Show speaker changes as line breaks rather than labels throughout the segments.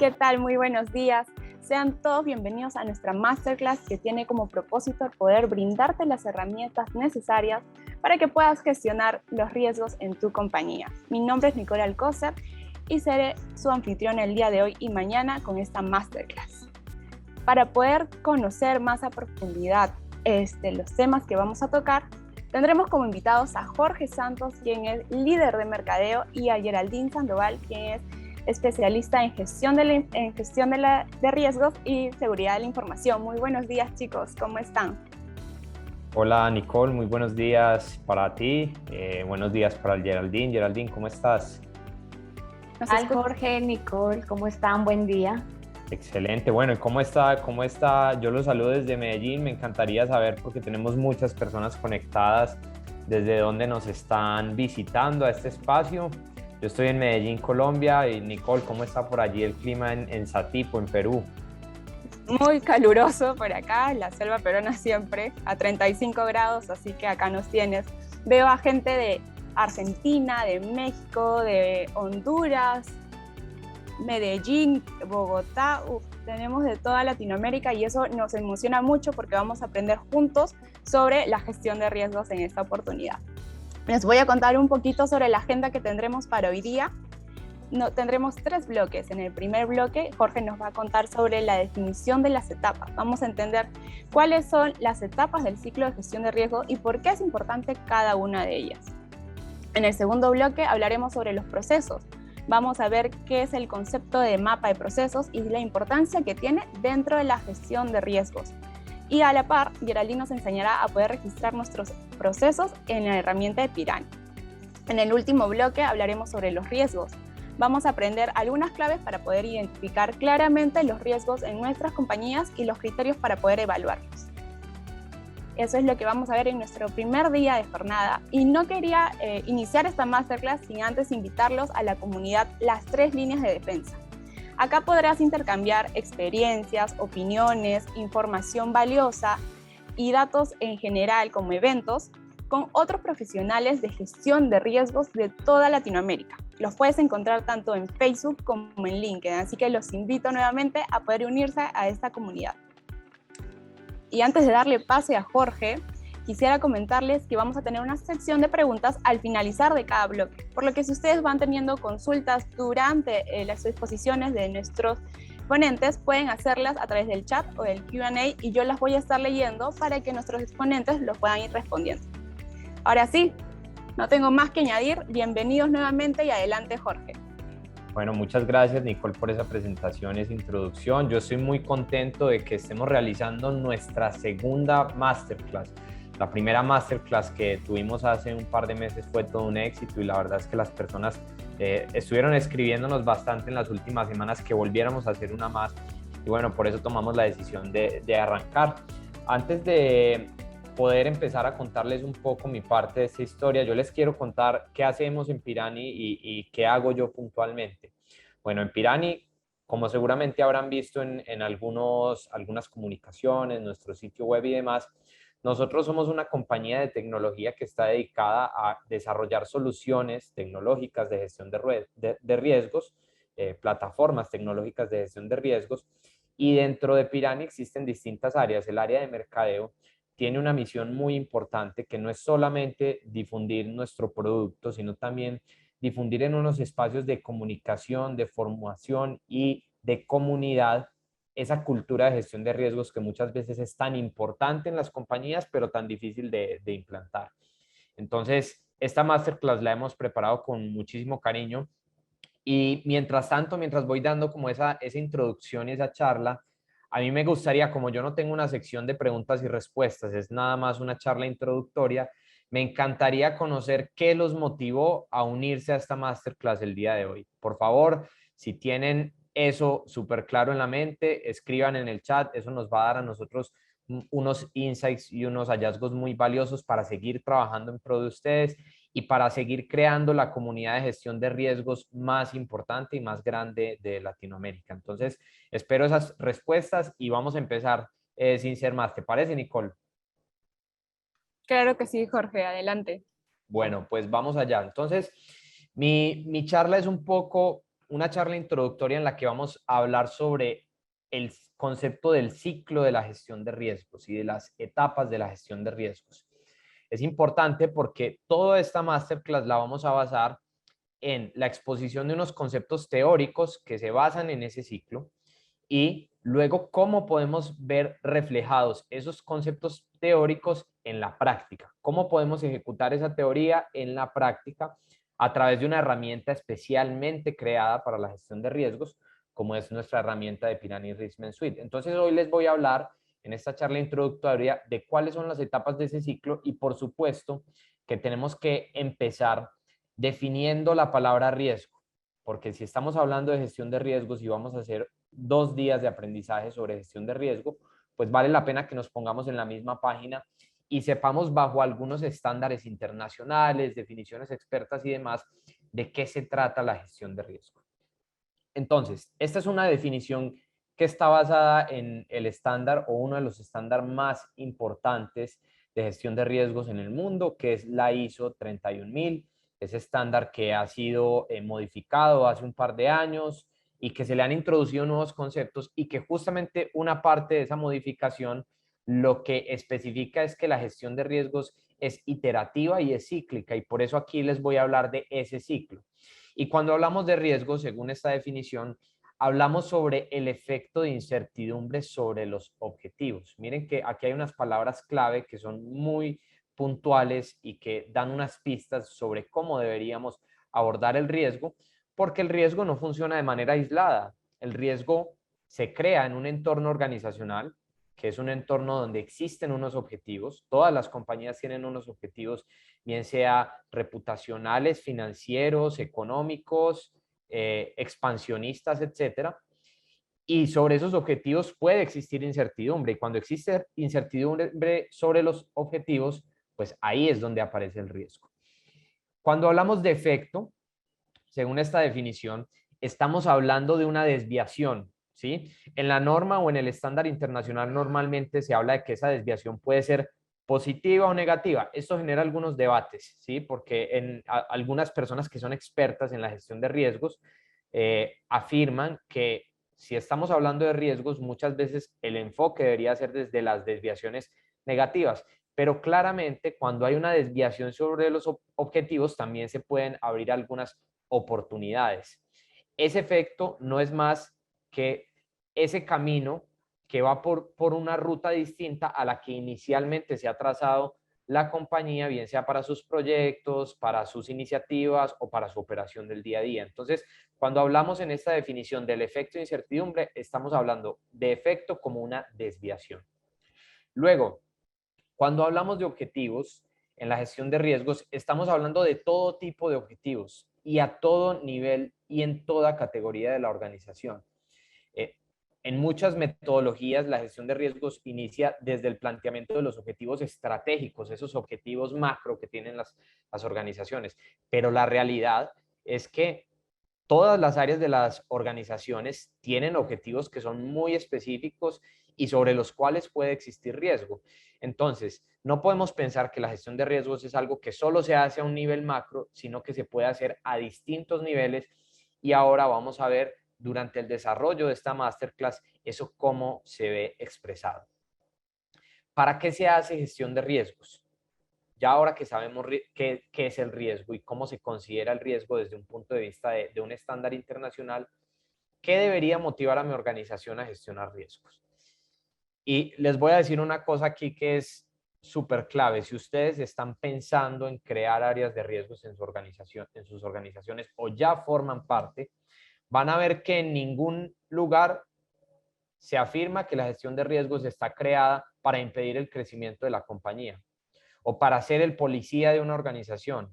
¿Qué tal? Muy buenos días. Sean todos bienvenidos a nuestra masterclass que tiene como propósito poder brindarte las herramientas necesarias para que puedas gestionar los riesgos en tu compañía. Mi nombre es Nicole Alcócer y seré su anfitriona el día de hoy y mañana con esta masterclass. Para poder conocer más a profundidad los temas que vamos a tocar, tendremos como invitados a Jorge Santos, quien es líder de mercadeo, y a Geraldine Sandoval, quien es especialista en gestión de riesgos y seguridad de la información. Muy buenos días, chicos, ¿cómo están?
Hola Nicole, muy buenos días para ti, buenos días para Geraldine. Geraldine, ¿cómo estás?
Al Jorge, Nicole, ¿cómo están? Buen día.
Excelente, bueno, ¿y cómo está? ¿Cómo está? Yo los saludo desde Medellín, me encantaría saber porque tenemos muchas personas conectadas desde donde nos están visitando a este espacio. Yo estoy en Medellín, Colombia, y Nicole, ¿cómo está por allí el clima en Satipo, en Perú?
Muy caluroso por acá, la selva peruana siempre, a 35 grados, así que acá nos tienes. Veo a gente de Argentina, de México, de Honduras, Medellín, Bogotá, tenemos de toda Latinoamérica y eso nos emociona mucho porque vamos a aprender juntos sobre la gestión de riesgos en esta oportunidad. Les voy a contar un poquito sobre la agenda que tendremos para hoy día. Tendremos 3 bloques. En el primer bloque, Jorge nos va a contar sobre la definición de las etapas. Vamos a entender cuáles son las etapas del ciclo de gestión de riesgo y por qué es importante cada una de ellas. En el segundo bloque hablaremos sobre los procesos. Vamos a ver qué es el concepto de mapa de procesos y la importancia que tiene dentro de la gestión de riesgos. Y a la par, Geraldine nos enseñará a poder registrar nuestros procesos en la herramienta de Pirani. En el último bloque hablaremos sobre los riesgos. Vamos a aprender algunas claves para poder identificar claramente los riesgos en nuestras compañías y los criterios para poder evaluarlos. Eso es lo que vamos a ver en nuestro primer día de jornada. Y no quería iniciar esta masterclass sin antes invitarlos a la comunidad Las 3 Líneas de Defensa. Acá podrás intercambiar experiencias, opiniones, información valiosa y datos en general como eventos con otros profesionales de gestión de riesgos de toda Latinoamérica. Los puedes encontrar tanto en Facebook como en LinkedIn, así que los invito nuevamente a poder unirse a esta comunidad. Y antes de darle pase a Jorge, quisiera comentarles que vamos a tener una sección de preguntas al finalizar de cada bloque, por lo que si ustedes van teniendo consultas durante las exposiciones de nuestros exponentes, pueden hacerlas a través del chat o del Q&A y yo las voy a estar leyendo para que nuestros exponentes los puedan ir respondiendo. Ahora sí, no tengo más que añadir. Bienvenidos nuevamente y adelante, Jorge.
Bueno, muchas gracias Nicole por esa presentación, esa introducción. Yo estoy muy contento de que estemos realizando nuestra segunda masterclass. La primera masterclass que tuvimos hace un par de meses fue todo un éxito y la verdad es que las personas estuvieron escribiéndonos bastante en las últimas semanas que volviéramos a hacer una más y bueno, por eso tomamos la decisión de arrancar. Antes de poder empezar a contarles un poco mi parte de esta historia, yo les quiero contar qué hacemos en Pirani y qué hago yo puntualmente. Bueno, en Pirani, como seguramente habrán visto en algunas comunicaciones, nuestro sitio web y demás, nosotros somos una compañía de tecnología que está dedicada a desarrollar soluciones tecnológicas de gestión de riesgos, plataformas tecnológicas de gestión de riesgos, y dentro de Pirani existen distintas áreas. El área de mercadeo tiene una misión muy importante que no es solamente difundir nuestro producto, sino también difundir en unos espacios de comunicación, de formación y de comunidad esa cultura de gestión de riesgos que muchas veces es tan importante en las compañías, pero tan difícil de implantar. Entonces, esta masterclass la hemos preparado con muchísimo cariño y mientras tanto, mientras voy dando como esa introducción y esa charla, a mí me gustaría, como yo no tengo una sección de preguntas y respuestas, es nada más una charla introductoria, me encantaría conocer qué los motivó a unirse a esta masterclass el día de hoy. Por favor, si tienen eso súper claro en la mente, escriban en el chat, eso nos va a dar a nosotros unos insights y unos hallazgos muy valiosos para seguir trabajando en pro de ustedes y para seguir creando la comunidad de gestión de riesgos más importante y más grande de Latinoamérica. Entonces, espero esas respuestas y vamos a empezar sin ser más. ¿Te parece, Nicole?
Claro que sí, Jorge, adelante.
Bueno, pues vamos allá. Entonces, mi charla es un poco una charla introductoria en la que vamos a hablar sobre el concepto del ciclo de la gestión de riesgos y de las etapas de la gestión de riesgos. Es importante porque toda esta masterclass la vamos a basar en la exposición de unos conceptos teóricos que se basan en ese ciclo y luego cómo podemos ver reflejados esos conceptos teóricos en la práctica, cómo podemos ejecutar esa teoría en la práctica a través de una herramienta especialmente creada para la gestión de riesgos, como es nuestra herramienta de Pyramid Risk Suite. Entonces hoy les voy a hablar en esta charla introductoria de cuáles son las etapas de ese ciclo y por supuesto que tenemos que empezar definiendo la palabra riesgo, porque si estamos hablando de gestión de riesgos y vamos a hacer 2 días de aprendizaje sobre gestión de riesgo, pues vale la pena que nos pongamos en la misma página y sepamos bajo algunos estándares internacionales, definiciones expertas y demás, de qué se trata la gestión de riesgo. Entonces, esta es una definición que está basada en el estándar o uno de los estándares más importantes de gestión de riesgos en el mundo, que es la ISO 31000, ese estándar que ha sido modificado hace un par de años y que se le han introducido nuevos conceptos y que justamente una parte de esa modificación lo que especifica es que la gestión de riesgos es iterativa y es cíclica y por eso aquí les voy a hablar de ese ciclo. Y cuando hablamos de riesgo, según esta definición, hablamos sobre el efecto de incertidumbre sobre los objetivos. Miren que aquí hay unas palabras clave que son muy puntuales y que dan unas pistas sobre cómo deberíamos abordar el riesgo, porque el riesgo no funciona de manera aislada. El riesgo se crea en un entorno organizacional, que es un entorno donde existen unos objetivos. Todas las compañías tienen unos objetivos, bien sea reputacionales, financieros, económicos, expansionistas, etcétera. Y sobre esos objetivos puede existir incertidumbre. Y cuando existe incertidumbre sobre los objetivos, pues ahí es donde aparece el riesgo. Cuando hablamos de efecto, según esta definición, estamos hablando de una desviación, ¿sí? En la norma o en el estándar internacional normalmente se habla de que esa desviación puede ser positiva o negativa. Esto genera algunos debates, ¿sí? Porque algunas personas que son expertas en la gestión de riesgos afirman que si estamos hablando de riesgos, muchas veces el enfoque debería ser desde las desviaciones negativas, pero claramente cuando hay una desviación sobre los objetivos también se pueden abrir algunas oportunidades. Ese efecto no es más que ese camino que va por una ruta distinta a la que inicialmente se ha trazado la compañía, bien sea para sus proyectos, para sus iniciativas o para su operación del día a día. Entonces, cuando hablamos en esta definición del efecto de incertidumbre, estamos hablando de efecto como una desviación. Luego, cuando hablamos de objetivos en la gestión de riesgos, estamos hablando de todo tipo de objetivos y a todo nivel y en toda categoría de la organización. En muchas metodologías, la gestión de riesgos inicia desde el planteamiento de los objetivos estratégicos, esos objetivos macro que tienen las organizaciones. Pero la realidad es que todas las áreas de las organizaciones tienen objetivos que son muy específicos y sobre los cuales puede existir riesgo. Entonces, no podemos pensar que la gestión de riesgos es algo que solo se hace a un nivel macro, sino que se puede hacer a distintos niveles y ahora vamos a ver durante el desarrollo de esta masterclass eso cómo se ve expresado. ¿Para qué se hace gestión de riesgos? Ya ahora que sabemos qué es el riesgo y cómo se considera el riesgo desde un punto de vista de un estándar internacional, ¿qué debería motivar a mi organización a gestionar riesgos? Y les voy a decir una cosa aquí que es súper clave. Si ustedes están pensando en crear áreas de riesgos en su organización, en sus organizaciones o ya forman parte, van a ver que en ningún lugar se afirma que la gestión de riesgos está creada para impedir el crecimiento de la compañía o para ser el policía de una organización.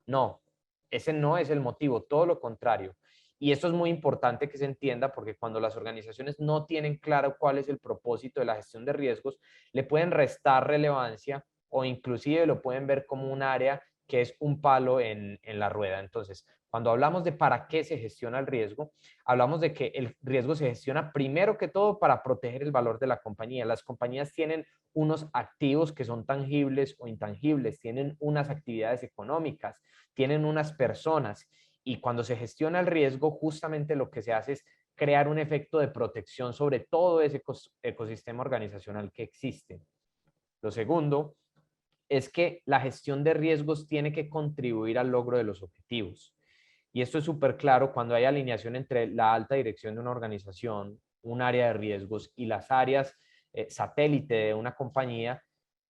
No, ese no es el motivo, todo lo contrario. Y esto es muy importante que se entienda porque cuando las organizaciones no tienen claro cuál es el propósito de la gestión de riesgos, le pueden restar relevancia o inclusive lo pueden ver como un área que es un palo en la rueda. Entonces, cuando hablamos de para qué se gestiona el riesgo, hablamos de que el riesgo se gestiona primero que todo para proteger el valor de la compañía. Las compañías tienen unos activos que son tangibles o intangibles, tienen unas actividades económicas, tienen unas personas Y cuando se gestiona el riesgo, justamente lo que se hace es crear un efecto de protección sobre todo ese ecosistema organizacional que existe. Lo segundo es que la gestión de riesgos tiene que contribuir al logro de los objetivos. Y esto es súper claro cuando hay alineación entre la alta dirección de una organización, un área de riesgos y las áreas satélite de una compañía,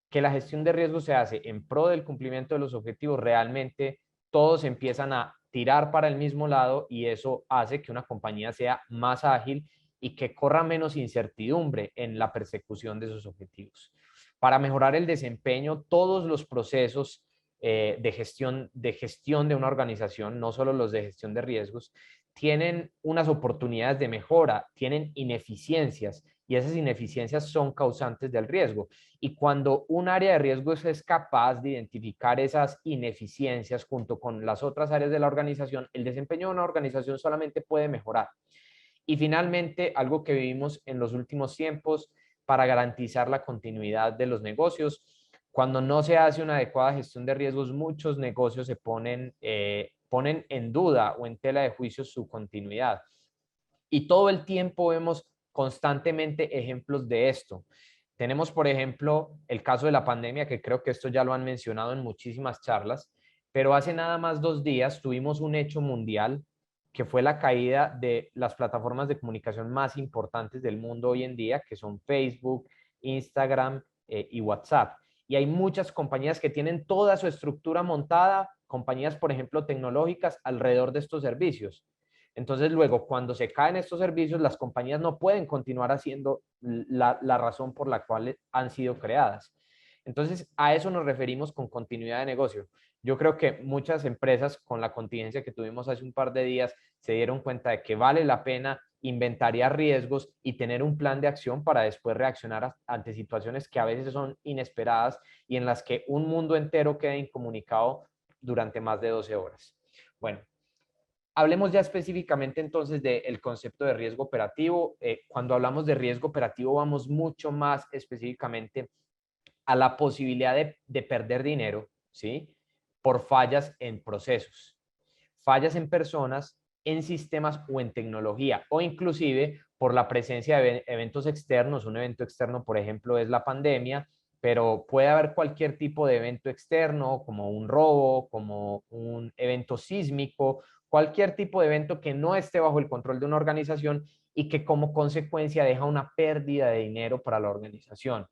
que la gestión de riesgos se hace en pro del cumplimiento de los objetivos. Realmente todos empiezan a tirar para el mismo lado y eso hace que una compañía sea más ágil y que corra menos incertidumbre en la persecución de sus objetivos. Para mejorar el desempeño, todos los procesos de gestión de una organización, no solo los de gestión de riesgos, tienen unas oportunidades de mejora, tienen ineficiencias y esas ineficiencias son causantes del riesgo. Y cuando un área de riesgos es capaz de identificar esas ineficiencias junto con las otras áreas de la organización, el desempeño de una organización solamente puede mejorar. Y finalmente, algo que vivimos en los últimos tiempos para garantizar la continuidad de los negocios, cuando no se hace una adecuada gestión de riesgos, muchos negocios se ponen en duda o en tela de juicio su continuidad. Y todo el tiempo vemos constantemente ejemplos de esto. Tenemos, por ejemplo, el caso de la pandemia, que creo que esto ya lo han mencionado en muchísimas charlas, pero hace nada más 2 días tuvimos un hecho mundial que fue la caída de las plataformas de comunicación más importantes del mundo hoy en día, que son Facebook, Instagram y WhatsApp. Y hay muchas compañías que tienen toda su estructura montada, compañías, por ejemplo, tecnológicas, alrededor de estos servicios. Entonces, luego, cuando se caen estos servicios, las compañías no pueden continuar haciendo la razón por la cual han sido creadas. Entonces, a eso nos referimos con continuidad de negocio. Yo creo que muchas empresas, con la contingencia que tuvimos hace un par de días, se dieron cuenta de que vale la pena inventariar riesgos y tener un plan de acción para después reaccionar ante situaciones que a veces son inesperadas y en las que un mundo entero queda incomunicado durante más de 12 horas. Bueno, hablemos ya específicamente entonces del concepto de riesgo operativo. Cuando hablamos de riesgo operativo vamos mucho más específicamente a la posibilidad de perder dinero, ¿sí? Por fallas en procesos, fallas en personas, en sistemas o en tecnología, o inclusive por la presencia de eventos externos. Un evento externo, por ejemplo, es la pandemia, pero puede haber cualquier tipo de evento externo, como un robo, como un evento sísmico, cualquier tipo de evento que no esté bajo el control de una organización y que como consecuencia deja una pérdida de dinero para la organización.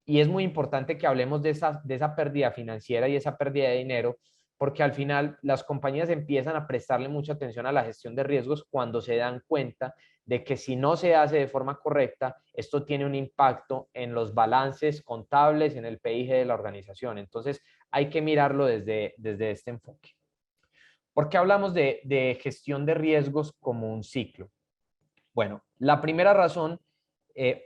Y es muy importante que hablemos de esa pérdida financiera y esa pérdida de dinero, porque al final las compañías empiezan a prestarle mucha atención a la gestión de riesgos cuando se dan cuenta de que si no se hace de forma correcta, esto tiene un impacto en los balances contables, en el PIG de la organización. Entonces hay que mirarlo desde este enfoque. ¿Por qué hablamos de gestión de riesgos como un ciclo? Bueno, la primera razón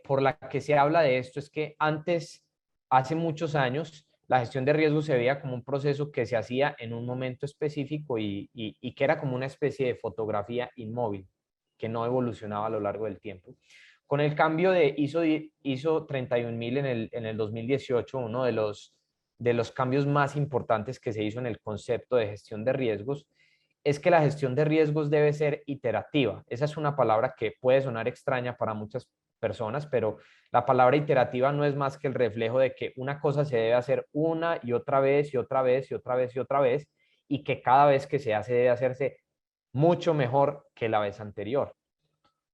por la que se habla de esto es que antes, hace muchos años, la gestión de riesgos se veía como un proceso que se hacía en un momento específico y que era como una especie de fotografía inmóvil, que no evolucionaba a lo largo del tiempo. Con el cambio de ISO 31000 en el 2018, uno de los cambios más importantes que se hizo en el concepto de gestión de riesgos, es que la gestión de riesgos debe ser iterativa. Esa es una palabra que puede sonar extraña para muchas personas, pero la palabra iterativa no es más que el reflejo de que una cosa se debe hacer una y otra vez y otra vez y otra vez y otra vez, y que cada vez que se hace debe hacerse mucho mejor que la vez anterior.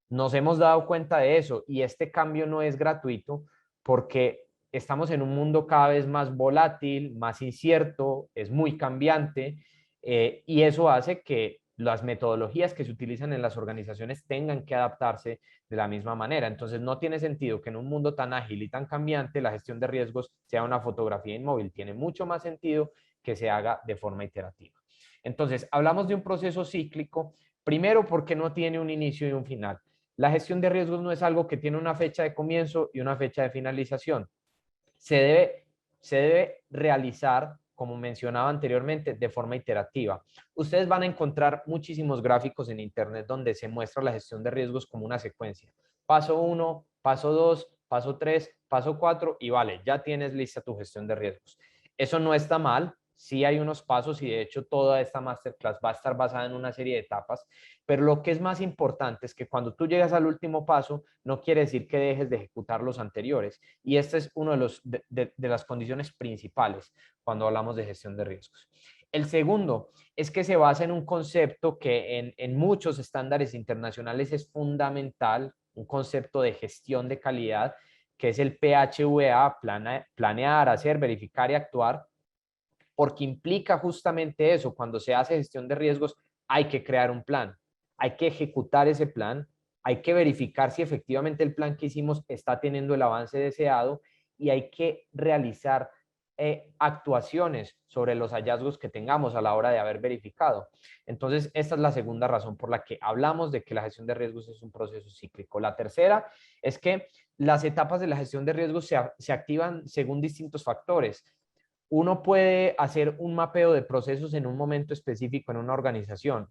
Nos hemos dado cuenta de eso y este cambio no es gratuito porque estamos en un mundo cada vez más volátil, más incierto, es muy cambiante, y eso hace que las metodologías que se utilizan en las organizaciones tengan que adaptarse de la misma manera. Entonces no tiene sentido que en un mundo tan ágil y tan cambiante la gestión de riesgos sea una fotografía inmóvil. Tiene mucho más sentido que se haga de forma iterativa. Entonces hablamos de un proceso cíclico, primero porque no tiene un inicio y un final. La gestión de riesgos no es algo que tiene una fecha de comienzo y una fecha de finalización. Se debe realizar, como mencionaba anteriormente, de forma iterativa. Ustedes van a encontrar muchísimos gráficos en Internet donde se muestra la gestión de riesgos como una secuencia. Paso 1, paso 2, paso 3, paso 4 y vale, ya tienes lista tu gestión de riesgos. Eso no está mal, sí hay unos pasos y de hecho toda esta masterclass va a estar basada en una serie de etapas, pero lo que es más importante es que cuando tú llegas al último paso, no quiere decir que dejes de ejecutar los anteriores. Y esta es una de las condiciones principales cuando hablamos de gestión de riesgos. El segundo es que se basa en un concepto que en muchos estándares internacionales es fundamental, un concepto de gestión de calidad, que es el PHVA, planear, hacer, verificar y actuar, porque implica justamente eso. Cuando se hace gestión de riesgos, hay que crear un plan, hay que ejecutar ese plan, hay que verificar si efectivamente el plan que hicimos está teniendo el avance deseado y hay que realizar actuaciones sobre los hallazgos que tengamos a la hora de haber verificado. Entonces, esta es la segunda razón por la que hablamos de que la gestión de riesgos es un proceso cíclico. La tercera es que las etapas de la gestión de riesgos se activan según distintos factores. Uno puede hacer un mapeo de procesos en un momento específico en una organización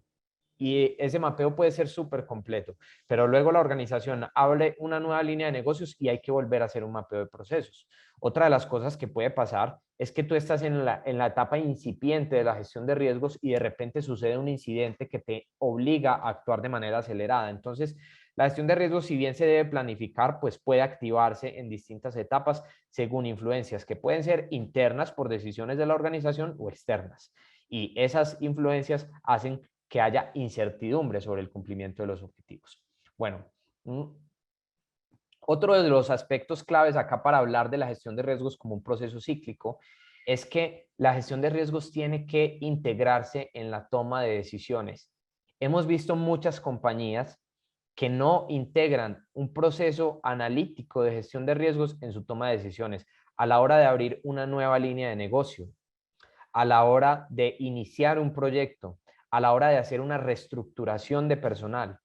y ese mapeo puede ser súper completo, pero luego la organización abre una nueva línea de negocios y hay que volver a hacer un mapeo de procesos. Otra de las cosas que puede pasar es que tú estás en la etapa incipiente de la gestión de riesgos y de repente sucede un incidente que te obliga a actuar de manera acelerada. Entonces, la gestión de riesgos, si bien se debe planificar, pues puede activarse en distintas etapas según influencias que pueden ser internas por decisiones de la organización o externas. Y esas influencias hacen que haya incertidumbre sobre el cumplimiento de los objetivos. Bueno, otro de los aspectos claves acá para hablar de la gestión de riesgos como un proceso cíclico es que la gestión de riesgos tiene que integrarse en la toma de decisiones. Hemos visto muchas compañías que no integran un proceso analítico de gestión de riesgos en su toma de decisiones a la hora de abrir una nueva línea de negocio, a la hora de iniciar un proyecto, a la hora de hacer una reestructuración de personal.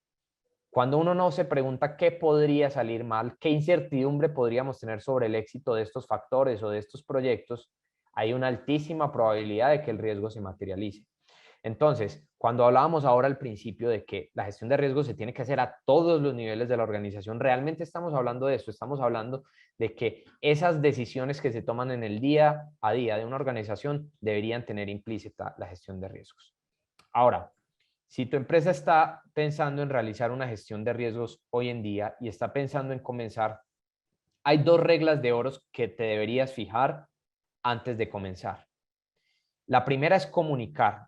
Cuando uno no se pregunta qué podría salir mal, qué incertidumbre podríamos tener sobre el éxito de estos factores o de estos proyectos, hay una altísima probabilidad de que el riesgo se materialice. Entonces, cuando hablábamos ahora al principio de que la gestión de riesgos se tiene que hacer a todos los niveles de la organización, realmente estamos hablando de esto, estamos hablando de que esas decisiones que se toman en el día a día de una organización deberían tener implícita la gestión de riesgos. Ahora, si tu empresa está pensando en realizar una gestión de riesgos hoy en día y está pensando en comenzar, hay dos reglas de oro que te deberías fijar antes de comenzar. La primera es comunicar,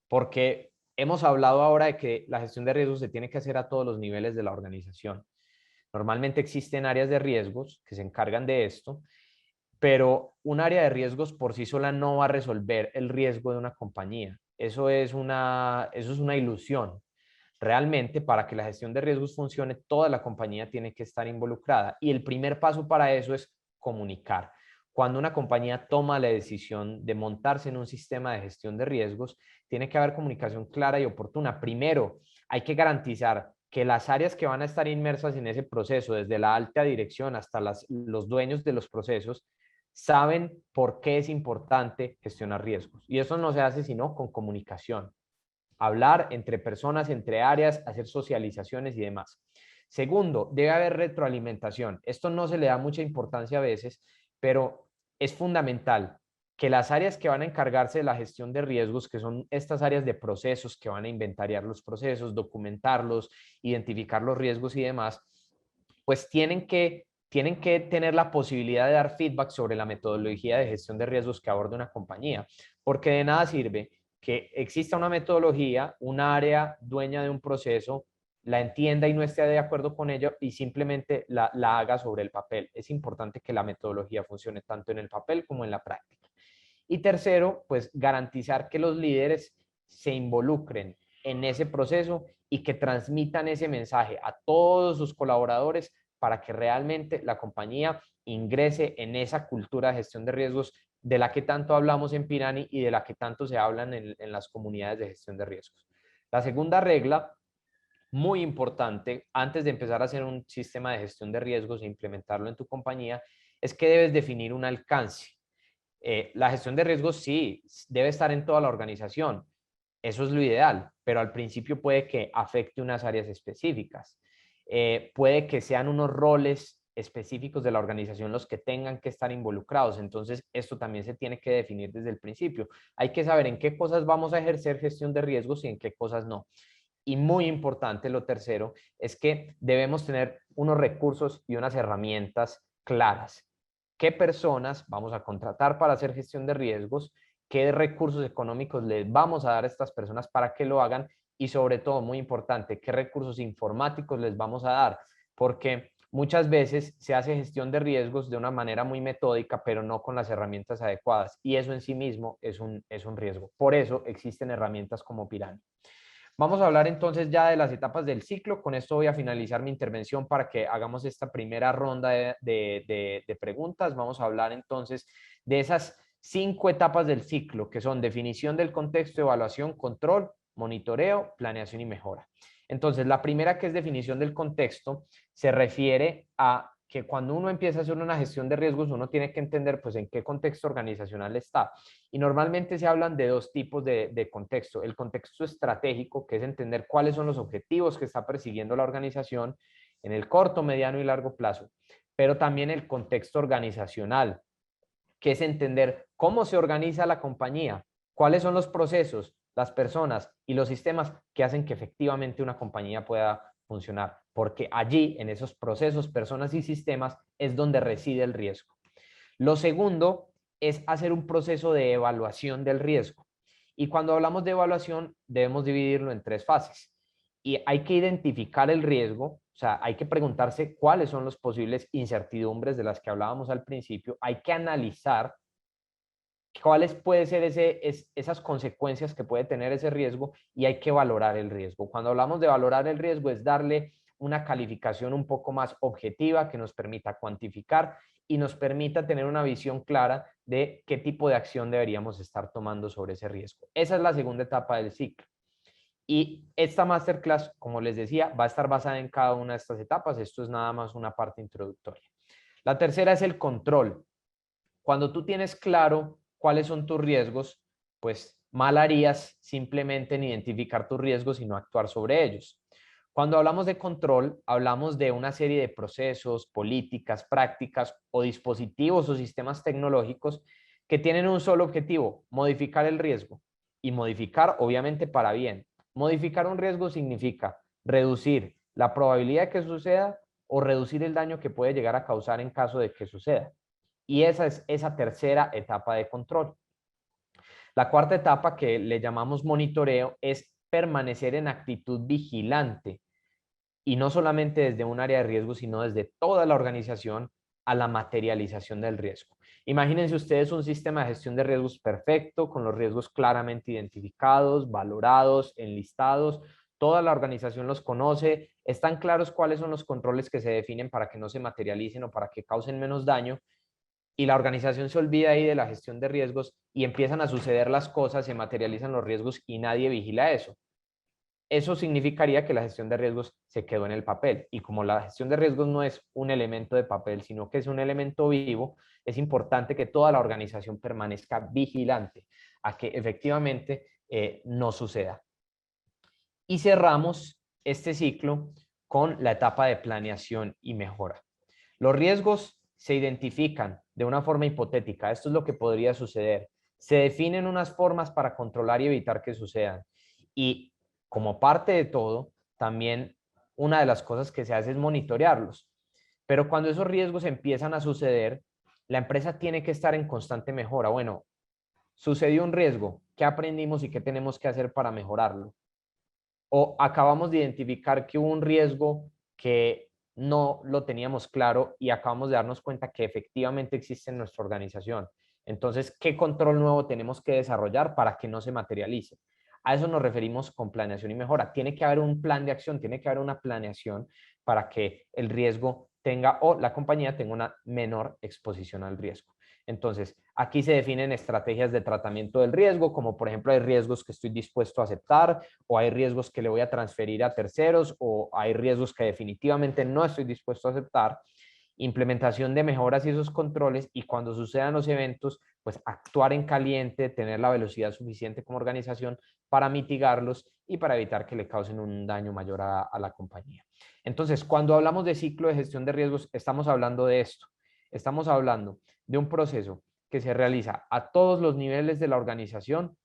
porque hemos hablado ahora de que la gestión de riesgos se tiene que hacer a todos los niveles de la organización. Normalmente existen áreas de riesgos que se encargan de esto, pero un área de riesgos por sí sola no va a resolver el riesgo de una compañía. Eso es una ilusión. Realmente, para que la gestión de riesgos funcione, toda la compañía tiene que estar involucrada. Y el primer paso para eso es comunicar. Cuando una compañía toma la decisión de montarse en un sistema de gestión de riesgos, tiene que haber comunicación clara y oportuna. Primero, hay que garantizar que las áreas que van a estar inmersas en ese proceso, desde la alta dirección hasta los dueños de los procesos, saben por qué es importante gestionar riesgos. Y eso no se hace sino con comunicación. Hablar entre personas, entre áreas, hacer socializaciones y demás. Segundo, debe haber retroalimentación. Esto no se le da mucha importancia a veces, pero es fundamental que las áreas que van a encargarse de la gestión de riesgos, que son estas áreas de procesos que van a inventariar los procesos, documentarlos, identificar los riesgos y demás, pues tienen que tener la posibilidad de dar feedback sobre la metodología de gestión de riesgos que aborda una compañía, porque de nada sirve que exista una metodología, un área dueña de un proceso, la entienda y no esté de acuerdo con ello y simplemente la haga sobre el papel. Es importante que la metodología funcione tanto en el papel como en la práctica. Y tercero, pues garantizar que los líderes se involucren en ese proceso y que transmitan ese mensaje a todos sus colaboradores para que realmente la compañía ingrese en esa cultura de gestión de riesgos de la que tanto hablamos en Pirani y de la que tanto se hablan en las comunidades de gestión de riesgos. La segunda regla, muy importante, antes de empezar a hacer un sistema de gestión de riesgos e implementarlo en tu compañía, es que debes definir un alcance. La gestión de riesgos sí, debe estar en toda la organización. Eso es lo ideal, pero al principio puede que afecte unas áreas específicas. Puede que sean unos roles específicos de la organización los que tengan que estar involucrados. Entonces, esto también se tiene que definir desde el principio. Hay que saber en qué cosas vamos a ejercer gestión de riesgos y en qué cosas no. Y muy importante, lo tercero, es que debemos tener unos recursos y unas herramientas claras. ¿Qué personas vamos a contratar para hacer gestión de riesgos? ¿Qué recursos económicos les vamos a dar a estas personas para que lo hagan? Y sobre todo, muy importante, ¿qué recursos informáticos les vamos a dar? Porque muchas veces se hace gestión de riesgos de una manera muy metódica, pero no con las herramientas adecuadas. Y eso en sí mismo es un riesgo. Por eso existen herramientas como Piranha. Vamos a hablar entonces ya de las etapas del ciclo. Con esto voy a finalizar mi intervención para que hagamos esta primera ronda de preguntas. Vamos a hablar entonces de esas 5 etapas del ciclo, que son definición del contexto, evaluación, control, monitoreo, planeación y mejora. Entonces, la primera, que es definición del contexto, se refiere a que cuando uno empieza a hacer una gestión de riesgos, uno tiene que entender pues en qué contexto organizacional está. Y normalmente se hablan de 2 tipos de contexto. El contexto estratégico, que es entender cuáles son los objetivos que está persiguiendo la organización en el corto, mediano y largo plazo. Pero también el contexto organizacional, que es entender cómo se organiza la compañía, cuáles son los procesos, las personas y los sistemas que hacen que efectivamente una compañía pueda funcionar, porque allí, en esos procesos, personas y sistemas, es donde reside el riesgo. Lo segundo es hacer un proceso de evaluación del riesgo. Y cuando hablamos de evaluación, debemos dividirlo en 3 fases. Y hay que identificar el riesgo, o sea, hay que preguntarse cuáles son las posibles incertidumbres de las que hablábamos al principio, hay que analizar cuáles pueden ser esas consecuencias que puede tener ese riesgo y hay que valorar el riesgo. Cuando hablamos de valorar el riesgo es darle una calificación un poco más objetiva que nos permita cuantificar y nos permita tener una visión clara de qué tipo de acción deberíamos estar tomando sobre ese riesgo. Esa es la segunda etapa del ciclo. Y esta masterclass, como les decía, va a estar basada en cada una de estas etapas. Esto es nada más una parte introductoria. La tercera es el control. Cuando tú tienes claro cuáles son tus riesgos, pues mal harías simplemente en identificar tus riesgos y no actuar sobre ellos. Cuando hablamos de control, hablamos de una serie de procesos, políticas, prácticas o dispositivos o sistemas tecnológicos que tienen un solo objetivo: modificar el riesgo. Y modificar, obviamente, para bien. Modificar un riesgo significa reducir la probabilidad de que suceda o reducir el daño que puede llegar a causar en caso de que suceda. Y esa es esa tercera etapa de control. La cuarta etapa, que le llamamos monitoreo, es permanecer en actitud vigilante y no solamente desde un área de riesgo, sino desde toda la organización a la materialización del riesgo. Imagínense ustedes un sistema de gestión de riesgos perfecto, con los riesgos claramente identificados, valorados, enlistados. Toda la organización los conoce, están claros cuáles son los controles que se definen para que no se materialicen o para que causen menos daño. Y la organización se olvida ahí de la gestión de riesgos y empiezan a suceder las cosas, se materializan los riesgos y nadie vigila eso. Eso significaría que la gestión de riesgos se quedó en el papel. Y como la gestión de riesgos no es un elemento de papel, sino que es un elemento vivo, es importante que toda la organización permanezca vigilante a que efectivamente no suceda. Y cerramos este ciclo con la etapa de planeación y mejora. Los riesgos se identifican de una forma hipotética. Esto es lo que podría suceder. Se definen unas formas para controlar y evitar que sucedan. Y como parte de todo, también una de las cosas que se hace es monitorearlos. Pero cuando esos riesgos empiezan a suceder, la empresa tiene que estar en constante mejora. Bueno, sucedió un riesgo, ¿qué aprendimos y qué tenemos que hacer para mejorarlo? O acabamos de identificar que hubo un riesgo que no lo teníamos claro y acabamos de darnos cuenta que efectivamente existe en nuestra organización. Entonces, ¿qué control nuevo tenemos que desarrollar para que no se materialice? A eso nos referimos con planeación y mejora. Tiene que haber un plan de acción, tiene que haber una planeación para que el riesgo tenga o la compañía tenga una menor exposición al riesgo. Entonces, aquí se definen estrategias de tratamiento del riesgo, como por ejemplo hay riesgos que estoy dispuesto a aceptar, o hay riesgos que le voy a transferir a terceros, o hay riesgos que definitivamente no estoy dispuesto a aceptar. Implementación de mejoras y esos controles, y cuando sucedan los eventos, pues actuar en caliente, tener la velocidad suficiente como organización para mitigarlos y para evitar que le causen un daño mayor a la compañía. Entonces, cuando hablamos de ciclo de gestión de riesgos, estamos hablando de esto. Estamos hablando de un proceso que se realiza a todos los niveles de la organización,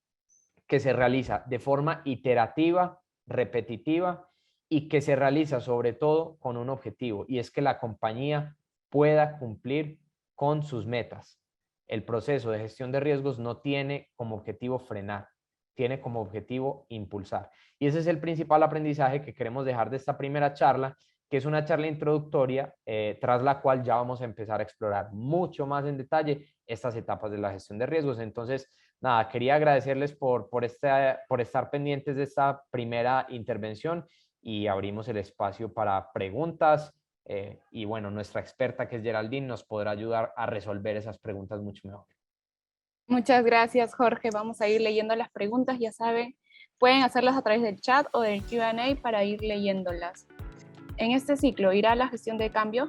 que se realiza de forma iterativa, repetitiva y que se realiza sobre todo con un objetivo, y es que la compañía pueda cumplir con sus metas. El proceso de gestión de riesgos no tiene como objetivo frenar, tiene como objetivo impulsar. Y ese es el principal aprendizaje que queremos dejar de esta primera charla, que es una charla introductoria, tras la cual ya vamos a empezar a explorar mucho más en detalle estas etapas de la gestión de riesgos. Entonces, nada, quería agradecerles por estar pendientes de esta primera intervención y abrimos el espacio para preguntas. Y bueno, nuestra experta, que es Geraldine, nos podrá ayudar a resolver esas preguntas mucho mejor.
Muchas gracias, Jorge. Vamos a ir leyendo las preguntas, ya saben, pueden hacerlas a través del chat o del Q&A para ir leyéndolas. En este ciclo, ¿irá la gestión de cambio?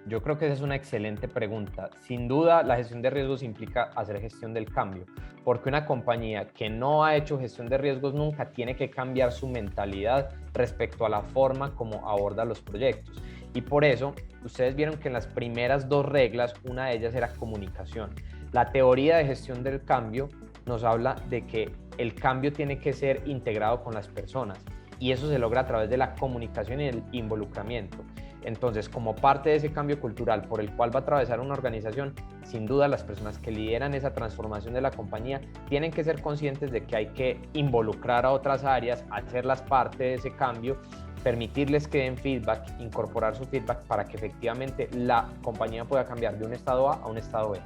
Yo creo que esa es una excelente pregunta. Sin duda, la gestión de riesgos implica hacer gestión del cambio, porque una compañía que no ha hecho gestión de riesgos nunca tiene que cambiar su mentalidad respecto a la forma como aborda los proyectos. Y por eso, ustedes vieron que en las primeras dos reglas, una de ellas era comunicación. La teoría de gestión del cambio nos habla de que el cambio tiene que ser integrado con las personas, y eso se logra a través de la comunicación y el involucramiento. Entonces, como parte de ese cambio cultural por el cual va a atravesar una organización, sin duda las personas que lideran esa transformación de la compañía tienen que ser conscientes de que hay que involucrar a otras áreas, hacerlas parte de ese cambio, permitirles que den feedback, incorporar su feedback para que efectivamente la compañía pueda cambiar de un estado A un estado B.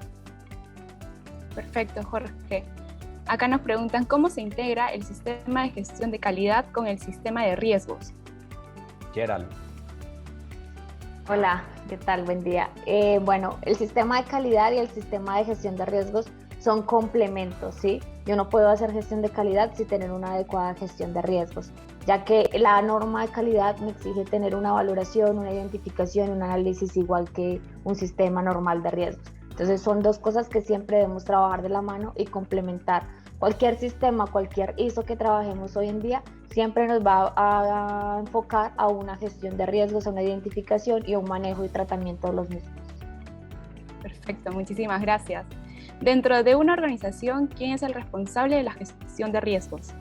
Perfecto, Jorge. Acá nos preguntan cómo se integra el sistema de gestión de calidad con el sistema de riesgos.
Gerald.
Hola, ¿qué tal? Buen día. Bueno, el sistema de calidad y el sistema de gestión de riesgos son complementos, ¿sí? Yo no puedo hacer gestión de calidad sin tener una adecuada gestión de riesgos, ya que la norma de calidad me exige tener una valoración, una identificación, un análisis igual que un sistema normal de riesgos. Entonces son dos cosas que siempre debemos trabajar de la mano y complementar. Cualquier sistema, cualquier ISO que trabajemos hoy en día, siempre nos va a enfocar a una gestión de riesgos, a una identificación y a un manejo y tratamiento de los mismos.
Perfecto, muchísimas gracias. Dentro de una organización, ¿quién es el responsable de la gestión de riesgos?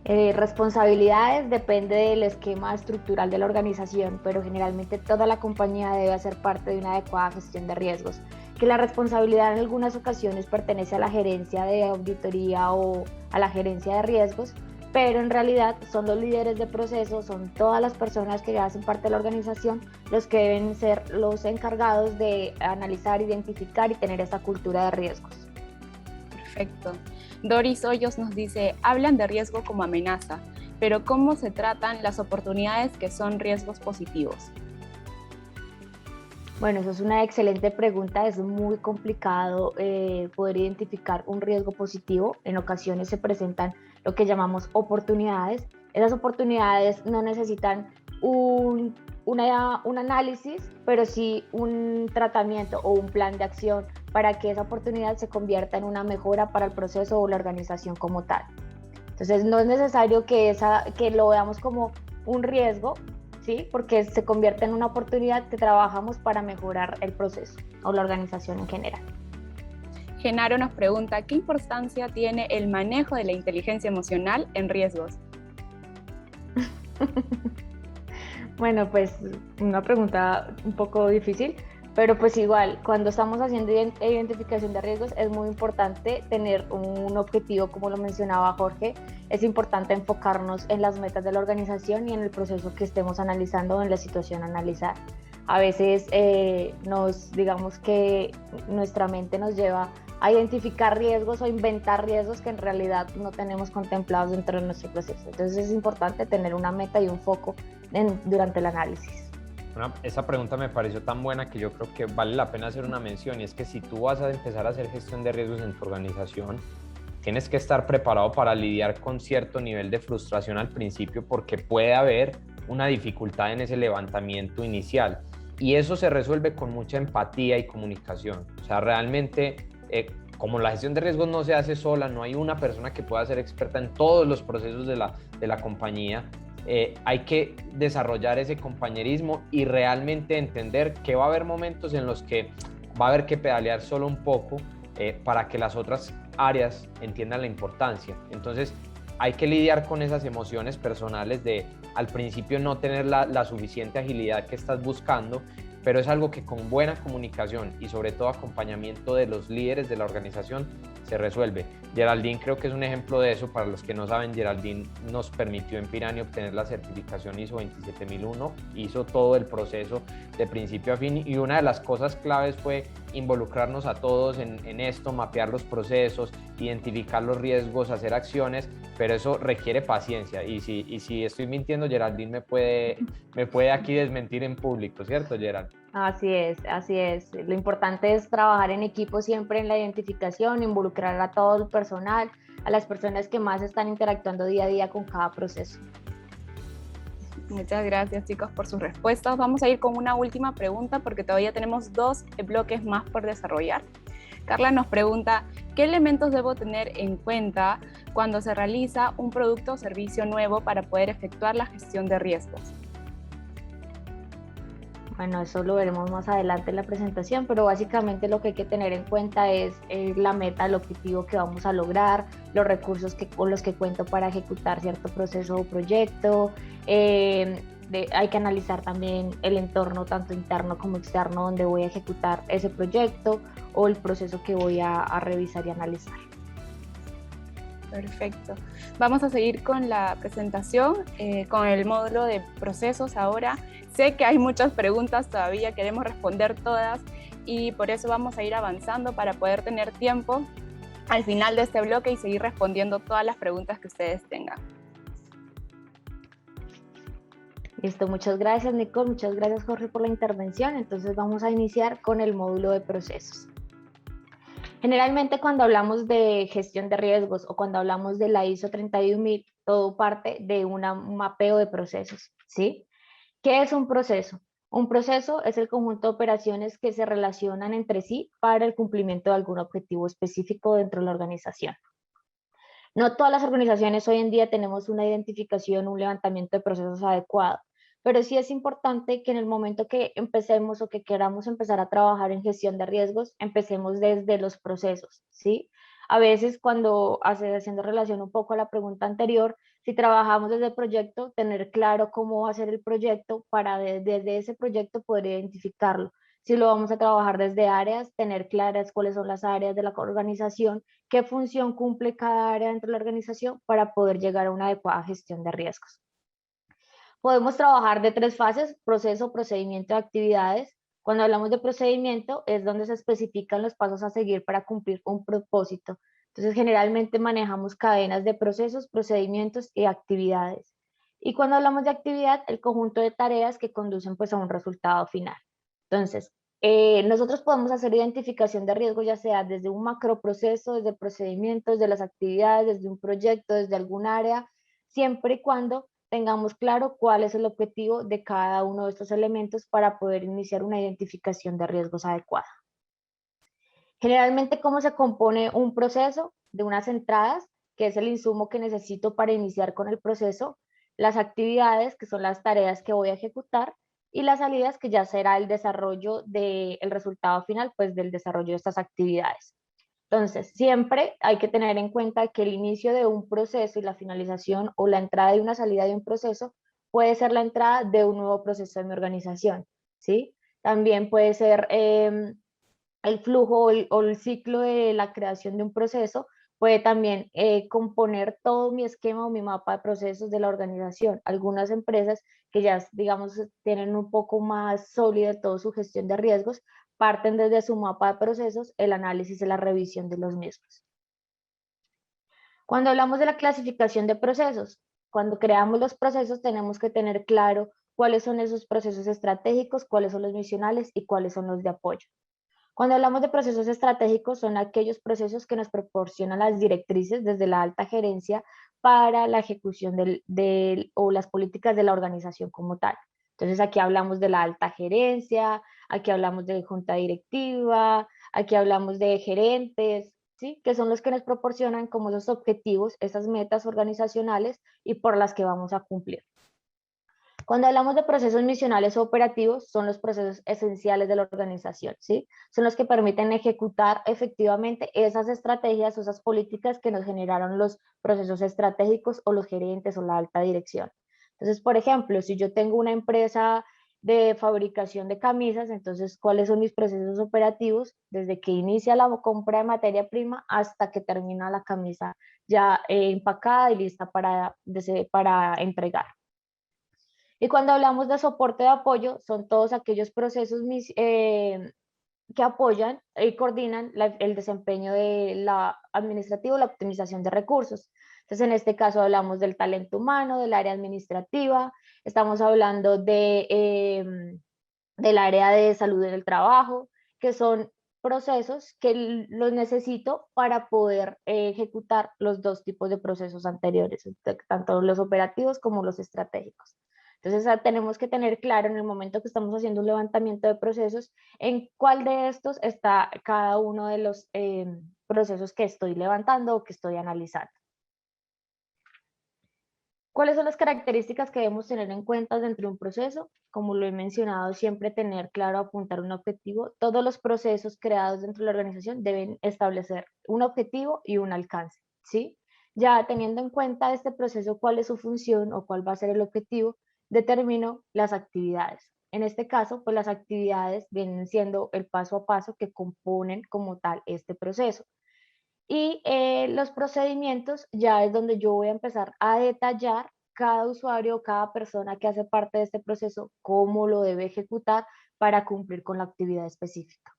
Responsabilidades depende del esquema estructural de la organización, pero generalmente toda la compañía debe hacer parte de una adecuada gestión de riesgos. Que la responsabilidad en algunas ocasiones pertenece a la gerencia de auditoría o a la gerencia de riesgos, pero en realidad son los líderes de proceso, son todas las personas que hacen parte de la organización los que deben ser los encargados de analizar, identificar y tener esa cultura de riesgos.
Perfecto. Doris Hoyos nos dice, hablan de riesgo como amenaza, pero ¿cómo se tratan las oportunidades que son riesgos positivos?
Bueno, eso es una excelente pregunta. Es muy complicado poder identificar un riesgo positivo. En ocasiones se presentan lo que llamamos oportunidades. Esas oportunidades no necesitan un análisis, pero sí un tratamiento o un plan de acción para que esa oportunidad se convierta en una mejora para el proceso o la organización como tal. Entonces no es necesario que lo veamos como un riesgo, ¿sí? Porque se convierte en una oportunidad que trabajamos para mejorar el proceso o la organización en general.
Genaro nos pregunta, ¿qué importancia tiene el manejo de la inteligencia emocional en riesgos?
Bueno, pues una pregunta un poco difícil, pero pues igual, cuando estamos haciendo identificación de riesgos es muy importante tener un objetivo, como lo mencionaba Jorge. Es importante enfocarnos en las metas de la organización y en el proceso que estemos analizando o en la situación a analizar. A veces digamos que nuestra mente nos lleva a identificar riesgos o inventar riesgos que en realidad no tenemos contemplados dentro de nuestro proceso. Entonces es importante tener una meta y un foco durante el análisis.
Esa pregunta me pareció tan buena que yo creo que vale la pena hacer una mención, y es que si tú vas a empezar a hacer gestión de riesgos en tu organización, tienes que estar preparado para lidiar con cierto nivel de frustración al principio, porque puede haber una dificultad en ese levantamiento inicial. Y eso se resuelve con mucha empatía y comunicación. O sea, realmente, como la gestión de riesgos no se hace sola, no hay una persona que pueda ser experta en todos los procesos de la compañía, hay que desarrollar ese compañerismo y realmente entender que va a haber momentos en los que va a haber que pedalear solo un poco para que las otras áreas entiendan la importancia. Entonces, hay que lidiar con esas emociones personales de al principio no tener la suficiente agilidad que estás buscando, pero es algo que con buena comunicación y sobre todo acompañamiento de los líderes de la organización se resuelve. Geraldine creo que es un ejemplo de eso. Para los que no saben, Geraldine nos permitió en Pirani obtener la certificación ISO 27001, hizo todo el proceso de principio a fin y una de las cosas claves fue involucrarnos a todos en esto, mapear los procesos, identificar los riesgos, hacer acciones, pero eso requiere paciencia y si estoy mintiendo, Geraldine me puede aquí desmentir en público, ¿cierto, Gerald?
Así es, así es. Lo importante es trabajar en equipo siempre en la identificación, involucrar a todo el personal, a las personas que más están interactuando día a día con cada proceso.
Muchas gracias, chicos, por sus respuestas. Vamos a ir con una última pregunta porque todavía tenemos 2 bloques más por desarrollar. Carla nos pregunta, ¿qué elementos debo tener en cuenta cuando se realiza un producto o servicio nuevo para poder efectuar la gestión de riesgos?
Bueno, eso lo veremos más adelante en la presentación, pero básicamente lo que hay que tener en cuenta es la meta, el objetivo que vamos a lograr, los recursos con los que cuento para ejecutar cierto proceso o proyecto. Hay que analizar también el entorno, tanto interno como externo, donde voy a ejecutar ese proyecto o el proceso que voy a revisar y analizar.
Perfecto. Vamos a seguir con la presentación, con el módulo de procesos ahora. Sé que hay muchas preguntas todavía, queremos responder todas y por eso vamos a ir avanzando para poder tener tiempo al final de este bloque y seguir respondiendo todas las preguntas que ustedes tengan.
Listo, muchas gracias Nicole, muchas gracias Jorge por la intervención. Entonces vamos a iniciar con el módulo de procesos. Generalmente cuando hablamos de gestión de riesgos o cuando hablamos de la ISO 31000, todo parte de un mapeo de procesos, ¿sí? ¿Qué es un proceso? Un proceso es el conjunto de operaciones que se relacionan entre sí para el cumplimiento de algún objetivo específico dentro de la organización. No todas las organizaciones hoy en día tenemos una identificación, un levantamiento de procesos adecuado, pero sí es importante que en el momento que empecemos o que queramos empezar a trabajar en gestión de riesgos, empecemos desde los procesos, ¿sí? A veces cuando haciendo relación un poco a la pregunta anterior, si trabajamos desde el proyecto, tener claro cómo va a ser el proyecto para desde ese proyecto poder identificarlo. Si lo vamos a trabajar desde áreas, tener claras cuáles son las áreas de la organización, qué función cumple cada área dentro de la organización para poder llegar a una adecuada gestión de riesgos. Podemos trabajar de 3 fases: proceso, procedimiento y actividades. Cuando hablamos de procedimiento es donde se especifican los pasos a seguir para cumplir un propósito. Entonces generalmente manejamos cadenas de procesos, procedimientos y actividades. Y cuando hablamos de actividad, el conjunto de tareas que conducen pues a un resultado final. Entonces, nosotros podemos hacer identificación de riesgo ya sea desde un macroproceso, desde procedimientos, de las actividades, desde un proyecto, desde algún área, siempre y cuando tengamos claro cuál es el objetivo de cada uno de estos elementos para poder iniciar una identificación de riesgos adecuada. Generalmente, ¿cómo se compone un proceso? De unas entradas, que es el insumo que necesito para iniciar con el proceso, las actividades, que son las tareas que voy a ejecutar, y las salidas, que ya será el desarrollo del resultado final, pues del desarrollo de estas actividades. Entonces, siempre hay que tener en cuenta que el inicio de un proceso y la finalización o la entrada y una salida de un proceso puede ser la entrada de un nuevo proceso de mi organización, ¿sí? También puede ser el flujo o el ciclo de la creación de un proceso, puede también componer todo mi esquema o mi mapa de procesos de la organización. Algunas empresas que ya, digamos, tienen un poco más sólida toda su gestión de riesgos, parten desde su mapa de procesos, el análisis y la revisión de los mismos. Cuando hablamos de la clasificación de procesos, cuando creamos los procesos tenemos que tener claro cuáles son esos procesos estratégicos, cuáles son los misionales y cuáles son los de apoyo. Cuando hablamos de procesos estratégicos, son aquellos procesos que nos proporcionan las directrices desde la alta gerencia para la ejecución o las políticas de la organización como tal. Entonces aquí hablamos de la alta gerencia, aquí hablamos de junta directiva, aquí hablamos de gerentes, ¿sí? Que son los que nos proporcionan como los objetivos, esas metas organizacionales y por las que vamos a cumplir. Cuando hablamos de procesos misionales o operativos, son los procesos esenciales de la organización, ¿sí? Son los que permiten ejecutar efectivamente esas estrategias o esas políticas que nos generaron los procesos estratégicos o los gerentes o la alta dirección. Entonces, por ejemplo, si yo tengo una empresa de fabricación de camisas, entonces, ¿cuáles son mis procesos operativos? Desde que inicia la compra de materia prima hasta que termina la camisa ya empacada y lista para entregar. Y cuando hablamos de soporte de apoyo, son todos aquellos procesos que apoyan y coordinan el desempeño de la administrativo, la optimización de recursos. Entonces, en este caso hablamos del talento humano, del área administrativa, estamos hablando del área de salud en el trabajo, que son procesos que los necesito para poder ejecutar los dos tipos de procesos anteriores, tanto los operativos como los estratégicos. Entonces, tenemos que tener claro en el momento que estamos haciendo un levantamiento de procesos, en cuál de estos está cada uno de los procesos que estoy levantando o que estoy analizando. ¿Cuáles son las características que debemos tener en cuenta dentro de un proceso? Como lo he mencionado, siempre tener claro, apuntar un objetivo. Todos los procesos creados dentro de la organización deben establecer un objetivo y un alcance, ¿sí? Ya teniendo en cuenta este proceso, cuál es su función o cuál va a ser el objetivo, determino las actividades. En este caso, pues las actividades vienen siendo el paso a paso que componen como tal este proceso. Y los procedimientos ya es donde yo voy a empezar a detallar cada usuario, cada persona que hace parte de este proceso, cómo lo debe ejecutar para cumplir con la actividad específica.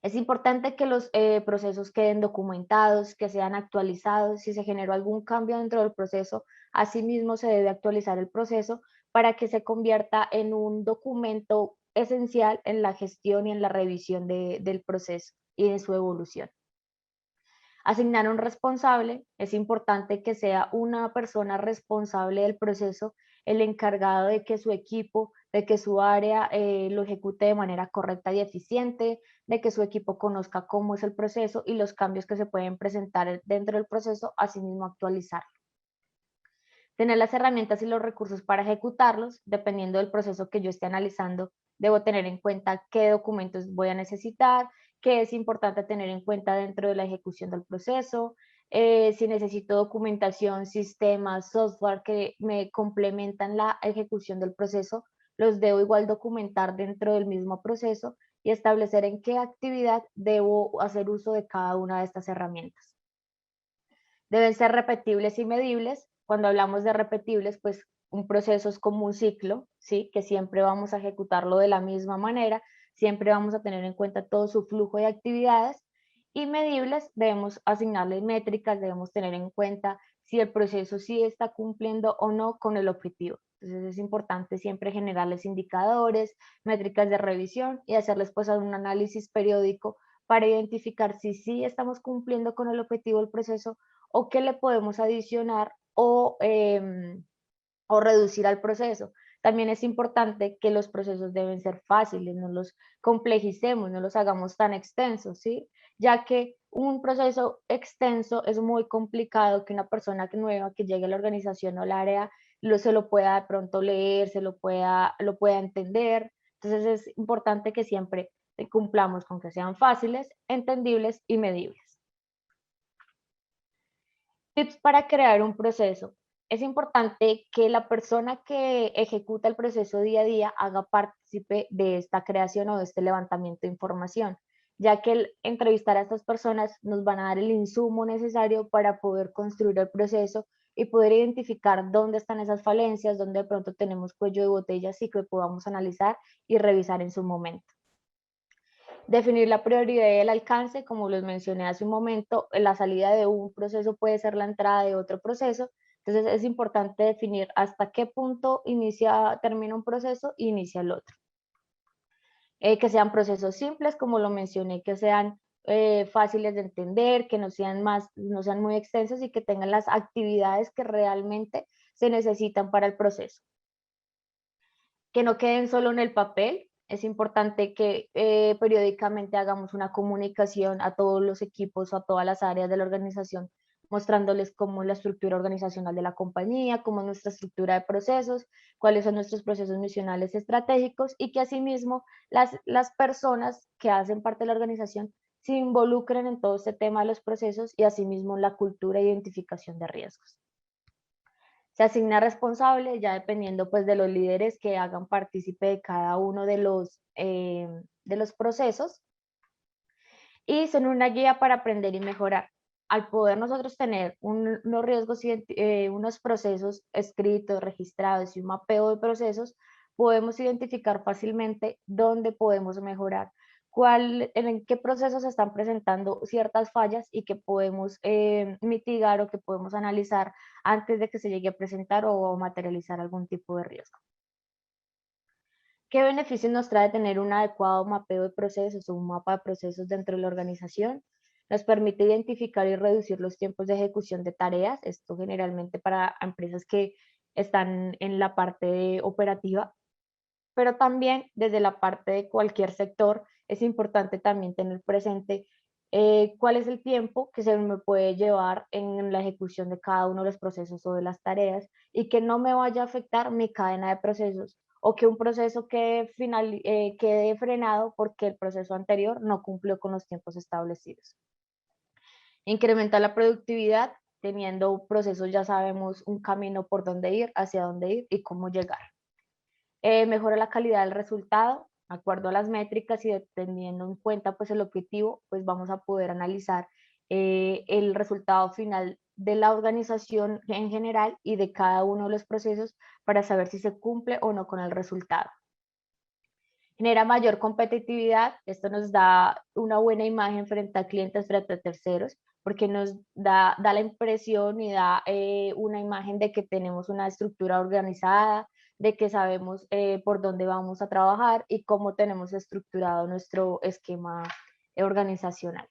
Es importante que los procesos queden documentados, que sean actualizados. Si se generó algún cambio dentro del proceso, asimismo se debe actualizar el proceso para que se convierta en un documento esencial en la gestión y en la revisión del proceso y en su evolución. Asignar un responsable, es importante que sea una persona responsable del proceso, el encargado de que su equipo, de que su área lo ejecute de manera correcta y eficiente, de que su equipo conozca cómo es el proceso y los cambios que se pueden presentar dentro del proceso, asimismo actualizarlo. Tener las herramientas y los recursos para ejecutarlos, dependiendo del proceso que yo esté analizando, debo tener en cuenta qué documentos voy a necesitar, qué es importante tener en cuenta dentro de la ejecución del proceso, si necesito documentación, sistemas, software que me complementan la ejecución del proceso, los debo igual documentar dentro del mismo proceso y establecer en qué actividad debo hacer uso de cada una de estas herramientas. Deben ser repetibles y medibles. Cuando hablamos de repetibles, pues un proceso es como un ciclo, ¿sí? Que siempre vamos a ejecutarlo de la misma manera, siempre vamos a tener en cuenta todo su flujo de actividades. Y medibles, debemos asignarle métricas, debemos tener en cuenta si el proceso sí está cumpliendo o no con el objetivo. Entonces es importante siempre generarles indicadores, métricas de revisión y hacerles pues un análisis periódico para identificar si sí estamos cumpliendo con el objetivo del proceso o qué le podemos adicionar o reducir al proceso. También es importante que los procesos deben ser fáciles, no los complejicemos, no los hagamos tan extensos, ¿sí? Ya que un proceso extenso es muy complicado que una persona nueva que llegue a la organización o al área se lo pueda de pronto leer, lo pueda entender. Entonces es importante que siempre cumplamos con que sean fáciles, entendibles y medibles. Tips para crear un proceso. Es importante que la persona que ejecuta el proceso día a día haga partícipe de esta creación o de este levantamiento de información, ya que el entrevistar a estas personas nos van a dar el insumo necesario para poder construir el proceso y poder identificar dónde están esas falencias, dónde de pronto tenemos cuello de botella, y que podamos analizar y revisar en su momento. Definir la prioridad y el alcance, como les mencioné hace un momento, la salida de un proceso puede ser la entrada de otro proceso, entonces es importante definir hasta qué punto termina un proceso e inicia el otro. Que sean procesos simples, como lo mencioné, que sean fáciles de entender, que no sean muy extensos y que tengan las actividades que realmente se necesitan para el proceso. que no queden solo en el papel. Es importante que periódicamente hagamos una comunicación a todos los equipos o a todas las áreas de la organización, mostrándoles cómo es la estructura organizacional de la compañía, cómo es nuestra estructura de procesos, cuáles son nuestros procesos misionales estratégicos, y que asimismo las personas que hacen parte de la organización se involucren en todo este tema de los procesos y asimismo la cultura e identificación de riesgos. Se asigna responsable ya dependiendo pues de los líderes que hagan partícipe de cada uno de los procesos, y son una guía para aprender y mejorar. Al poder nosotros tener unos riesgos, unos procesos escritos, registrados y un mapeo de procesos, podemos identificar fácilmente dónde podemos mejorar, en qué procesos se están presentando ciertas fallas y que podemos mitigar o que podemos analizar antes de que se llegue a presentar o materializar algún tipo de riesgo. ¿Qué beneficios nos trae tener un adecuado mapeo de procesos o un mapa de procesos dentro de la organización? Nos permite identificar y reducir los tiempos de ejecución de tareas, esto generalmente para empresas que están en la parte operativa, pero también desde la parte de cualquier sector es importante también tener presente cuál es el tiempo que se me puede llevar en la ejecución de cada uno de los procesos o de las tareas, y que no me vaya a afectar mi cadena de procesos, o que un proceso quede frenado porque el proceso anterior no cumplió con los tiempos establecidos. Incrementa la productividad, teniendo procesos ya sabemos un camino por dónde ir, hacia dónde ir y cómo llegar. Mejora la calidad del resultado, de acuerdo a las métricas y teniendo en cuenta pues el objetivo, pues vamos a poder analizar el resultado final de la organización en general y de cada uno de los procesos para saber si se cumple o no con el resultado. Genera mayor competitividad, esto nos da una buena imagen frente a clientes, frente a terceros, porque nos da la impresión y da una imagen de que tenemos una estructura organizada, de que sabemos por dónde vamos a trabajar y cómo tenemos estructurado nuestro esquema organizacional.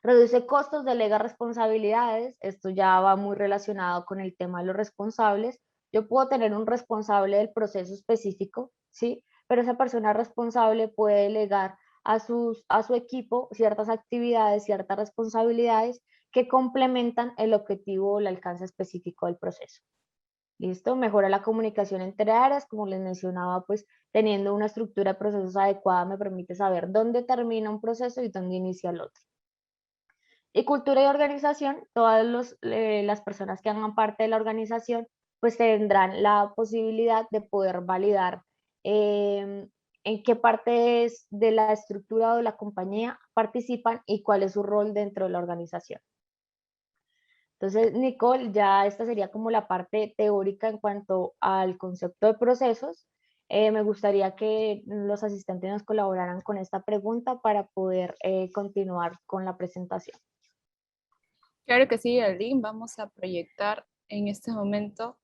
Reduce costos, delega responsabilidades, esto ya va muy relacionado con el tema de los responsables. Yo puedo tener un responsable del proceso específico, ¿sí? Pero esa persona responsable puede delegar a su equipo ciertas actividades, ciertas responsabilidades que complementan el objetivo o el alcance específico del proceso. ¿Listo? Mejora la comunicación entre áreas, como les mencionaba, pues teniendo una estructura de procesos adecuada me permite saber dónde termina un proceso y dónde inicia el otro. Y cultura y organización, todas las personas que hagan parte de la organización pues tendrán la posibilidad de poder validar en qué partes de la estructura o de la compañía participan y cuál es su rol dentro de la organización. Entonces, Nicole, ya esta sería como la parte teórica en cuanto al concepto de procesos. Me gustaría que los asistentes nos colaboraran con esta pregunta para poder continuar con la presentación.
Claro que sí, Geraldine. Vamos a proyectar en este momento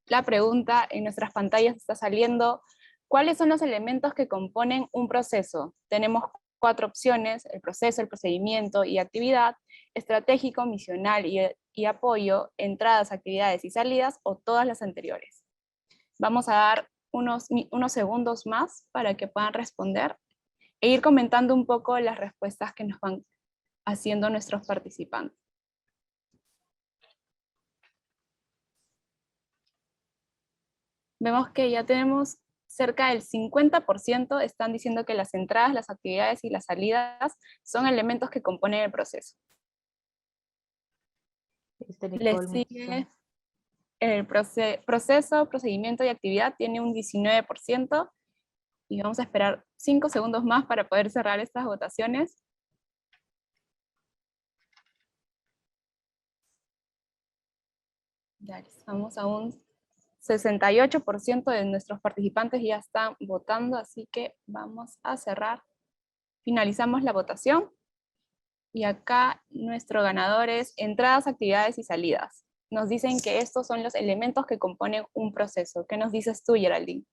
la pregunta. En nuestras pantallas está saliendo. ¿Cuáles son los elementos que componen un proceso? Tenemos 4 opciones: el proceso, el procedimiento y actividad, estratégico, misional y apoyo, entradas, actividades y salidas, o todas las anteriores. Vamos a dar unos segundos más para que puedan responder e ir comentando un poco las respuestas que nos van haciendo nuestros participantes. Vemos que ya tenemos cerca del 50% están diciendo que las entradas, las actividades y las salidas son elementos que componen el proceso. Le sigue el proceso, procedimiento y actividad, tiene un 19%, y vamos a esperar 5 segundos más para poder cerrar estas votaciones. Ya estamos a un 68% de nuestros participantes ya están votando, así que vamos a cerrar. Finalizamos la votación. Y acá nuestro ganador es entradas, actividades y salidas. Nos dicen que estos son los elementos que componen un proceso. ¿Qué nos dices tú, Geraldine?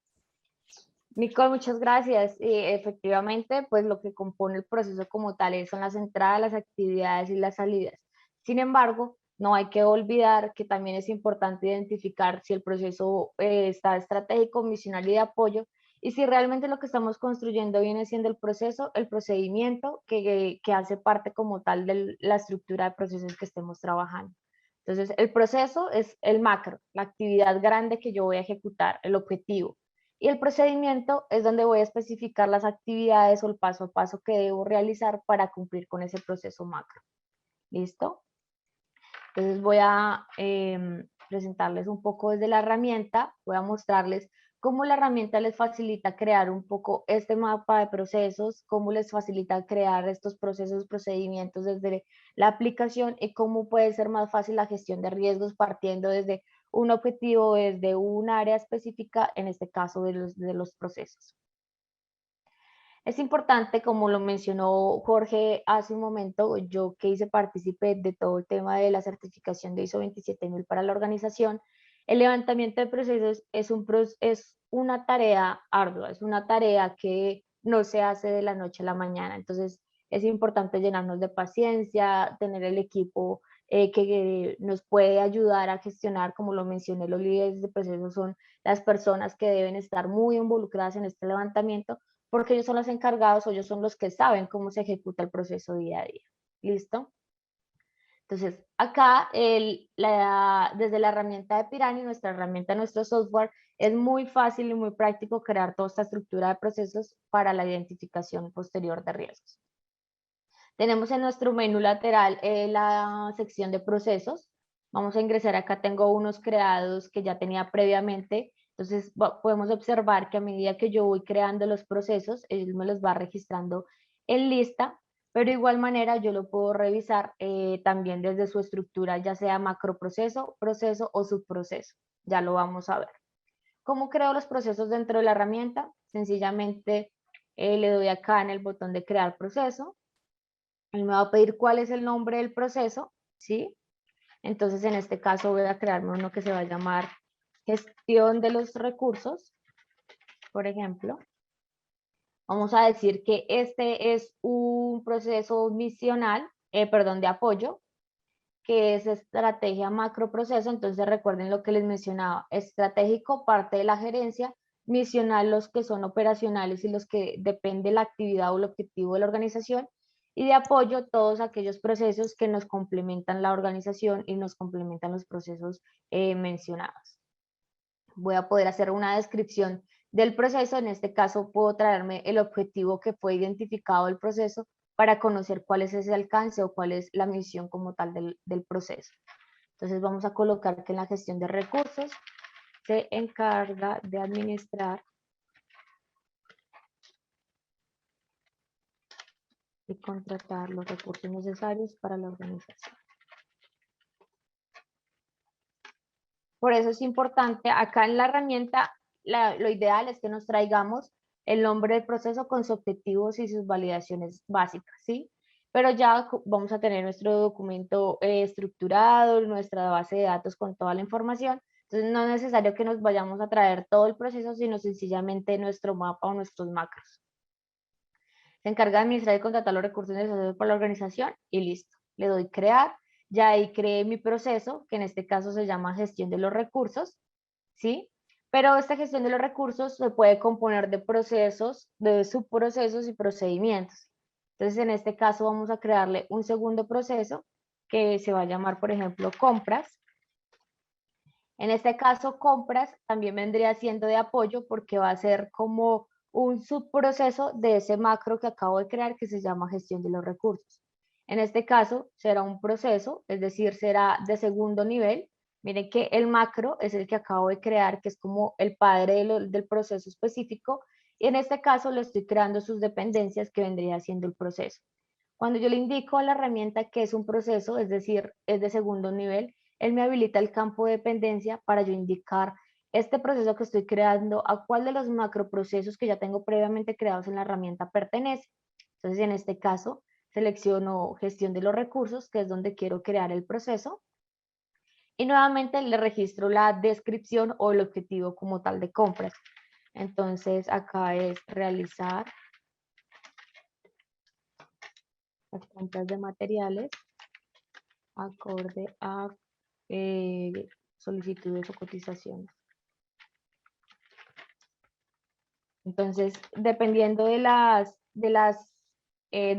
Nicole, muchas gracias. Efectivamente, pues lo que compone el proceso como tal son las entradas, las actividades y las salidas. Sin embargo, no hay que olvidar que también es importante identificar si el proceso está estratégico, misional y de apoyo, y si realmente lo que estamos construyendo viene siendo el proceso, el procedimiento que hace parte como tal de la estructura de procesos que estemos trabajando. Entonces, el proceso es el macro, la actividad grande que yo voy a ejecutar, el objetivo. Y el procedimiento es donde voy a especificar las actividades o el paso a paso que debo realizar para cumplir con ese proceso macro. ¿Listo? Entonces voy a presentarles un poco desde la herramienta, voy a mostrarles cómo la herramienta les facilita crear un poco este mapa de procesos, cómo les facilita crear estos procesos, procedimientos desde la aplicación y cómo puede ser más fácil la gestión de riesgos partiendo desde un objetivo, desde un área específica, en este caso de los procesos. Es importante, como lo mencionó Jorge hace un momento, yo que hice partícipe de todo el tema de la certificación de ISO 27000 para la organización, el levantamiento de procesos es una tarea ardua, es una tarea que no se hace de la noche a la mañana. Entonces, es importante llenarnos de paciencia, tener el equipo que nos puede ayudar a gestionar, como lo mencioné, los líderes de procesos son las personas que deben estar muy involucradas en este levantamiento, porque ellos son los encargados o ellos son los que saben cómo se ejecuta el proceso día a día. ¿Listo? Entonces, acá desde la herramienta de Pirani, nuestra herramienta, nuestro software, es muy fácil y muy práctico crear toda esta estructura de procesos para la identificación posterior de riesgos. Tenemos en nuestro menú lateral la sección de procesos. Vamos a ingresar acá, tengo unos creados que ya tenía previamente. Entonces podemos observar que a medida que yo voy creando los procesos, él me los va registrando en lista, pero de igual manera yo lo puedo revisar también desde su estructura, ya sea macroproceso, proceso o subproceso. Ya lo vamos a ver. ¿Cómo creo los procesos dentro de la herramienta? Sencillamente le doy acá en el botón de crear proceso. Él me va a pedir cuál es el nombre del proceso, ¿sí? Entonces, en este caso voy a crearme uno que se va a llamar gestión de los recursos, por ejemplo. Vamos a decir que este es un proceso misional, de apoyo, que es estrategia macroproceso. Entonces, recuerden lo que les mencionaba, estratégico parte de la gerencia, misional los que son operacionales y los que depende la actividad o el objetivo de la organización, y de apoyo todos aquellos procesos que nos complementan la organización y nos complementan los procesos mencionados. Voy a poder hacer una descripción del proceso, en este caso puedo traerme el objetivo que fue identificado del proceso para conocer cuál es ese alcance o cuál es la misión como tal del proceso. Entonces vamos a colocar que en la gestión de recursos se encarga de administrar y contratar los recursos necesarios para la organización. Por eso es importante, acá en la herramienta, lo ideal es que nos traigamos el nombre del proceso con sus objetivos y sus validaciones básicas, ¿sí? Pero ya vamos a tener nuestro documento estructurado, nuestra base de datos con toda la información. Entonces no es necesario que nos vayamos a traer todo el proceso, sino sencillamente nuestro mapa o nuestros macros. Se encarga de administrar y contratar los recursos necesarios para la organización y listo. Le doy crear. Ya ahí creé mi proceso, que en este caso se llama gestión de los recursos, ¿sí? Pero esta gestión de los recursos se puede componer de procesos, de subprocesos y procedimientos. Entonces, en este caso vamos a crearle un segundo proceso que se va a llamar, por ejemplo, compras. En este caso, compras también vendría siendo de apoyo porque va a ser como un subproceso de ese macro que acabo de crear que se llama gestión de los recursos. En este caso, será un proceso, es decir, será de segundo nivel. Miren que el macro es el que acabo de crear, que es como el padre del proceso específico, y en este caso le estoy creando sus dependencias que vendría siendo el proceso. Cuando yo le indico a la herramienta que es un proceso, es decir, es de segundo nivel, él me habilita el campo de dependencia para yo indicar este proceso que estoy creando, a cuál de los macroprocesos que ya tengo previamente creados en la herramienta pertenece. Entonces, en este caso, selecciono gestión de los recursos, que es donde quiero crear el proceso, y nuevamente le registro la descripción o el objetivo como tal de compras. Entonces, acá es realizar las compras de materiales acorde a solicitudes o cotizaciones. Entonces, dependiendo de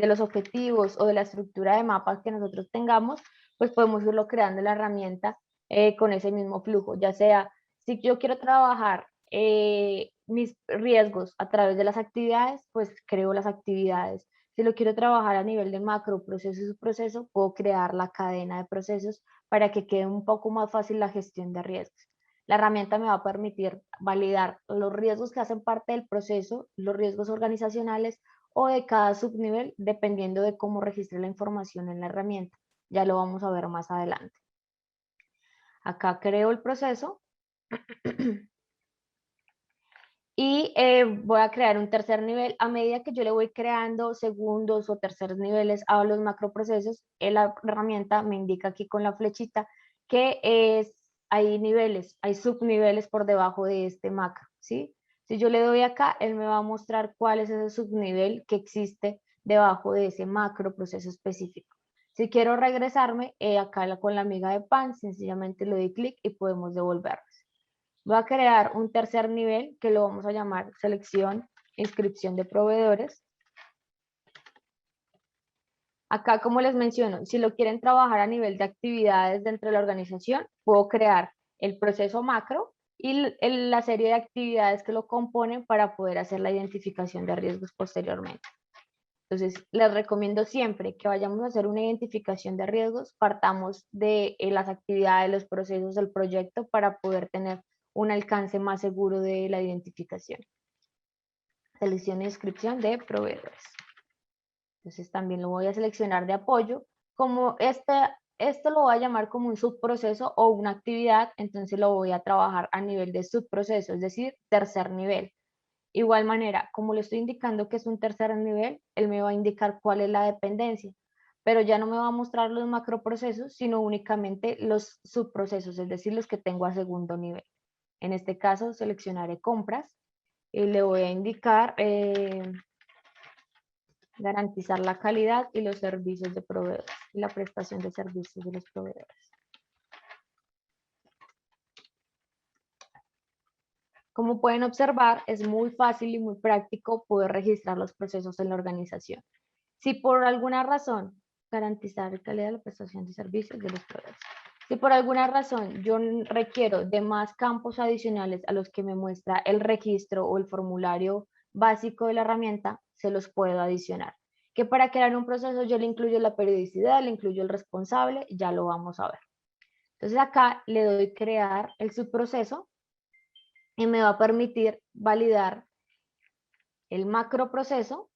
los objetivos o de la estructura de mapas que nosotros tengamos, pues podemos irlo creando la herramienta con ese mismo flujo, ya sea si yo quiero trabajar mis riesgos a través de las actividades, pues creo las actividades. Si lo quiero trabajar a nivel de macro, proceso y subproceso, puedo crear la cadena de procesos para que quede un poco más fácil la gestión de riesgos. La herramienta me va a permitir validar los riesgos que hacen parte del proceso, los riesgos organizacionales o de cada subnivel, dependiendo de cómo registre la información en la herramienta. Ya lo vamos a ver más adelante. Acá creo el proceso y voy a crear un tercer nivel. A medida que yo le voy creando segundos o terceros niveles a los macroprocesos, la herramienta me indica aquí con la flechita que hay niveles, hay subniveles por debajo de este macro, ¿sí? Si yo le doy acá, él me va a mostrar cuál es ese subnivel que existe debajo de ese macroproceso específico. Si quiero regresarme, acá con la miga de pan, sencillamente le doy clic y podemos devolvernos. Voy a crear un tercer nivel que lo vamos a llamar selección e inscripción de proveedores. Acá, como les menciono, si lo quieren trabajar a nivel de actividades dentro de la organización, puedo crear el proceso macro y la serie de actividades que lo componen para poder hacer la identificación de riesgos posteriormente. Entonces, les recomiendo siempre que vayamos a hacer una identificación de riesgos, partamos de las actividades, los procesos del proyecto para poder tener un alcance más seguro de la identificación. Selección e inscripción de proveedores. Entonces también lo voy a seleccionar de apoyo. Como esto lo voy a llamar como un subproceso o una actividad, entonces lo voy a trabajar a nivel de subproceso, es decir, tercer nivel. Igual manera, como le estoy indicando que es un tercer nivel, él me va a indicar cuál es la dependencia, pero ya no me va a mostrar los macroprocesos, sino únicamente los subprocesos, es decir, los que tengo a segundo nivel. En este caso, seleccionaré compras y le voy a indicar garantizar la calidad y los servicios de proveedores y la prestación de servicios de los proveedores. Como pueden observar, es muy fácil y muy práctico poder registrar los procesos en la organización. Si por alguna razón, garantizar la calidad de la prestación de servicios de los proveedores. Si por alguna razón yo requiero de más campos adicionales a los que me muestra el registro o el formulario básico de la herramienta, se los puedo adicionar. Que para crear un proceso yo le incluyo la periodicidad, le incluyo el responsable, ya lo vamos a ver. Entonces acá le doy crear el subproceso y me va a permitir validar el macroproceso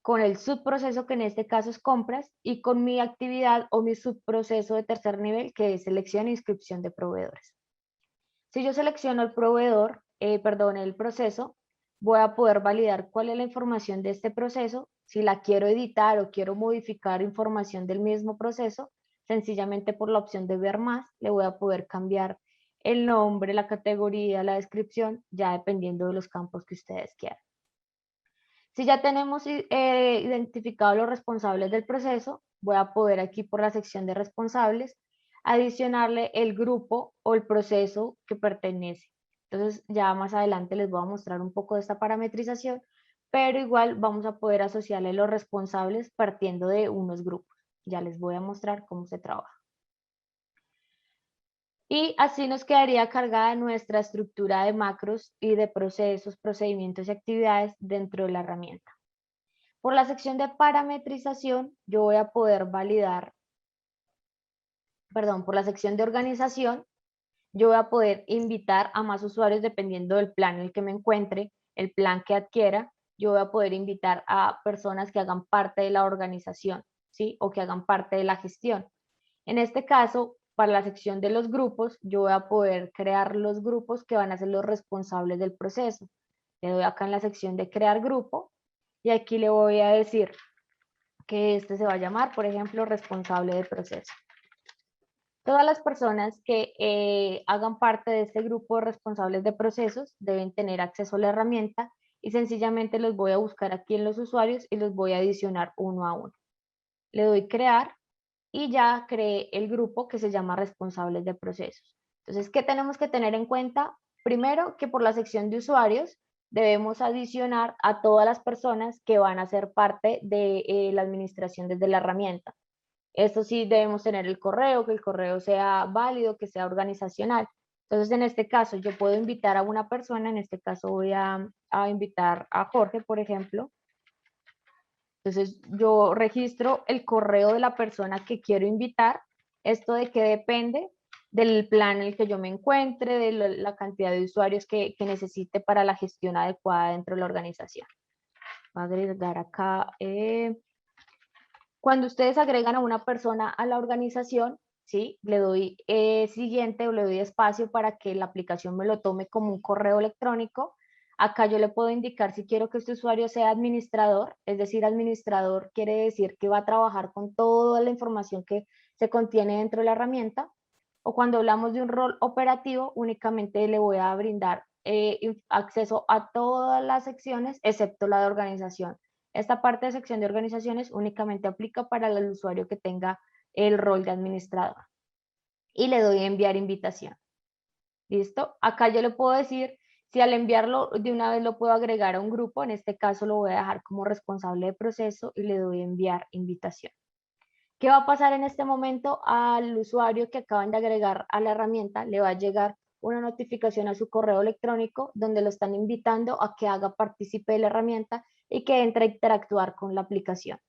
con el subproceso, que en este caso es compras, y con mi actividad o mi subproceso de tercer nivel, que es selección e inscripción de proveedores. Si yo selecciono el proveedor, el proceso, voy a poder validar cuál es la información de este proceso. Si la quiero editar o quiero modificar información del mismo proceso, sencillamente por la opción de ver más, le voy a poder cambiar el nombre, la categoría, la descripción, ya dependiendo de los campos que ustedes quieran. Si ya tenemos identificado los responsables del proceso, voy a poder aquí por la sección de responsables adicionarle el grupo o el proceso que pertenece. Entonces ya más adelante les voy a mostrar un poco de esta parametrización, pero igual vamos a poder asociarle los responsables partiendo de unos grupos. Ya les voy a mostrar cómo se trabaja. Y así nos quedaría cargada nuestra estructura de macros y de procesos, procedimientos y actividades dentro de la herramienta. Por la sección de parametrización, yo voy a poder validar, por la sección de organización, yo voy a poder invitar a más usuarios dependiendo del plan en el que me encuentre, el plan que adquiera. Yo voy a poder invitar a personas que hagan parte de la organización, ¿sí? O que hagan parte de la gestión. En este caso, para la sección de los grupos, yo voy a poder crear los grupos que van a ser los responsables del proceso. Le doy acá en la sección de crear grupo y aquí le voy a decir que este se va a llamar, por ejemplo, responsable de proceso. Todas las personas que hagan parte de este grupo de responsables de procesos deben tener acceso a la herramienta y sencillamente los voy a buscar aquí en los usuarios y los voy a adicionar uno a uno. Le doy crear y ya creé el grupo que se llama responsables de procesos. Entonces, ¿qué tenemos que tener en cuenta? Primero, que por la sección de usuarios debemos adicionar a todas las personas que van a ser parte de la administración desde la herramienta. Esto sí, debemos tener el correo, que el correo sea válido, que sea organizacional. Entonces, en este caso, yo puedo invitar a una persona, en este caso voy a invitar a Jorge, por ejemplo. Entonces, yo registro el correo de la persona que quiero invitar. ¿Esto de qué depende? Del plan en el que yo me encuentre, de la cantidad de usuarios que necesite para la gestión adecuada dentro de la organización. Voy a agregar acá. Cuando ustedes agregan a una persona a la organización, ¿sí? Le doy siguiente o le doy espacio para que la aplicación me lo tome como un correo electrónico. Acá yo le puedo indicar si quiero que este usuario sea administrador, es decir, administrador quiere decir que va a trabajar con toda la información que se contiene dentro de la herramienta. O cuando hablamos de un rol operativo, únicamente le voy a brindar acceso a todas las secciones, excepto la de organización. Esta parte de sección de organizaciones únicamente aplica para el usuario que tenga el rol de administrador. Y le doy a enviar invitación. ¿Listo? Acá yo le puedo decir si al enviarlo de una vez lo puedo agregar a un grupo. En este caso lo voy a dejar como responsable de proceso y le doy a enviar invitación. ¿Qué va a pasar en este momento? Al usuario que acaban de agregar a la herramienta le va a llegar una notificación a su correo electrónico donde lo están invitando a que haga partícipe de la herramienta y que entre a interactuar con la aplicación.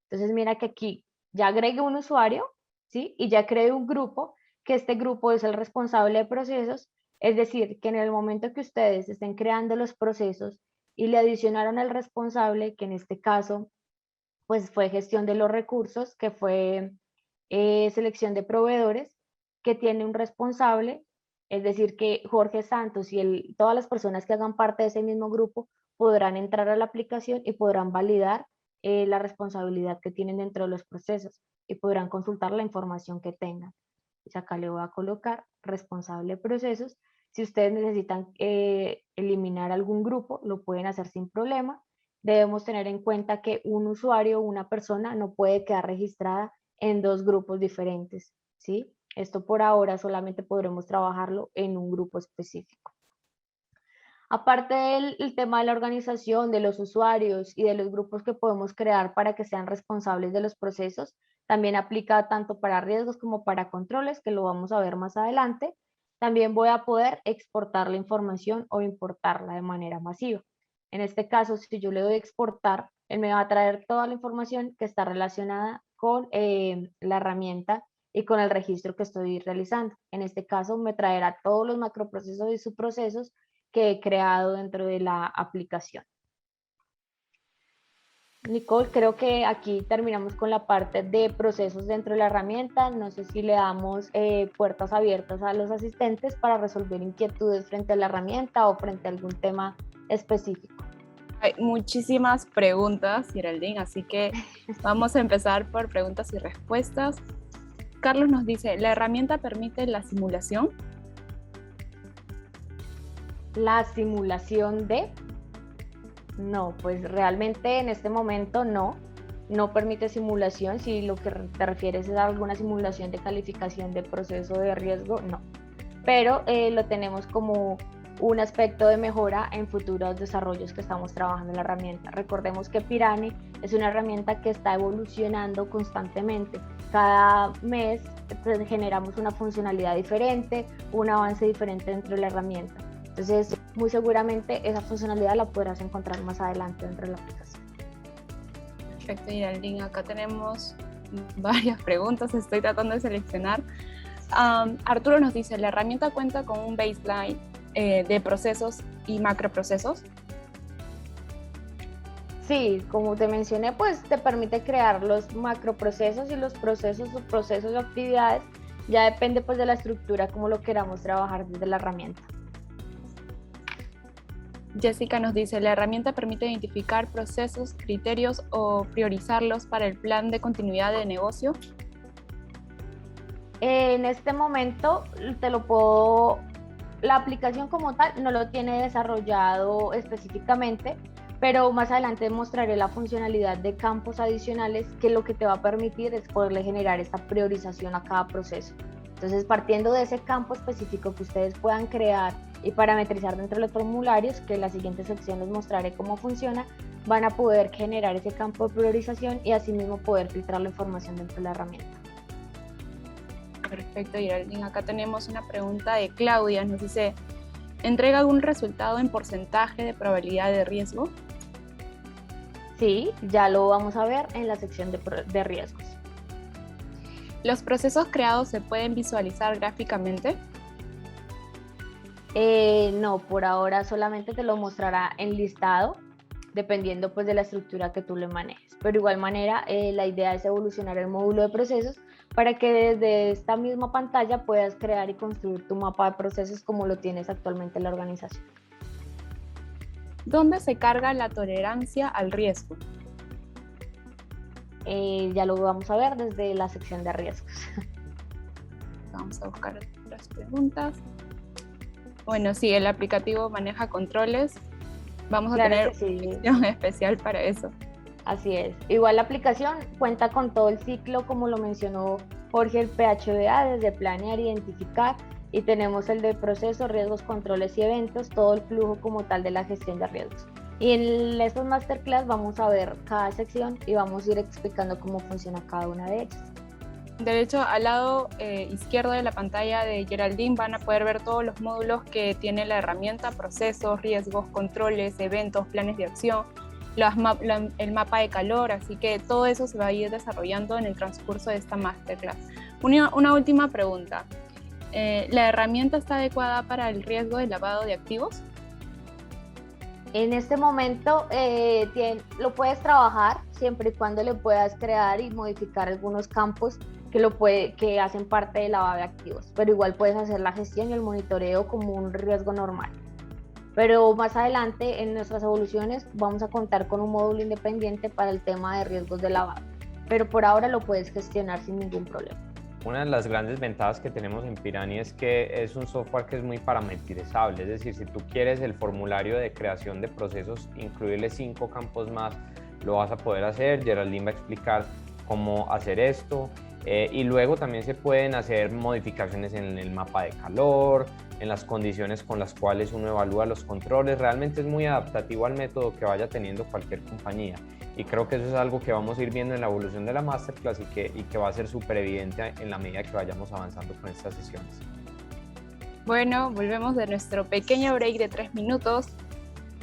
Entonces mira que aquí ya agregué un usuario, ¿sí? Y ya creé un grupo, que este grupo es el responsable de procesos, es decir, que en el momento que ustedes estén creando los procesos y le adicionaron el responsable, que en este caso pues fue gestión de los recursos, que fue selección de proveedores, que tiene un responsable, es decir, que Jorge Santos y todas las personas que hagan parte de ese mismo grupo podrán entrar a la aplicación y podrán validar la responsabilidad que tienen dentro de los procesos y podrán consultar la información que tengan. Pues acá le voy a colocar responsable de procesos. Si ustedes necesitan eliminar algún grupo, lo pueden hacer sin problema. Debemos tener en cuenta que un usuario o una persona no puede quedar registrada en dos grupos diferentes, ¿sí? Esto por ahora solamente podremos trabajarlo en un grupo específico. Aparte del tema de la organización, de los usuarios y de los grupos que podemos crear para que sean responsables de los procesos, también aplica tanto para riesgos como para controles, que lo vamos a ver más adelante. También voy a poder exportar la información o importarla de manera masiva. En este caso, si yo le doy exportar, él me va a traer toda la información que está relacionada con la herramienta y con el registro que estoy realizando. En este caso, me traerá todos los macroprocesos y subprocesos que he creado dentro de la aplicación. Nicole, creo que aquí terminamos con la parte de procesos dentro de la herramienta. No sé si le damos puertas abiertas a los asistentes para resolver inquietudes frente a la herramienta o frente a algún tema específico.
Hay muchísimas preguntas, Geraldine, así que vamos a empezar por preguntas y respuestas. Carlos nos dice, ¿la herramienta permite la simulación?
La simulación de... No, pues realmente en este momento no permite simulación. Si lo que te refieres es a alguna simulación de calificación de proceso de riesgo, no. Pero lo tenemos como un aspecto de mejora en futuros desarrollos que estamos trabajando en la herramienta. Recordemos que Pirani es una herramienta que está evolucionando constantemente. Cada mes generamos una funcionalidad diferente, un avance diferente dentro de la herramienta. Entonces, muy seguramente esa funcionalidad la podrás encontrar más adelante dentro de la aplicación.
Perfecto, Geraldine. Acá tenemos varias preguntas, estoy tratando de seleccionar. Arturo nos dice, ¿la herramienta cuenta con un baseline de procesos y macroprocesos?
Sí, como te mencioné, pues te permite crear los macroprocesos y los procesos o procesos de actividades. Ya depende pues de la estructura, como lo queramos trabajar desde la herramienta.
Jessica nos dice, ¿la herramienta permite identificar procesos, criterios o priorizarlos para el plan de continuidad de negocio?
En este momento la aplicación como tal no lo tiene desarrollado específicamente, pero más adelante mostraré la funcionalidad de campos adicionales que lo que te va a permitir es poderle generar esta priorización a cada proceso. Entonces, partiendo de ese campo específico que ustedes puedan crear y parametrizar dentro de los formularios, que en la siguiente sección les mostraré cómo funciona, van a poder generar ese campo de priorización y asimismo poder filtrar la información dentro de la herramienta.
Perfecto, Geraldine. Acá tenemos una pregunta de Claudia. Nos dice, ¿entrega algún resultado en porcentaje de probabilidad de riesgo?
Sí, ya lo vamos a ver en la sección de riesgos.
¿Los procesos creados se pueden visualizar gráficamente?
No, por ahora solamente te lo mostrará en listado, dependiendo pues de la estructura que tú le manejes. Pero de igual manera, la idea es evolucionar el módulo de procesos para que desde esta misma pantalla puedas crear y construir tu mapa de procesos como lo tienes actualmente en la organización.
¿Dónde se carga la tolerancia al riesgo?
Ya lo vamos a ver desde la sección de riesgos.
Vamos a buscar las preguntas. Bueno, sí, el aplicativo maneja controles. Vamos a tener una sección especial para eso.
Así es. Igual la aplicación cuenta con todo el ciclo, como lo mencionó Jorge, el PHBA, desde planear, identificar, y tenemos el de procesos, riesgos, controles y eventos, todo el flujo como tal de la gestión de riesgos. Y en estos masterclass vamos a ver cada sección y vamos a ir explicando cómo funciona cada una de ellas.
De hecho, al lado izquierdo de la pantalla de Geraldine van a poder ver todos los módulos que tiene la herramienta: procesos, riesgos, controles, eventos, planes de acción, el mapa de calor, así que todo eso se va a ir desarrollando en el transcurso de esta masterclass. Una última pregunta. ¿La herramienta está adecuada para el riesgo de lavado de activos?
En este momento lo puedes trabajar siempre y cuando le puedas crear y modificar algunos campos que hacen parte del lavado de activos, pero igual puedes hacer la gestión y el monitoreo como un riesgo normal. Pero más adelante en nuestras evoluciones vamos a contar con un módulo independiente para el tema de riesgos de lavado, pero por ahora lo puedes gestionar sin ningún problema.
Una de las grandes ventajas que tenemos en Pirani es que es un software que es muy parametrizable, es decir, si tú quieres el formulario de creación de procesos, incluirle 5 campos más, lo vas a poder hacer. Geraldine va a explicar cómo hacer esto. Y luego también se pueden hacer modificaciones en el mapa de calor, en las condiciones con las cuales uno evalúa los controles. Realmente es muy adaptativo al método que vaya teniendo cualquier compañía. Y creo que eso es algo que vamos a ir viendo en la evolución de la Masterclass y que va a ser súper evidente en la medida que vayamos avanzando con estas sesiones.
Bueno, volvemos de nuestro pequeño break de 3 minutos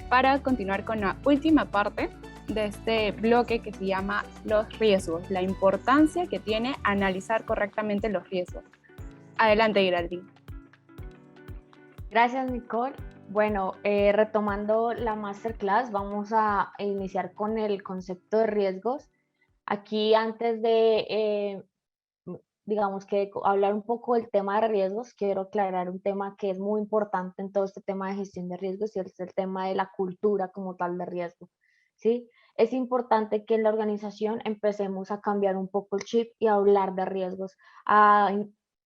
para continuar con la última parte de este bloque que se llama los riesgos, la importancia que tiene analizar correctamente los riesgos. Adelante, Geraldine.
Gracias, Nicole. Bueno, retomando la masterclass, vamos a iniciar con el concepto de riesgos. Aquí, antes de, digamos que hablar un poco del tema de riesgos, quiero aclarar un tema que es muy importante en todo este tema de gestión de riesgos, y es el tema de la cultura como tal de riesgo, ¿sí? Es importante que en la organización empecemos a cambiar un poco el chip y a hablar de riesgos, a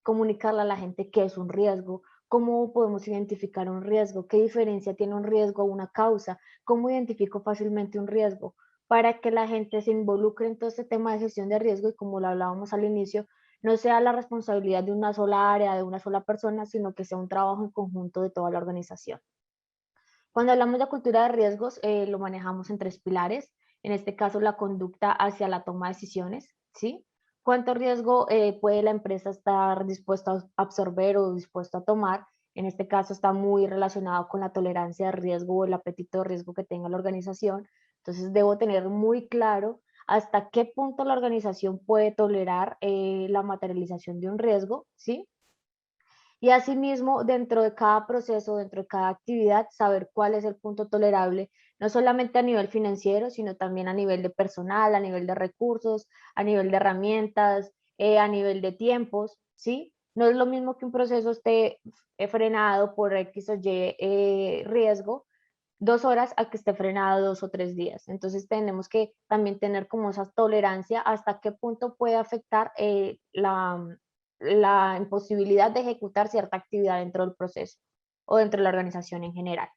comunicarle a la gente qué es un riesgo, cómo podemos identificar un riesgo, qué diferencia tiene un riesgo a una causa, cómo identifico fácilmente un riesgo, para que la gente se involucre en todo este tema de gestión de riesgo y, como lo hablábamos al inicio, no sea la responsabilidad de una sola área, de una sola persona, sino que sea un trabajo en conjunto de toda la organización. Cuando hablamos de cultura de riesgos, lo manejamos en 3 pilares. En este caso, la conducta hacia la toma de decisiones, ¿sí? ¿Cuánto riesgo puede la empresa estar dispuesta a absorber o dispuesta a tomar? En este caso está muy relacionado con la tolerancia de riesgo o el apetito de riesgo que tenga la organización. Entonces debo tener muy claro hasta qué punto la organización puede tolerar la materialización de un riesgo, ¿sí? Y asimismo, dentro de cada proceso, dentro de cada actividad, saber cuál es el punto tolerable, no solamente a nivel financiero, sino también a nivel de personal, a nivel de recursos, a nivel de herramientas, a nivel de tiempos, ¿sí? No es lo mismo que un proceso esté frenado por X o Y riesgo 2 horas a que esté frenado 2 o 3 días. Entonces tenemos que también tener como esa tolerancia hasta qué punto puede afectar la imposibilidad de ejecutar cierta actividad dentro del proceso o dentro de la organización en general.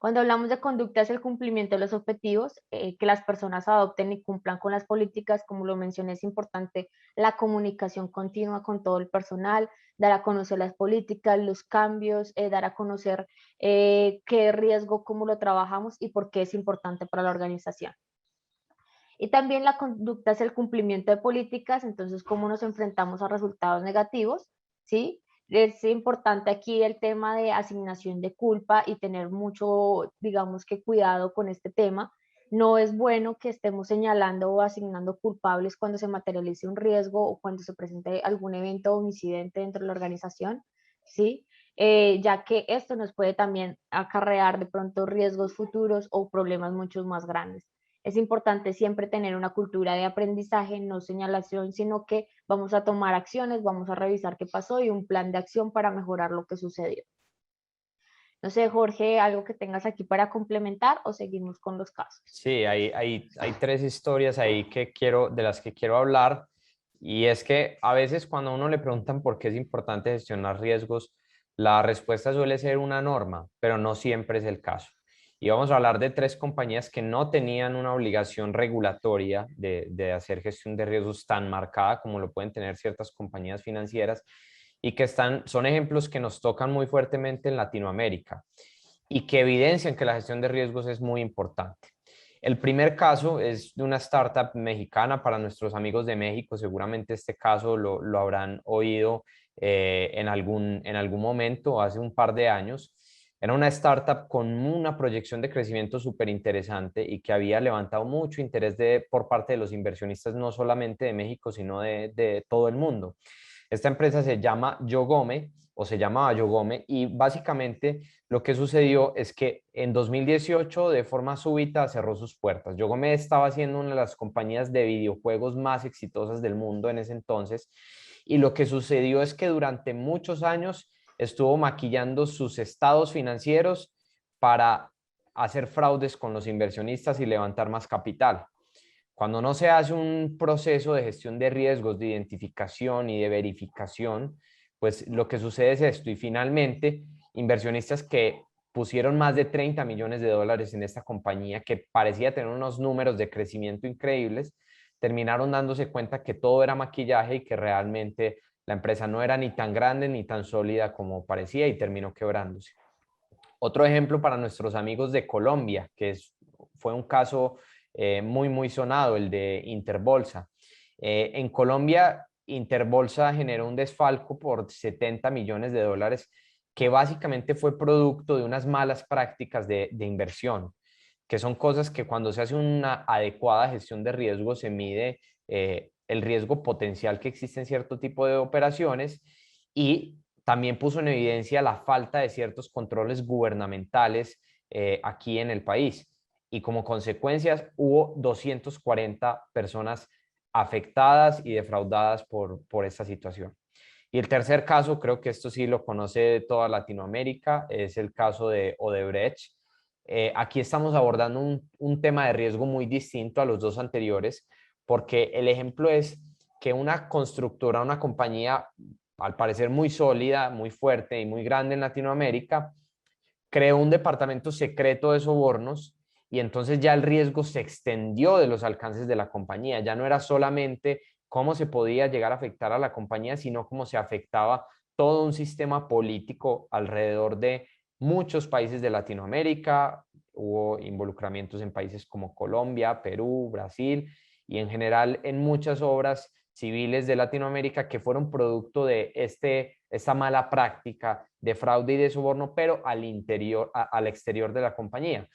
Cuando hablamos de conducta es el cumplimiento de los objetivos, que las personas adopten y cumplan con las políticas, como lo mencioné, es importante la comunicación continua con todo el personal, dar a conocer las políticas, los cambios, dar a conocer qué riesgo, cómo lo trabajamos y por qué es importante para la organización. Y también la conducta es el cumplimiento de políticas, entonces cómo nos enfrentamos a resultados negativos, ¿sí? Es importante aquí el tema de asignación de culpa y tener mucho, digamos que cuidado con este tema. No es bueno que estemos señalando o asignando culpables cuando se materialice un riesgo o cuando se presente algún evento o incidente dentro de la organización, ¿sí? Ya que esto nos puede también acarrear de pronto riesgos futuros o problemas mucho más grandes. Es importante siempre tener una cultura de aprendizaje, no señalación, sino que vamos a tomar acciones, vamos a revisar qué pasó y un plan de acción para mejorar lo que sucedió. No sé, Jorge, algo que tengas aquí para complementar o seguimos con los casos.
Sí, hay tres historias ahí de las que quiero hablar. Y es que a veces cuando a uno le preguntan por qué es importante gestionar riesgos, la respuesta suele ser una norma, pero no siempre es el caso. Y vamos a hablar de tres compañías que no tenían una obligación regulatoria de hacer gestión de riesgos tan marcada como lo pueden tener ciertas compañías financieras y que son ejemplos que nos tocan muy fuertemente en Latinoamérica y que evidencian que la gestión de riesgos es muy importante. El primer caso es de una startup mexicana. Para nuestros amigos de México, seguramente este caso lo habrán oído en algún momento, hace un par de años. Era una startup con una proyección de crecimiento súper interesante y que había levantado mucho interés por parte de los inversionistas, no solamente de México, sino de todo el mundo. Esta empresa se llama Yogome o se llamaba Yogome y básicamente lo que sucedió es que en 2018 de forma súbita cerró sus puertas. Yogome estaba siendo una de las compañías de videojuegos más exitosas del mundo en ese entonces y lo que sucedió es que durante muchos años estuvo maquillando sus estados financieros para hacer fraudes con los inversionistas y levantar más capital. Cuando no se hace un proceso de gestión de riesgos, de identificación y de verificación, pues lo que sucede es esto. Y finalmente, inversionistas que pusieron más de 30 millones de dólares en esta compañía, que parecía tener unos números de crecimiento increíbles, terminaron dándose cuenta que todo era maquillaje y que realmente la empresa no era ni tan grande ni tan sólida como parecía y terminó quebrándose. Otro ejemplo para nuestros amigos de Colombia, fue un caso muy sonado, el de Interbolsa. En Colombia, Interbolsa generó un desfalco por 70 millones de dólares que básicamente fue producto de unas malas prácticas de inversión, que son cosas que cuando se hace una adecuada gestión de riesgo se mide el riesgo potencial que existe en cierto tipo de operaciones y también puso en evidencia la falta de ciertos controles gubernamentales aquí en el país. Y como consecuencias hubo 240 personas afectadas y defraudadas por esta situación. Y el tercer caso, creo que esto sí lo conoce toda Latinoamérica, es el caso de Odebrecht. Aquí estamos abordando un tema de riesgo muy distinto a los dos anteriores, porque el ejemplo es que una constructora, una compañía al parecer muy sólida, muy fuerte y muy grande en Latinoamérica, creó un departamento secreto de sobornos y entonces ya el riesgo se extendió de los alcances de la compañía. Ya no era solamente cómo se podía llegar a afectar a la compañía, sino cómo se afectaba todo un sistema político alrededor de muchos países de Latinoamérica. Hubo involucramientos en países como Colombia, Perú, Brasil y en general en muchas obras civiles de Latinoamérica que fueron producto de esta mala práctica de fraude y de soborno, pero al exterior de la compañía.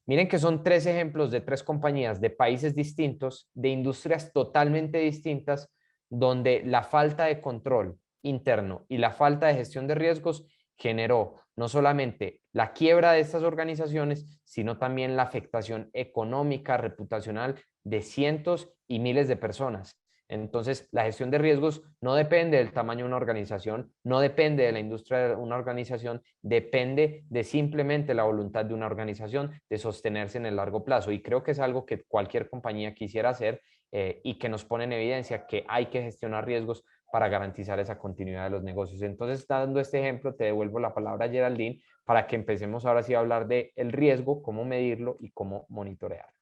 Miren que son tres ejemplos de tres compañías de países distintos, de industrias totalmente distintas, donde la falta de control interno y la falta de gestión de riesgos generó no solamente la quiebra de estas organizaciones, sino también la afectación económica, reputacional de cientos y miles de personas. Entonces, la gestión de riesgos no depende del tamaño de una organización, no depende de la industria de una organización, depende de simplemente la voluntad de una organización de sostenerse en el largo plazo. Y creo que es algo que cualquier compañía quisiera hacer y que nos pone en evidencia que hay que gestionar riesgos para garantizar esa continuidad de los negocios. Entonces, dando este ejemplo, te devuelvo la palabra a Geraldine para que empecemos ahora sí a hablar del riesgo, cómo medirlo y cómo monitorearlo.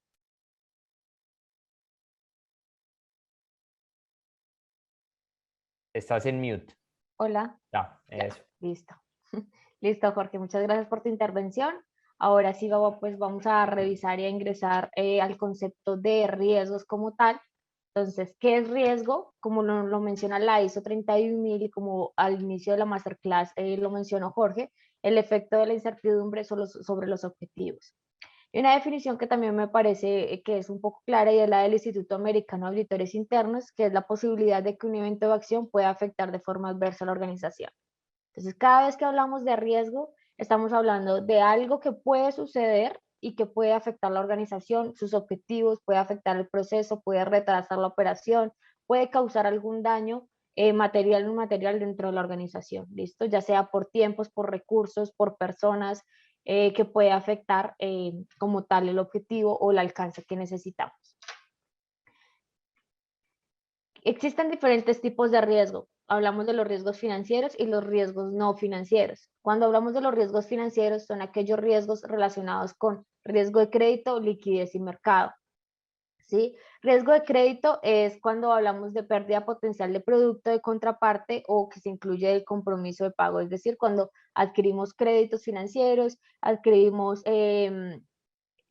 Estás en mute.
Hola.
Ya, eso.
Listo. Listo, Jorge, muchas gracias por tu intervención. Ahora sí, pues vamos a revisar y a ingresar al concepto de riesgos como tal. Entonces, ¿qué es riesgo? Como lo menciona la ISO 31000 y como al inicio de la masterclass lo mencionó Jorge, el efecto de la incertidumbre sobre los objetivos. Y una definición que también me parece que es un poco clara y es la del Instituto Americano de Auditores Internos, que es la posibilidad de que un evento de acción pueda afectar de forma adversa a la organización. Entonces, cada vez que hablamos de riesgo, estamos hablando de algo que puede suceder y que puede afectar la organización, sus objetivos, puede afectar el proceso, puede retrasar la operación, puede causar algún daño material o inmaterial dentro de la organización, ¿listo? Ya sea por tiempos, por recursos, por personas, que puede afectar como tal el objetivo o el alcance que necesitamos. Existen diferentes tipos de riesgo. Hablamos de los riesgos financieros y los riesgos no financieros. Cuando hablamos de los riesgos financieros, son aquellos riesgos relacionados con riesgo de crédito, liquidez y mercado. ¿Sí? Riesgo de crédito es cuando hablamos de pérdida potencial de producto de contraparte o que se incluye el compromiso de pago, es decir, cuando adquirimos créditos financieros, adquirimos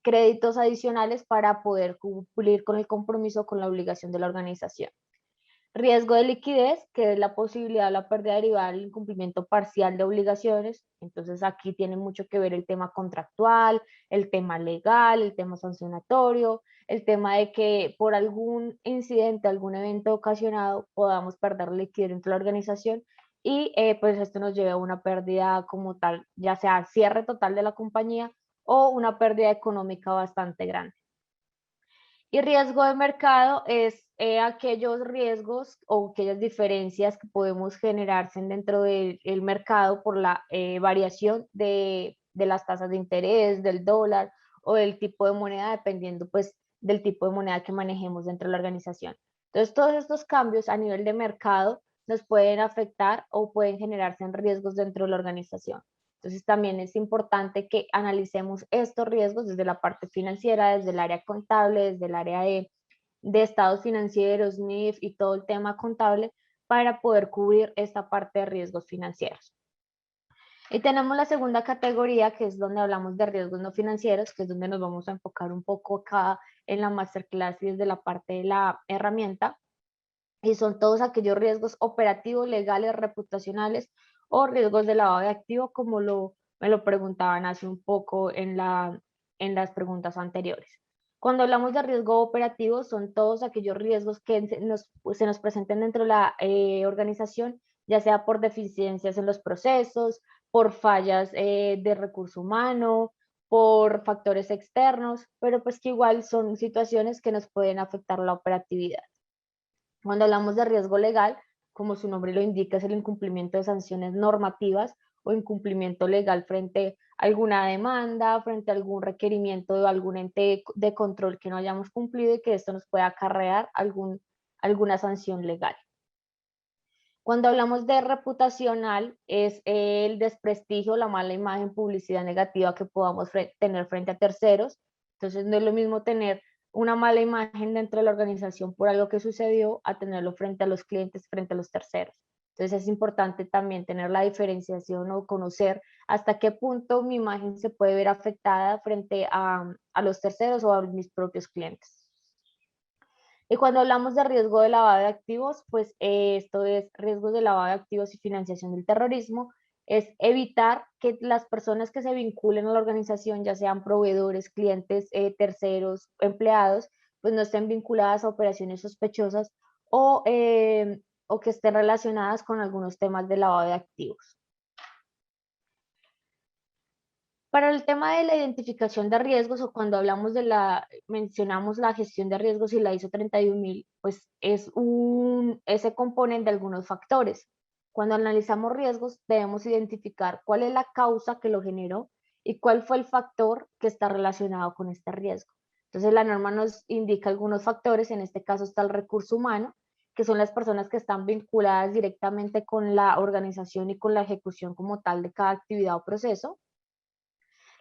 créditos adicionales para poder cumplir con el compromiso, con la obligación de la organización. Riesgo de liquidez, que es la posibilidad o la pérdida derivada del incumplimiento parcial de obligaciones. Entonces aquí tiene mucho que ver el tema contractual, el tema legal, el tema sancionatorio, el tema de que por algún incidente, algún evento ocasionado podamos perder liquidez dentro de la organización y pues esto nos lleva a una pérdida como tal, ya sea cierre total de la compañía o una pérdida económica bastante grande. Y riesgo de mercado es aquellos riesgos o aquellas diferencias que podemos generarse dentro del mercado por la variación de las tasas de interés, del dólar o del tipo de moneda, dependiendo pues del tipo de moneda que manejemos dentro de la organización. Entonces, todos estos cambios a nivel de mercado nos pueden afectar o pueden generarse en riesgos dentro de la organización. Entonces también es importante que analicemos estos riesgos desde la parte financiera, desde el área contable, desde el área de estados financieros, NIF y todo el tema contable para poder cubrir esta parte de riesgos financieros. Y tenemos la segunda categoría, que es donde hablamos de riesgos no financieros, que es donde nos vamos a enfocar un poco acá en la masterclass y desde la parte de la herramienta. Y son todos aquellos riesgos operativos, legales, reputacionales o riesgos de lavado de activo, como me lo preguntaban hace un poco en las preguntas anteriores. Cuando hablamos de riesgo operativo, son todos aquellos riesgos que se nos presenten dentro de la organización, ya sea por deficiencias en los procesos, por fallas de recurso humano, por factores externos, pero pues que igual son situaciones que nos pueden afectar la operatividad. Cuando hablamos de riesgo legal, como su nombre lo indica, es el incumplimiento de sanciones normativas o incumplimiento legal frente a alguna demanda, frente a algún requerimiento de algún ente de control que no hayamos cumplido y que esto nos pueda acarrear alguna sanción legal. Cuando hablamos de reputacional, es el desprestigio, la mala imagen, publicidad negativa que podamos tener frente a terceros. Entonces, no es lo mismo tener una mala imagen dentro de la organización por algo que sucedió a tenerlo frente a los clientes, frente a los terceros. Entonces, es importante también tener la diferenciación o conocer hasta qué punto mi imagen se puede ver afectada frente a los terceros o a mis propios clientes. Y cuando hablamos de riesgo de lavado de activos, pues esto es riesgos de lavado de activos y financiación del terrorismo, es evitar que las personas que se vinculen a la organización, ya sean proveedores, clientes, terceros, empleados, pues no estén vinculadas a operaciones sospechosas o que estén relacionadas con algunos temas de lavado de activos. Para el tema de la identificación de riesgos o cuando hablamos mencionamos la gestión de riesgos y la ISO 31000, pues ese componen de algunos factores. Cuando analizamos riesgos debemos identificar cuál es la causa que lo generó y cuál fue el factor que está relacionado con este riesgo. Entonces la norma nos indica algunos factores, en este caso está el recurso humano, que son las personas que están vinculadas directamente con la organización y con la ejecución como tal de cada actividad o proceso.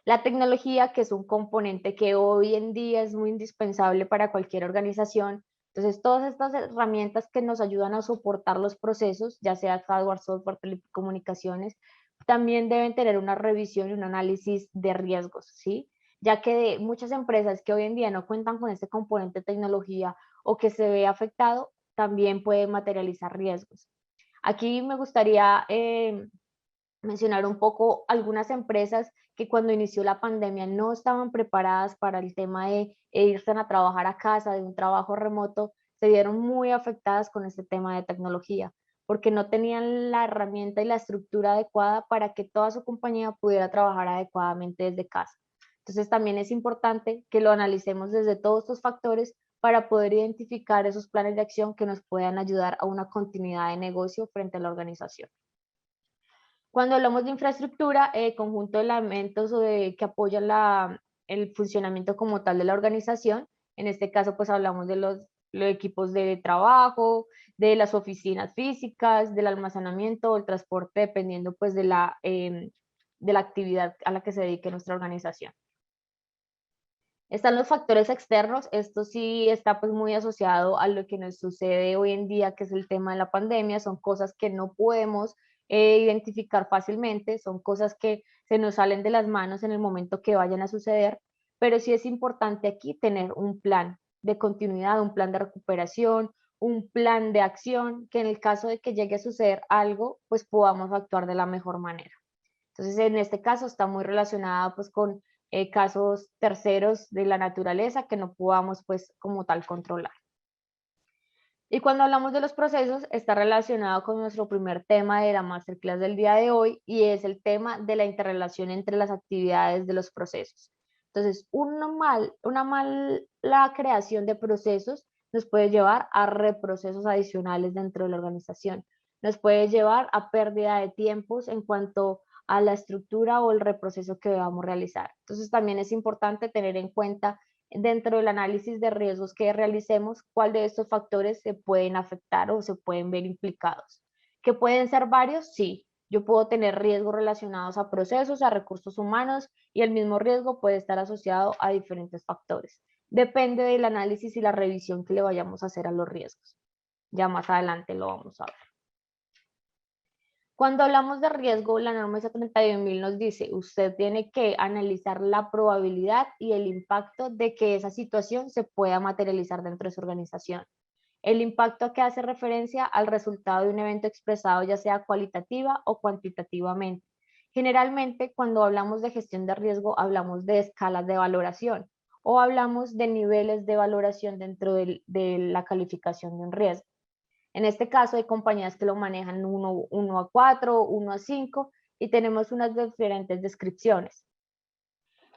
La tecnología, que es un componente que hoy en día es muy indispensable para cualquier organización. Entonces, todas estas herramientas que nos ayudan a soportar los procesos, ya sea hardware, software, telecomunicaciones, también deben tener una revisión y un análisis de riesgos, ¿sí? Ya que muchas empresas que hoy en día no cuentan con este componente de tecnología o que se ve afectado, también pueden materializar riesgos. Aquí me gustaría mencionar un poco algunas empresas que cuando inició la pandemia no estaban preparadas para el tema de irse a trabajar a casa, de un trabajo remoto, se vieron muy afectadas con este tema de tecnología, porque no tenían la herramienta y la estructura adecuada para que toda su compañía pudiera trabajar adecuadamente desde casa. Entonces también es importante que lo analicemos desde todos estos factores para poder identificar esos planes de acción que nos puedan ayudar a una continuidad de negocio frente a la organización. Cuando hablamos de infraestructura, conjunto de elementos que apoyan el funcionamiento como tal de la organización, en este caso pues hablamos de los equipos de trabajo, de las oficinas físicas, del almacenamiento o el transporte, dependiendo pues de la actividad a la que se dedique nuestra organización. Están los factores externos, esto sí está pues muy asociado a lo que nos sucede hoy en día, que es el tema de la pandemia, son cosas que no podemos identificar fácilmente, son cosas que se nos salen de las manos en el momento que vayan a suceder, pero sí es importante aquí tener un plan de continuidad, un plan de recuperación, un plan de acción, que en el caso de que llegue a suceder algo, pues podamos actuar de la mejor manera. Entonces, en este caso está muy relacionada pues con casos terceros de la naturaleza que no podamos pues como tal controlar. Y cuando hablamos de los procesos, está relacionado con nuestro primer tema de la masterclass del día de hoy y es el tema de la interrelación entre las actividades de los procesos. Entonces, una mala creación de procesos nos puede llevar a reprocesos adicionales dentro de la organización. Nos puede llevar a pérdida de tiempos en cuanto a la estructura o el reproceso que debamos realizar. Entonces, también es importante tener en cuenta dentro del análisis de riesgos que realicemos, cuál de estos factores se pueden afectar o se pueden ver implicados. ¿Que pueden ser varios? Sí. Yo puedo tener riesgos relacionados a procesos, a recursos humanos y el mismo riesgo puede estar asociado a diferentes factores. Depende del análisis y la revisión que le vayamos a hacer a los riesgos. Ya más adelante lo vamos a ver. Cuando hablamos de riesgo, la norma ISO 31000 nos dice, usted tiene que analizar la probabilidad y el impacto de que esa situación se pueda materializar dentro de su organización. El impacto que hace referencia al resultado de un evento expresado ya sea cualitativa o cuantitativamente. Generalmente, cuando hablamos de gestión de riesgo, hablamos de escalas de valoración o hablamos de niveles de valoración dentro de la calificación de un riesgo. En este caso hay compañías que lo manejan 1 a 4, 1 a 5 y tenemos unas diferentes descripciones.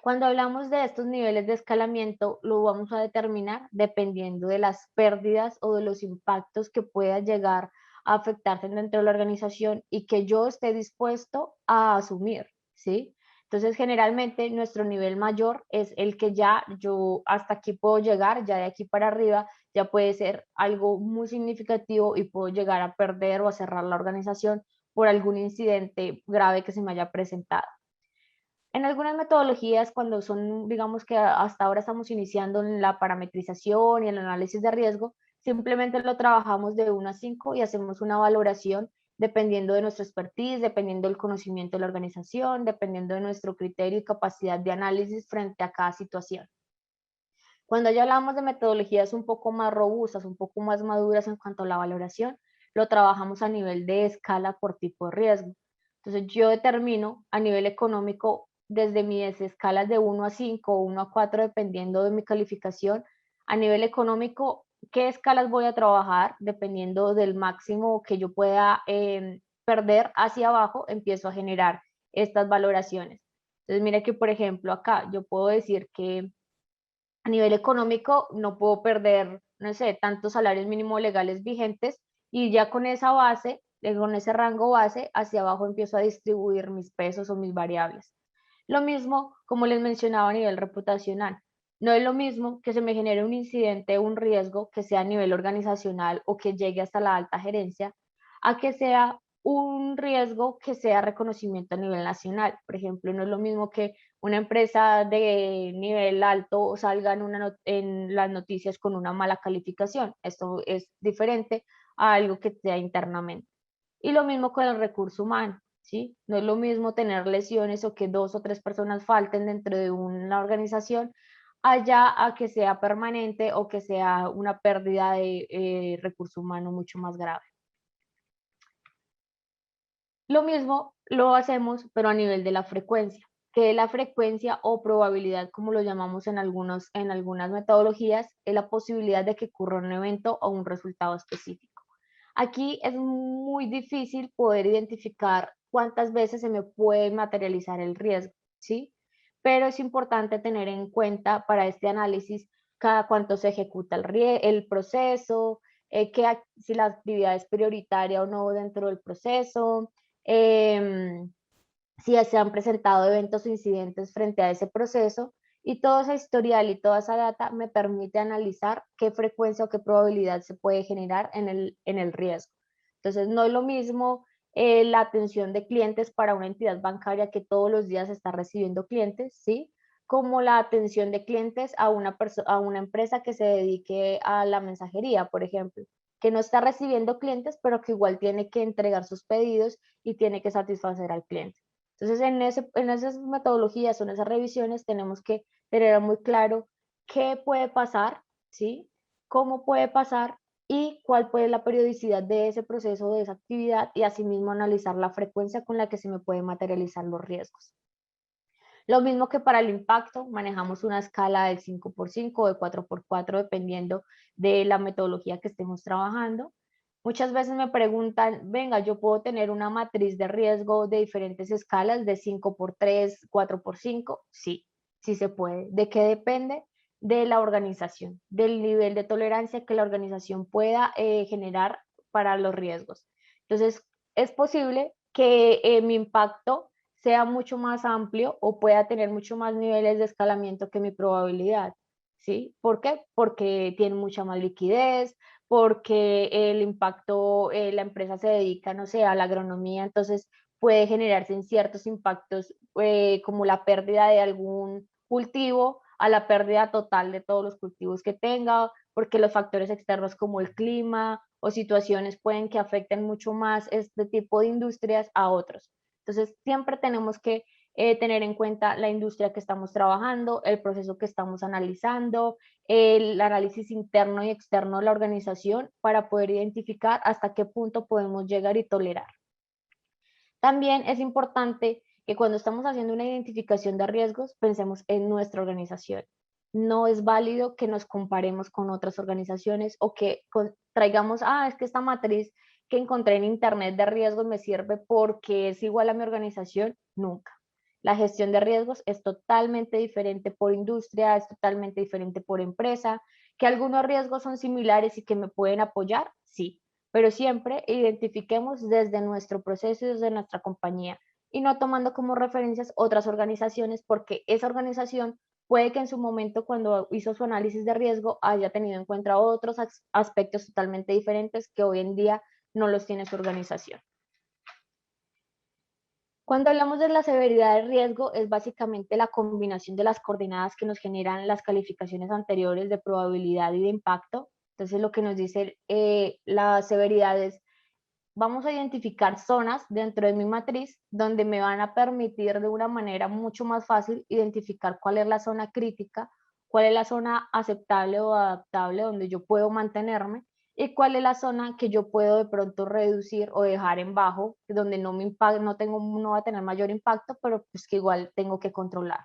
Cuando hablamos de estos niveles de escalamiento, lo vamos a determinar dependiendo de las pérdidas o de los impactos que pueda llegar a afectarse dentro de la organización y que yo esté dispuesto a asumir, ¿sí? Entonces, generalmente nuestro nivel mayor es el que ya yo hasta aquí puedo llegar, ya de aquí para arriba ya puede ser algo muy significativo y puedo llegar a perder o a cerrar la organización por algún incidente grave que se me haya presentado. En algunas metodologías, cuando son, digamos que hasta ahora estamos iniciando en la parametrización y el análisis de riesgo, simplemente lo trabajamos de 1 a 5 y hacemos una valoración dependiendo de nuestra expertise, dependiendo del conocimiento de la organización, dependiendo de nuestro criterio y capacidad de análisis frente a cada situación. Cuando ya hablamos de metodologías un poco más robustas, un poco más maduras en cuanto a la valoración, lo trabajamos a nivel de escala por tipo de riesgo. Entonces yo determino a nivel económico desde mis escalas de 1 a 5 o 1 a 4, dependiendo de mi calificación, a nivel económico, qué escalas voy a trabajar, dependiendo del máximo que yo pueda perder hacia abajo, empiezo a generar estas valoraciones. Entonces mira que, por ejemplo, acá yo puedo decir que a nivel económico no puedo perder, no sé, tantos salarios mínimos legales vigentes y ya con esa base, con ese rango base, hacia abajo empiezo a distribuir mis pesos o mis variables. Lo mismo, como les mencionaba, a nivel reputacional. No es lo mismo que se me genere un incidente o un riesgo que sea a nivel organizacional o que llegue hasta la alta gerencia, a que sea un riesgo que sea reconocimiento a nivel nacional. Por ejemplo, no es lo mismo que una empresa de nivel alto salga en las noticias con una mala calificación. Esto es diferente a algo que sea internamente. Y lo mismo con el recurso humano, ¿sí? No es lo mismo tener lesiones o que 2 o 3 personas falten dentro de una organización allá a que sea permanente o que sea una pérdida de recurso humano mucho más grave. Lo mismo lo hacemos, pero a nivel de la frecuencia, que la frecuencia o probabilidad, como lo llamamos en algunas metodologías, es la posibilidad de que ocurra un evento o un resultado específico. Aquí es muy difícil poder identificar cuántas veces se me puede materializar el riesgo, ¿sí? Pero es importante tener en cuenta para este análisis cada cuánto se ejecuta el proceso, si la actividad es prioritaria o no dentro del proceso, em, si se han presentado eventos o incidentes frente a ese proceso, y todo ese historial y toda esa data me permite analizar qué frecuencia o qué probabilidad se puede generar en el riesgo. Entonces, no es lo mismo la atención de clientes para una entidad bancaria que todos los días está recibiendo clientes, ¿sí? Como la atención de clientes a una empresa que se dedique a la mensajería, por ejemplo, que no está recibiendo clientes, pero que igual tiene que entregar sus pedidos y tiene que satisfacer al cliente. Entonces, en esas metodologías o en esas revisiones tenemos que tener muy claro qué puede pasar, ¿sí? Cómo puede pasar y cuál puede ser la periodicidad de ese proceso, de esa actividad, y asimismo analizar la frecuencia con la que se me pueden materializar los riesgos. Lo mismo que para el impacto, manejamos una escala del 5x5 o de 4x4 dependiendo de la metodología que estemos trabajando. Muchas veces me preguntan, venga, yo puedo tener una matriz de riesgo de diferentes escalas, de 5x3, 4x5. Sí, sí se puede. ¿De qué depende? De la organización, del nivel de tolerancia que la organización pueda generar para los riesgos. Entonces, es posible que mi impacto sea mucho más amplio o pueda tener mucho más niveles de escalamiento que mi probabilidad, ¿sí? ¿Por qué? Porque tiene mucha más liquidez, porque el impacto, la empresa se dedica, no sé, a la agronomía, entonces puede generarse en ciertos impactos como la pérdida de algún cultivo a la pérdida total de todos los cultivos que tenga, porque los factores externos como el clima o situaciones pueden que afecten mucho más este tipo de industrias a otros. Entonces, siempre tenemos que tener en cuenta la industria que estamos trabajando, el proceso que estamos analizando, el análisis interno y externo de la organización para poder identificar hasta qué punto podemos llegar y tolerar. También es importante que cuando estamos haciendo una identificación de riesgos, pensemos en nuestra organización. No es válido que nos comparemos con otras organizaciones o que traigamos, es que esta matriz que encontré en internet de riesgos me sirve porque es igual a mi organización. Nunca. La gestión de riesgos es totalmente diferente por industria, es totalmente diferente por empresa. ¿Que algunos riesgos son similares y que me pueden apoyar? Sí, pero siempre identifiquemos desde nuestro proceso y desde nuestra compañía y no tomando como referencias otras organizaciones porque esa organización puede que en su momento cuando hizo su análisis de riesgo haya tenido en cuenta otros aspectos totalmente diferentes que hoy en día no los tiene su organización. Cuando hablamos de la severidad del riesgo, es básicamente la combinación de las coordenadas que nos generan las calificaciones anteriores de probabilidad y de impacto. Entonces, lo que nos dice la severidad es, vamos a identificar zonas dentro de mi matriz donde me van a permitir de una manera mucho más fácil identificar cuál es la zona crítica, cuál es la zona aceptable o adaptable donde yo puedo mantenerme y cuál es la zona que yo puedo de pronto reducir o dejar en bajo, donde no me impacta, no va a tener mayor impacto, pero pues que igual tengo que controlar.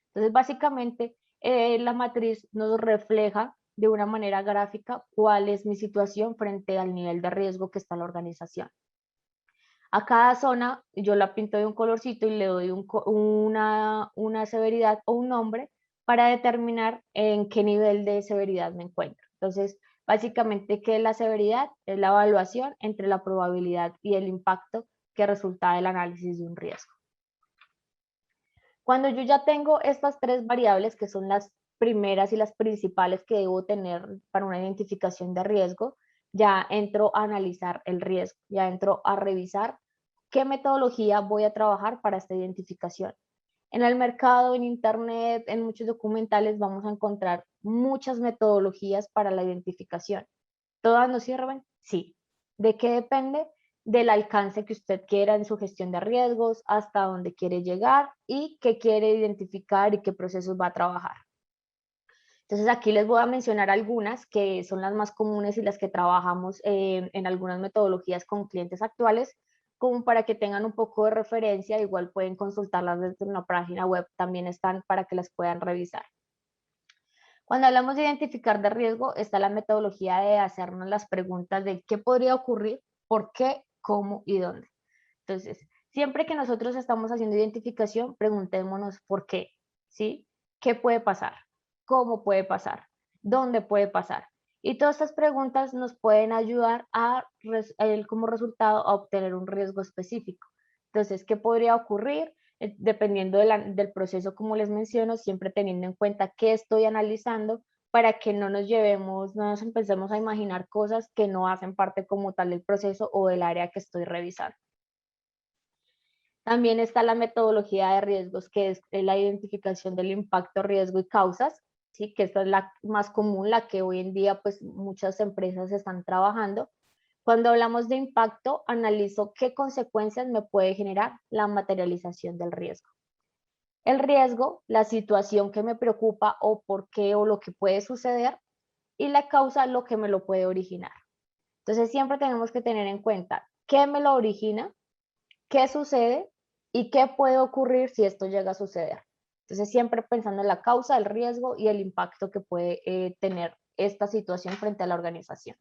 Entonces, básicamente, la matriz nos refleja de una manera gráfica cuál es mi situación frente al nivel de riesgo que está la organización. A cada zona yo la pinto de un colorcito y le doy una severidad o un nombre para determinar en qué nivel de severidad me encuentro. Entonces, básicamente, ¿qué es la severidad? Es la evaluación entre la probabilidad y el impacto que resulta del análisis de un riesgo. Cuando yo ya tengo estas 3 variables, que son las primeras y las principales que debo tener para una identificación de riesgo, ya entro a analizar el riesgo, ya entro a revisar qué metodología voy a trabajar para esta identificación. En el mercado, en internet, en muchos documentales vamos a encontrar muchas metodologías para la identificación. ¿Todas nos sirven? Sí. ¿De qué depende? Del alcance que usted quiera en su gestión de riesgos, hasta dónde quiere llegar y qué quiere identificar y qué procesos va a trabajar. Entonces aquí les voy a mencionar algunas que son las más comunes y las que trabajamos en algunas metodologías con clientes actuales, como para que tengan un poco de referencia. Igual pueden consultarlas desde una página web, también están para que las puedan revisar. Cuando hablamos de identificar de riesgo, está la metodología de hacernos las preguntas de qué podría ocurrir, por qué, cómo y dónde. Entonces, siempre que nosotros estamos haciendo identificación, preguntémonos por qué, ¿sí? ¿Qué puede pasar? ¿Cómo puede pasar? ¿Dónde puede pasar? Y todas estas preguntas nos pueden ayudar a, como resultado, a obtener un riesgo específico. Entonces, ¿qué podría ocurrir? Dependiendo del proceso, como les menciono, siempre teniendo en cuenta qué estoy analizando para que no nos llevemos, no nos empecemos a imaginar cosas que no hacen parte como tal del proceso o del área que estoy revisando. También está la metodología de riesgos, que es la identificación del impacto, riesgo y causas, ¿sí? Que esta es la más común, la que hoy en día pues muchas empresas están trabajando. Cuando hablamos de impacto, analizo qué consecuencias me puede generar la materialización del riesgo. El riesgo, la situación que me preocupa o por qué o lo que puede suceder, y la causa, lo que me lo puede originar. Entonces siempre tenemos que tener en cuenta qué me lo origina, qué sucede y qué puede ocurrir si esto llega a suceder. Entonces siempre pensando en la causa, el riesgo y el impacto que puede tener esta situación frente a la organización.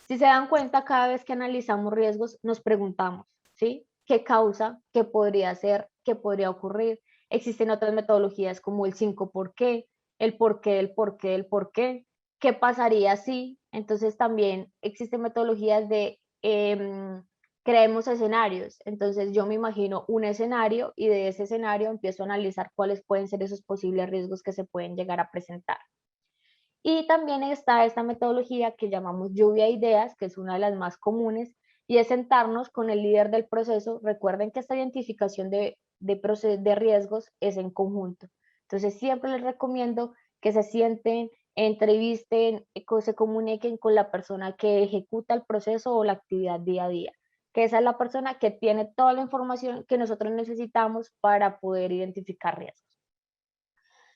Si se dan cuenta, cada vez que analizamos riesgos, nos preguntamos, ¿sí? ¿Qué causa? ¿Qué podría ser? ¿Qué podría ocurrir? Existen otras metodologías como el 5 por qué, el por qué, el por qué, el por qué. ¿Qué pasaría si? Entonces también existen metodologías de creemos escenarios. Entonces yo me imagino un escenario y de ese escenario empiezo a analizar cuáles pueden ser esos posibles riesgos que se pueden llegar a presentar. Y también está esta metodología que llamamos lluvia de ideas, que es una de las más comunes, y es sentarnos con el líder del proceso. Recuerden que esta identificación de riesgos es en conjunto. Entonces siempre les recomiendo que se sienten, entrevisten, se comuniquen con la persona que ejecuta el proceso o la actividad día a día, que esa es la persona que tiene toda la información que nosotros necesitamos para poder identificar riesgos.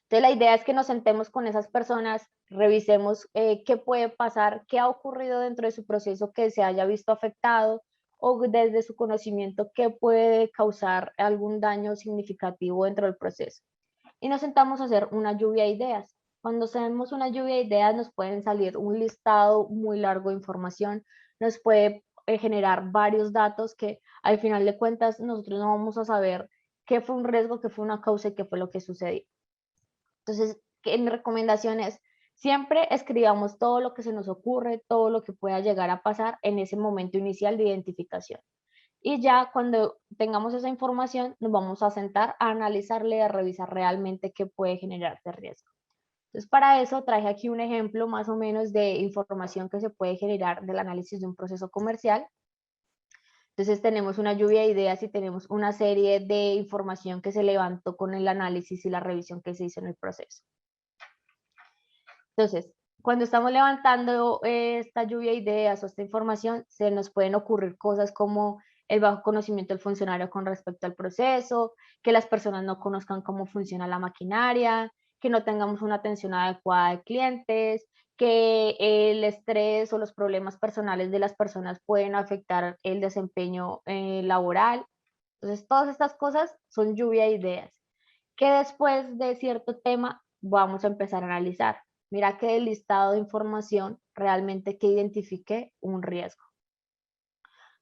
Entonces, la idea es que nos sentemos con esas personas, revisemos qué puede pasar, qué ha ocurrido dentro de su proceso que se haya visto afectado o desde su conocimiento qué puede causar algún daño significativo dentro del proceso. Y nos sentamos a hacer una lluvia de ideas. Cuando hacemos una lluvia de ideas nos pueden salir un listado muy largo de información, nos puede generar varios datos que al final de cuentas nosotros no vamos a saber qué fue un riesgo, qué fue una causa y qué fue lo que sucedió. Entonces, mi recomendación es, siempre escribamos todo lo que se nos ocurre, todo lo que pueda llegar a pasar en ese momento inicial de identificación. Y ya cuando tengamos esa información, nos vamos a sentar a analizarle, a revisar realmente qué puede generar de riesgo. Entonces, para eso traje aquí un ejemplo más o menos de información que se puede generar del análisis de un proceso comercial. Entonces tenemos una lluvia de ideas y tenemos una serie de información que se levantó con el análisis y la revisión que se hizo en el proceso. Entonces, cuando estamos levantando esta lluvia de ideas o esta información, se nos pueden ocurrir cosas como el bajo conocimiento del funcionario con respecto al proceso, que las personas no conozcan cómo funciona la maquinaria, que no tengamos una atención adecuada de clientes, que el estrés o los problemas personales de las personas pueden afectar el desempeño laboral. Entonces, todas estas cosas son lluvia de ideas, que después de cierto tema vamos a empezar a analizar. Mira que el listado de información realmente que identifique un riesgo.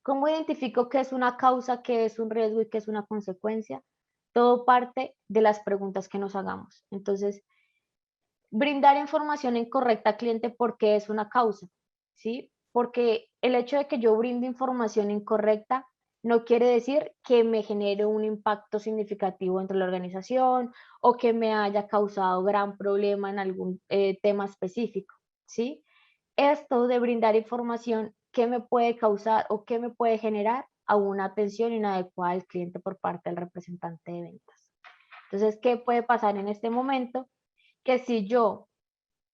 ¿Cómo identifico qué es una causa, qué es un riesgo y qué es una consecuencia? Todo parte de las preguntas que nos hagamos. Entonces, brindar información incorrecta al cliente porque es una causa, ¿sí? Porque el hecho de que yo brinde información incorrecta no quiere decir que me genere un impacto significativo dentro de la organización o que me haya causado gran problema en algún tema específico, ¿sí? Esto de brindar información, ¿qué me puede causar o qué me puede generar a una atención inadecuada al cliente por parte del representante de ventas? Entonces, ¿qué puede pasar en este momento? Que si yo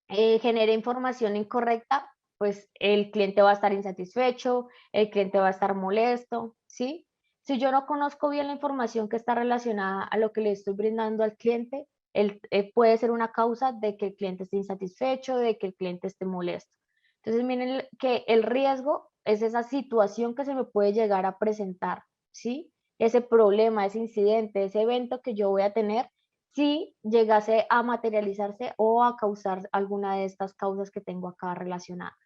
genere información incorrecta, pues el cliente va a estar insatisfecho, el cliente va a estar molesto, ¿sí? Si yo no conozco bien la información que está relacionada a lo que le estoy brindando al cliente, puede ser una causa de que el cliente esté insatisfecho, de que el cliente esté molesto. Entonces, miren que el riesgo es esa situación que se me puede llegar a presentar, ¿sí? Ese problema, ese incidente, ese evento que yo voy a tener si llegase a materializarse o a causar alguna de estas causas que tengo acá relacionadas.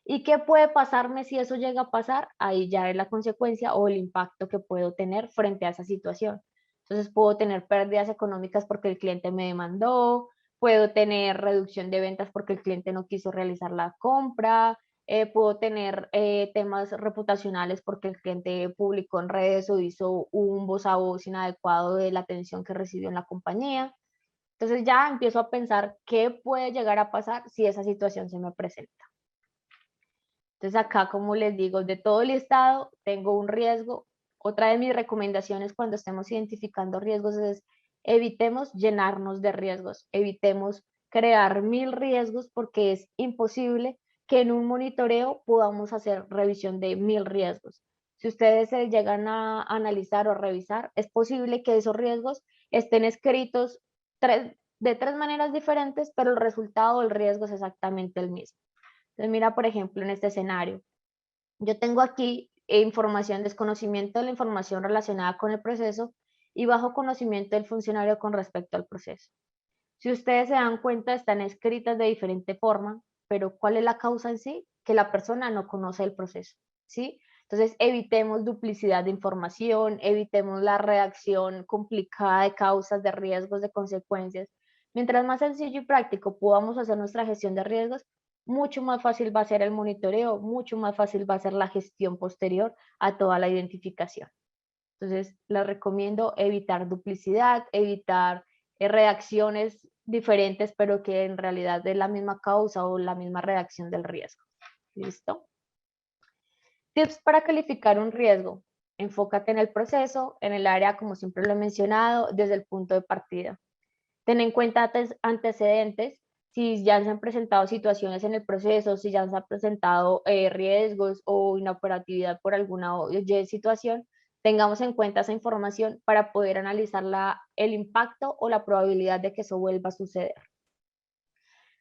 ¿Y qué puede pasarme si eso llega a pasar? Ahí ya es la consecuencia o el impacto que puedo tener frente a esa situación. Entonces puedo tener pérdidas económicas porque el cliente me demandó, puedo tener reducción de ventas porque el cliente no quiso realizar la compra, puedo tener temas reputacionales porque el cliente publicó en redes o hizo un voz a voz inadecuado de la atención que recibió en la compañía. Entonces ya empiezo a pensar qué puede llegar a pasar si esa situación se me presenta. Entonces acá, como les digo, de todo el listado tengo un riesgo. Otra de mis recomendaciones cuando estemos identificando riesgos es evitemos llenarnos de riesgos, evitemos crear 1000 riesgos porque es imposible que en un monitoreo podamos hacer revisión de 1000 riesgos. Si ustedes se llegan a analizar o revisar, es posible que esos riesgos estén escritos de tres maneras diferentes, pero el resultado del riesgo es exactamente el mismo. Entonces, mira, por ejemplo, en este escenario, yo tengo aquí información, desconocimiento de la información relacionada con el proceso y bajo conocimiento del funcionario con respecto al proceso. Si ustedes se dan cuenta, están escritas de diferente forma, pero ¿cuál es la causa en sí? Que la persona no conoce el proceso, ¿sí? Entonces, evitemos duplicidad de información, evitemos la redacción complicada de causas, de riesgos, de consecuencias. Mientras más sencillo y práctico podamos hacer nuestra gestión de riesgos, mucho más fácil va a ser el monitoreo, mucho más fácil va a ser la gestión posterior a toda la identificación. Entonces, les recomiendo evitar duplicidad, evitar redacciones diferentes, pero que en realidad es la misma causa o la misma redacción del riesgo. ¿Listo? Tips para calificar un riesgo. Enfócate en el proceso, en el área, como siempre lo he mencionado, desde el punto de partida. Ten en cuenta antecedentes, si ya se han presentado situaciones en el proceso, si ya se han presentado riesgos o inoperatividad por alguna situación, tengamos en cuenta esa información para poder analizar el impacto o la probabilidad de que eso vuelva a suceder.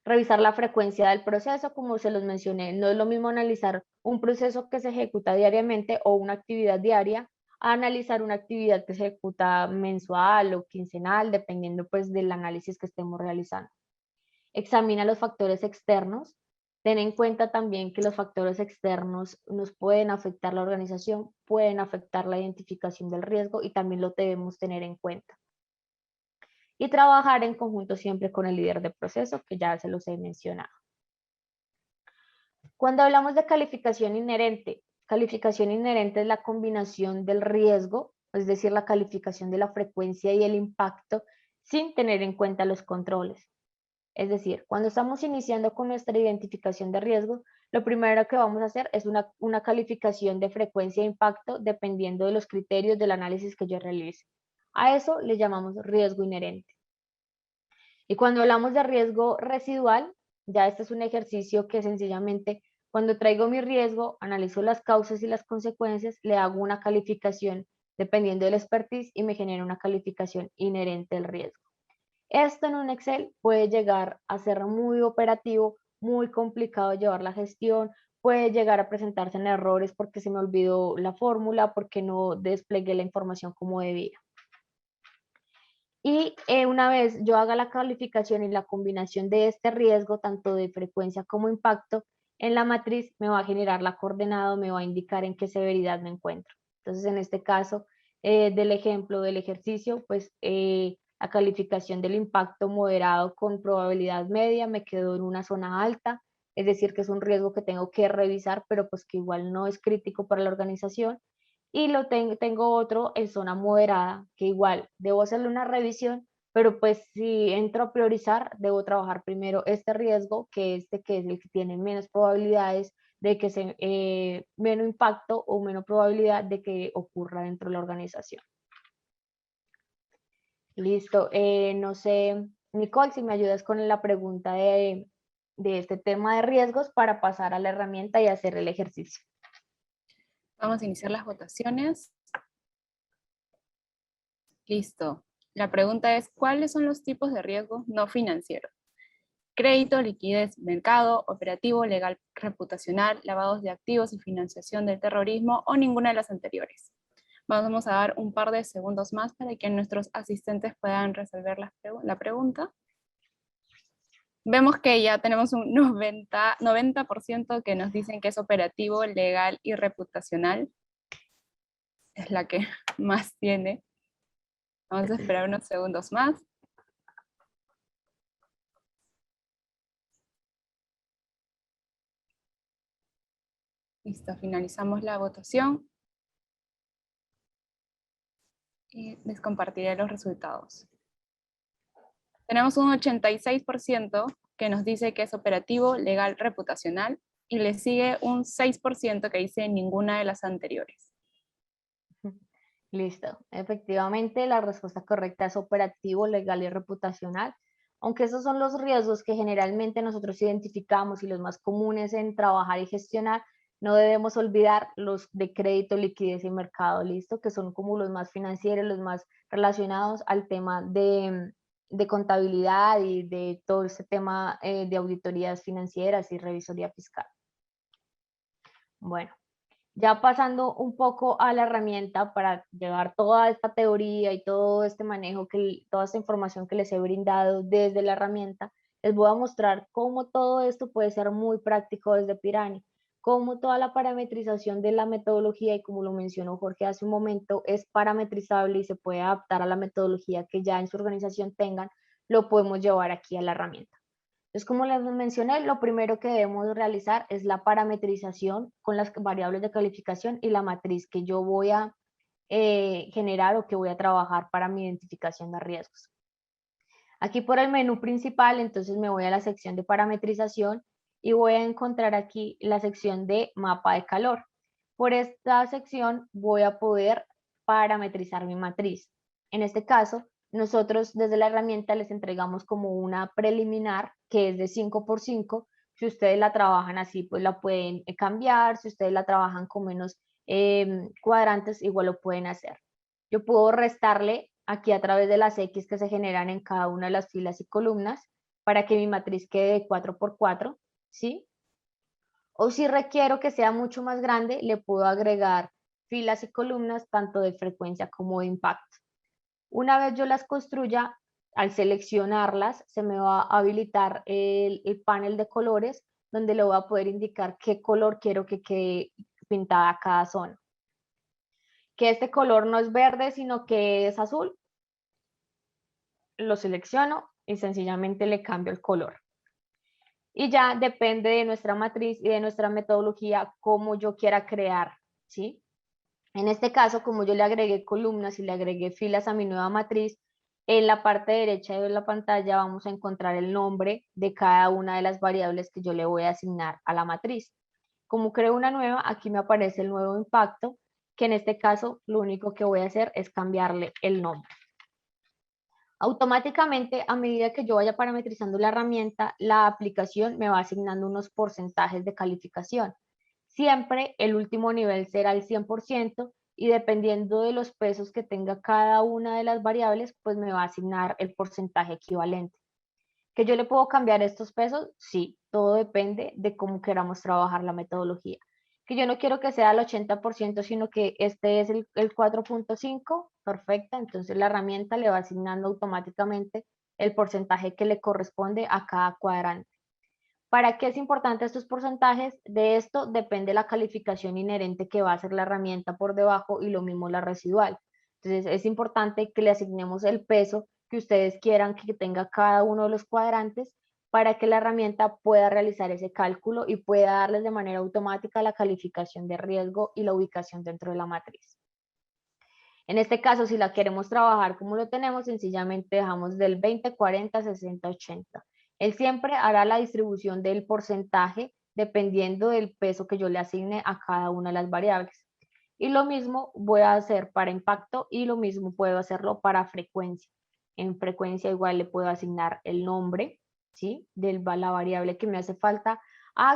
Revisar la frecuencia del proceso, como se los mencioné, no es lo mismo analizar un proceso que se ejecuta diariamente o una actividad diaria a analizar una actividad que se ejecuta mensual o quincenal, dependiendo pues del análisis que estemos realizando. Examina los factores externos. Ten en cuenta también que los factores externos nos pueden afectar la organización, pueden afectar la identificación del riesgo y también lo debemos tener en cuenta. Y trabajar en conjunto siempre con el líder de proceso, que ya se los he mencionado. Cuando hablamos de calificación inherente es la combinación del riesgo, es decir, la calificación de la frecuencia y el impacto sin tener en cuenta los controles. Es decir, cuando estamos iniciando con nuestra identificación de riesgo, lo primero que vamos a hacer es una calificación de frecuencia e impacto dependiendo de los criterios del análisis que yo realice. A eso le llamamos riesgo inherente. Y cuando hablamos de riesgo residual, ya este es un ejercicio que sencillamente cuando traigo mi riesgo, analizo las causas y las consecuencias, le hago una calificación dependiendo del expertise y me genera una calificación inherente al riesgo. Esto en un Excel puede llegar a ser muy operativo, muy complicado llevar la gestión, puede llegar a presentarse en errores porque se me olvidó la fórmula, porque no desplegué la información como debía. Y una vez yo haga la calificación y la combinación de este riesgo, tanto de frecuencia como impacto, en la matriz me va a generar la coordenada, me va a indicar en qué severidad me encuentro. Entonces, en este caso del ejemplo del ejercicio, pues la calificación del impacto moderado con probabilidad media me quedó en una zona alta, es decir, que es un riesgo que tengo que revisar, pero pues que igual no es crítico para la organización. y tengo otro en zona moderada, que igual debo hacerle una revisión, pero pues si entro a priorizar, debo trabajar primero este riesgo que es el que tiene menos probabilidades de que menos impacto o menos probabilidad de que ocurra dentro de la organización. Listo. No sé, Nicole, si me ayudas con la pregunta de este tema de riesgos para pasar a la herramienta y hacer el ejercicio.
Vamos a iniciar las votaciones. Listo. La pregunta es, ¿cuáles son los tipos de riesgos no financieros? Crédito, liquidez, mercado, operativo, legal, reputacional, lavados de activos y financiación del terrorismo o ninguna de las anteriores. Vamos a dar un par de segundos más para que nuestros asistentes puedan resolver la pregunta. Vemos que ya tenemos un 90% que nos dicen que es operativo, legal y reputacional. Es la que más tiene. Vamos a esperar unos segundos más. Listo, finalizamos la votación. Y les compartiré los resultados. Tenemos un 86% que nos dice que es operativo, legal, reputacional, y le sigue un 6% que dice ninguna de las anteriores.
Listo. Efectivamente, la respuesta correcta es operativo, legal y reputacional. Aunque esos son los riesgos que generalmente nosotros identificamos y los más comunes en trabajar y gestionar, no debemos olvidar los de crédito, liquidez y mercado, listo, que son como los más financieros, los más relacionados al tema de contabilidad y de todo este tema de auditorías financieras y revisoría fiscal. Bueno. Ya pasando un poco a la herramienta para llevar toda esta teoría y todo este manejo, toda esta información que les he brindado desde la herramienta, les voy a mostrar cómo todo esto puede ser muy práctico desde Pirani, cómo toda la parametrización de la metodología, y como lo mencionó Jorge hace un momento, es parametrizable y se puede adaptar a la metodología que ya en su organización tengan, lo podemos llevar aquí a la herramienta. Entonces, como les mencioné, lo primero que debemos realizar es la parametrización con las variables de calificación y la matriz que yo voy a generar o que voy a trabajar para mi identificación de riesgos. Aquí por el menú principal, entonces me voy a la sección de parametrización y voy a encontrar aquí la sección de mapa de calor. Por esta sección voy a poder parametrizar mi matriz. En este caso, nosotros desde la herramienta les entregamos como una preliminar que es de 5×5. Si ustedes la trabajan así, pues la pueden cambiar. Si ustedes la trabajan con menos cuadrantes, igual lo pueden hacer. Yo puedo restarle aquí a través de las X que se generan en cada una de las filas y columnas para que mi matriz quede de 4×4, ¿sí? O si requiero que sea mucho más grande, le puedo agregar filas y columnas tanto de frecuencia como de impacto. Una vez yo las construya, al seleccionarlas, se me va a habilitar el panel de colores donde le voy a poder indicar qué color quiero que quede pintada cada zona. Que este color no es verde, sino que es azul, lo selecciono y sencillamente le cambio el color. Y ya depende de nuestra matriz y de nuestra metodología cómo yo quiera crear, ¿sí? En este caso, como yo le agregué columnas y le agregué filas a mi nueva matriz, en la parte derecha de la pantalla vamos a encontrar el nombre de cada una de las variables que yo le voy a asignar a la matriz. Como creo una nueva, aquí me aparece el nuevo impacto, que en este caso lo único que voy a hacer es cambiarle el nombre. Automáticamente, a medida que yo vaya parametrizando la herramienta, la aplicación me va asignando unos porcentajes de calificación. Siempre el último nivel será el 100% y dependiendo de los pesos que tenga cada una de las variables, pues me va a asignar el porcentaje equivalente. ¿Que yo le puedo cambiar estos pesos? Sí, todo depende de cómo queramos trabajar la metodología. Que yo no quiero que sea el 80%, sino que este es el 4.5, perfecta, entonces la herramienta le va asignando automáticamente el porcentaje que le corresponde a cada cuadrante. ¿Para qué es importante estos porcentajes? De esto depende la calificación inherente que va a hacer la herramienta por debajo y lo mismo la residual. Entonces es importante que le asignemos el peso que ustedes quieran que tenga cada uno de los cuadrantes para que la herramienta pueda realizar ese cálculo y pueda darles de manera automática la calificación de riesgo y la ubicación dentro de la matriz. En este caso, si la queremos trabajar como lo tenemos, sencillamente dejamos del 20, 40, 60, 80. Él siempre hará la distribución del porcentaje dependiendo del peso que yo le asigne a cada una de las variables. Y lo mismo voy a hacer para impacto y lo mismo puedo hacerlo para frecuencia. En frecuencia igual le puedo asignar el nombre, ¿sí? De la variable que me hace falta.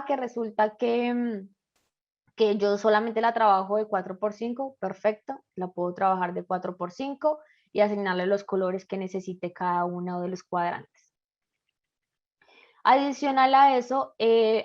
Que resulta que yo solamente la trabajo de 4×5, perfecto, la puedo trabajar de 4×5 y asignarle los colores que necesite cada uno de los cuadrantes. Adicional a eso,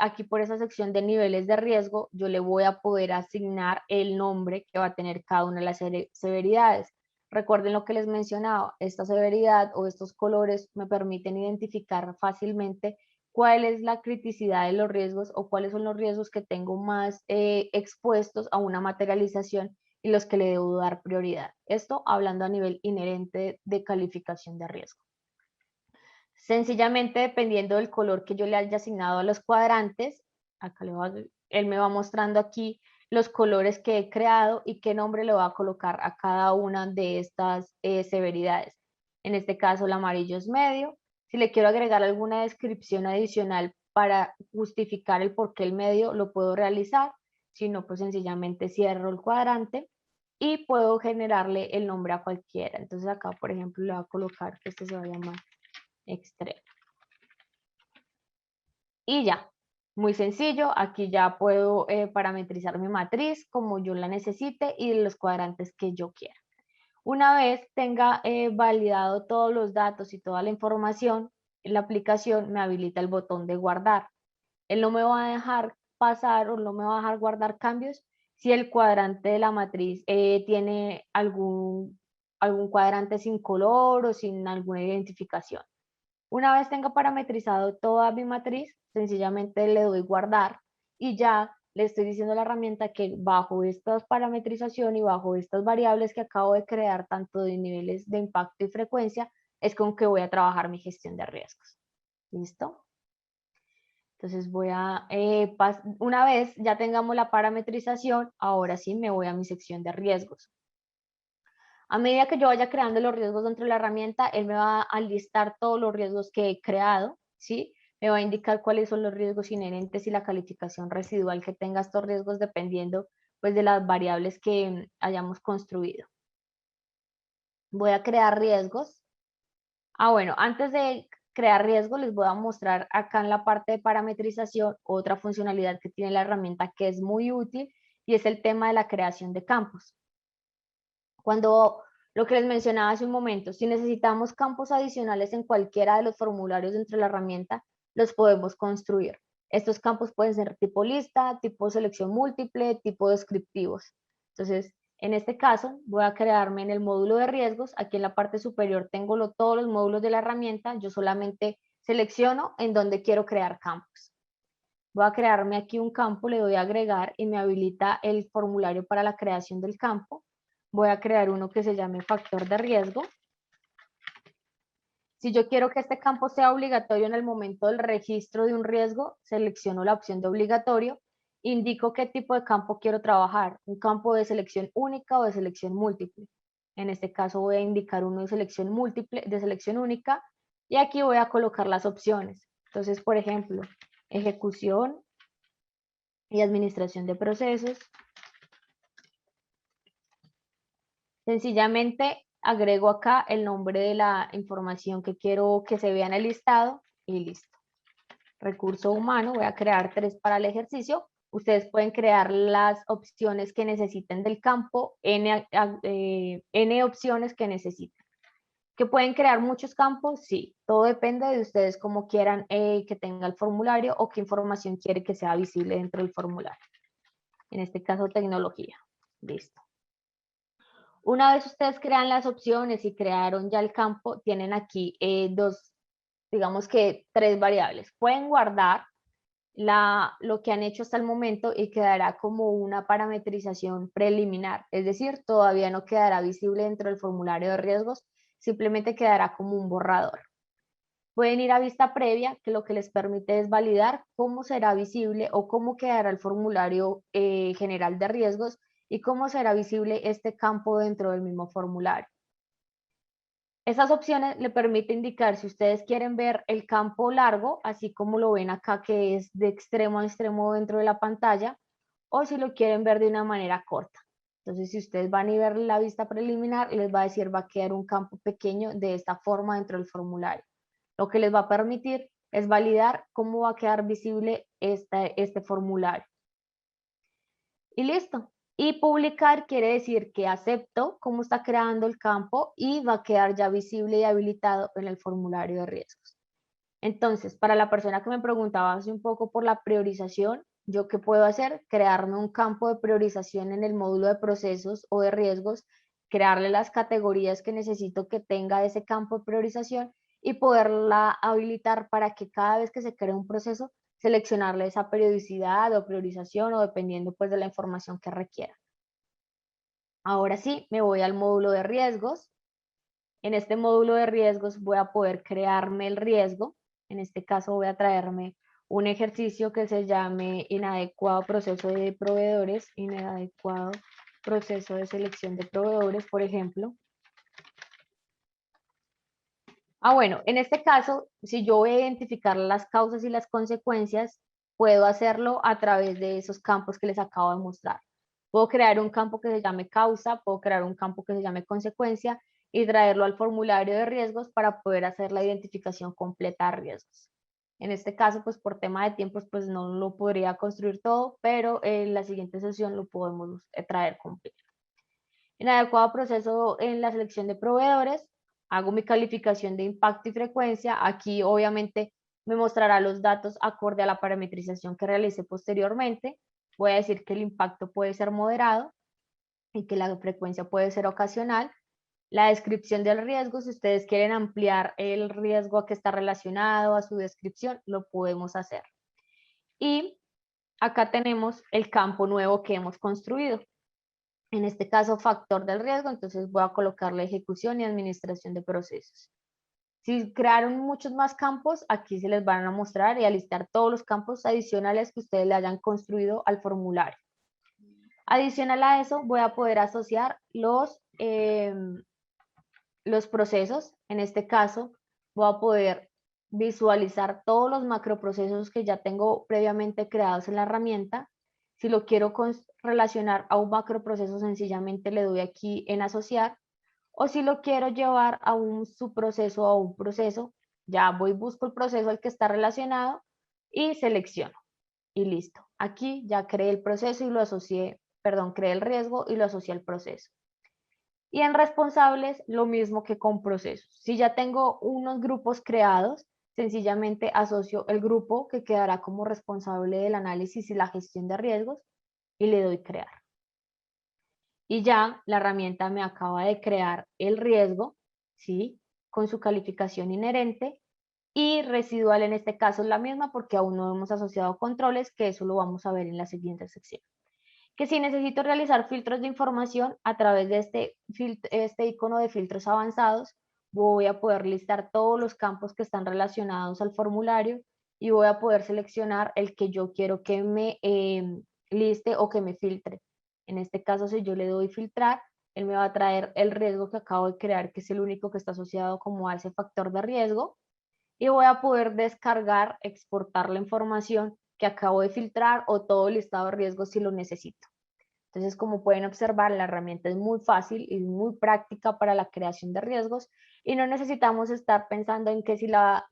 aquí por esa sección de niveles de riesgo, yo le voy a poder asignar el nombre que va a tener cada una de las severidades. Recuerden lo que les mencionaba, esta severidad o estos colores me permiten identificar fácilmente cuál es la criticidad de los riesgos o cuáles son los riesgos que tengo más expuestos a una materialización y los que le debo dar prioridad. Esto hablando a nivel inherente de calificación de riesgo. Sencillamente, dependiendo del color que yo le haya asignado a los cuadrantes, acá él me va mostrando aquí los colores que he creado y qué nombre le va a colocar a cada una de estas severidades. En este caso, el amarillo es medio. Si le quiero agregar alguna descripción adicional para justificar el por qué el medio, lo puedo realizar. Si no, pues sencillamente cierro el cuadrante y puedo generarle el nombre a cualquiera. Entonces acá, por ejemplo, le voy a colocar que este se va a llamar extremo. Y ya, muy sencillo, aquí ya puedo parametrizar mi matriz como yo la necesite y los cuadrantes que yo quiera. Una vez tenga validado todos los datos y toda la información, la aplicación me habilita el botón de guardar. Él no me va a dejar pasar o no me va a dejar guardar cambios si el cuadrante de la matriz tiene algún cuadrante sin color o sin alguna identificación. Una vez tenga parametrizado toda mi matriz, sencillamente le doy guardar y ya le estoy diciendo a la herramienta que bajo esta parametrización y bajo estas variables que acabo de crear, tanto de niveles de impacto y frecuencia, es con que voy a trabajar mi gestión de riesgos. ¿Listo? Entonces voy a, una vez ya tengamos la parametrización, ahora sí me voy a mi sección de riesgos. A medida que yo vaya creando los riesgos dentro de la herramienta, él me va a listar todos los riesgos que he creado, ¿sí? Me va a indicar cuáles son los riesgos inherentes y la calificación residual que tenga estos riesgos dependiendo pues, de las variables que hayamos construido. Voy a crear riesgos. Bueno, antes de crear riesgos les voy a mostrar acá en la parte de parametrización otra funcionalidad que tiene la herramienta que es muy útil y es el tema de la creación de campos. Cuando lo que les mencionaba hace un momento, si necesitamos campos adicionales en cualquiera de los formularios dentro de la herramienta, los podemos construir. Estos campos pueden ser tipo lista, tipo selección múltiple, tipo descriptivos. Entonces, en este caso, voy a crearme en el módulo de riesgos. Aquí en la parte superior tengo todos los módulos de la herramienta. Yo solamente selecciono en donde quiero crear campos. Voy a crearme aquí un campo, le doy a agregar y me habilita el formulario para la creación del campo. Voy a crear uno que se llame factor de riesgo. Si yo quiero que este campo sea obligatorio en el momento del registro de un riesgo, selecciono la opción de obligatorio, indico qué tipo de campo quiero trabajar, un campo de selección única o de selección múltiple. En este caso voy a indicar uno de selección múltiple, de selección única, y aquí voy a colocar las opciones. Entonces, por ejemplo, ejecución y administración de procesos. Sencillamente agrego acá el nombre de la información que quiero que se vea en el listado y listo. Recurso humano, voy a crear 3 para el ejercicio. Ustedes pueden crear las opciones que necesiten del campo, N opciones que necesiten. ¿Que pueden crear muchos campos? Sí, todo depende de ustedes cómo quieran que tenga el formulario o qué información quiere que sea visible dentro del formulario. En este caso, tecnología. Listo. Una vez ustedes crean las opciones y crearon ya el campo, tienen aquí digamos que 3 variables. Pueden guardar lo que han hecho hasta el momento y quedará como una parametrización preliminar, es decir, todavía no quedará visible dentro del formulario de riesgos, simplemente quedará como un borrador. Pueden ir a vista previa, que lo que les permite es validar cómo será visible o cómo quedará el formulario general de riesgos y cómo será visible este campo dentro del mismo formulario. Esas opciones le permiten indicar si ustedes quieren ver el campo largo, así como lo ven acá, que es de extremo a extremo dentro de la pantalla, o si lo quieren ver de una manera corta. Entonces, si ustedes van a ver la vista preliminar, les va a decir va a quedar un campo pequeño de esta forma dentro del formulario. Lo que les va a permitir es validar cómo va a quedar visible este formulario. Y listo. Y publicar quiere decir que acepto cómo está creando el campo y va a quedar ya visible y habilitado en el formulario de riesgos. Entonces, para la persona que me preguntaba hace un poco por la priorización, ¿yo qué puedo hacer? Crearme un campo de priorización en el módulo de procesos o de riesgos, crearle las categorías que necesito que tenga ese campo de priorización y poderla habilitar para que cada vez que se cree un proceso, seleccionarle esa periodicidad o priorización o dependiendo pues de la información que requiera. Ahora sí, me voy al módulo de riesgos. En este módulo de riesgos voy a poder crearme el riesgo. En este caso voy a traerme un ejercicio que se llame inadecuado proceso de proveedores, inadecuado proceso de selección de proveedores, por ejemplo. Bueno, en este caso, si yo voy a identificar las causas y las consecuencias, puedo hacerlo a través de esos campos que les acabo de mostrar. Puedo crear un campo que se llame causa, puedo crear un campo que se llame consecuencia y traerlo al formulario de riesgos para poder hacer la identificación completa de riesgos. En este caso, pues por tema de tiempos, pues no lo podría construir todo, pero en la siguiente sesión lo podemos traer completo. En adecuado proceso en la selección de proveedores, hago mi calificación de impacto y frecuencia. Aquí obviamente me mostrará los datos acorde a la parametrización que realicé posteriormente. Voy a decir que el impacto puede ser moderado y que la frecuencia puede ser ocasional. La descripción del riesgo, si ustedes quieren ampliar el riesgo a que está relacionado a su descripción, lo podemos hacer. Y acá tenemos el campo nuevo que hemos construido. En este caso, factor del riesgo, entonces voy a colocarle ejecución y administración de procesos. Si crearon muchos más campos, aquí se les van a mostrar y a listar todos los campos adicionales que ustedes le hayan construido al formulario. Adicional a eso, voy a poder asociar los procesos. En este caso, voy a poder visualizar todos los macroprocesos que ya tengo previamente creados en la herramienta. Si lo quiero relacionar a un macroproceso, sencillamente le doy aquí en asociar. O si lo quiero llevar a un subproceso o a un proceso, ya voy, busco el proceso al que está relacionado y selecciono. Y listo. Aquí ya creé el proceso y lo asocié, perdón, creé el riesgo y lo asocié al proceso. Y en responsables, lo mismo que con procesos. Si ya tengo unos grupos creados, sencillamente asocio el grupo que quedará como responsable del análisis y la gestión de riesgos y le doy crear. Y ya la herramienta me acaba de crear el riesgo, ¿sí? Con su calificación inherente y residual en este caso es la misma porque aún no hemos asociado controles, que eso lo vamos a ver en la siguiente sección. Que si necesito realizar filtros de información a través de este icono de filtros avanzados, voy a poder listar todos los campos que están relacionados al formulario y voy a poder seleccionar el que yo quiero que me liste o que me filtre. En este caso, si yo le doy filtrar, él me va a traer el riesgo que acabo de crear, que es el único que está asociado como a ese factor de riesgo, y voy a poder descargar, exportar la información que acabo de filtrar o todo el listado de riesgos si lo necesito. Entonces, como pueden observar, la herramienta es muy fácil y muy práctica para la creación de riesgos y no necesitamos estar pensando en que si la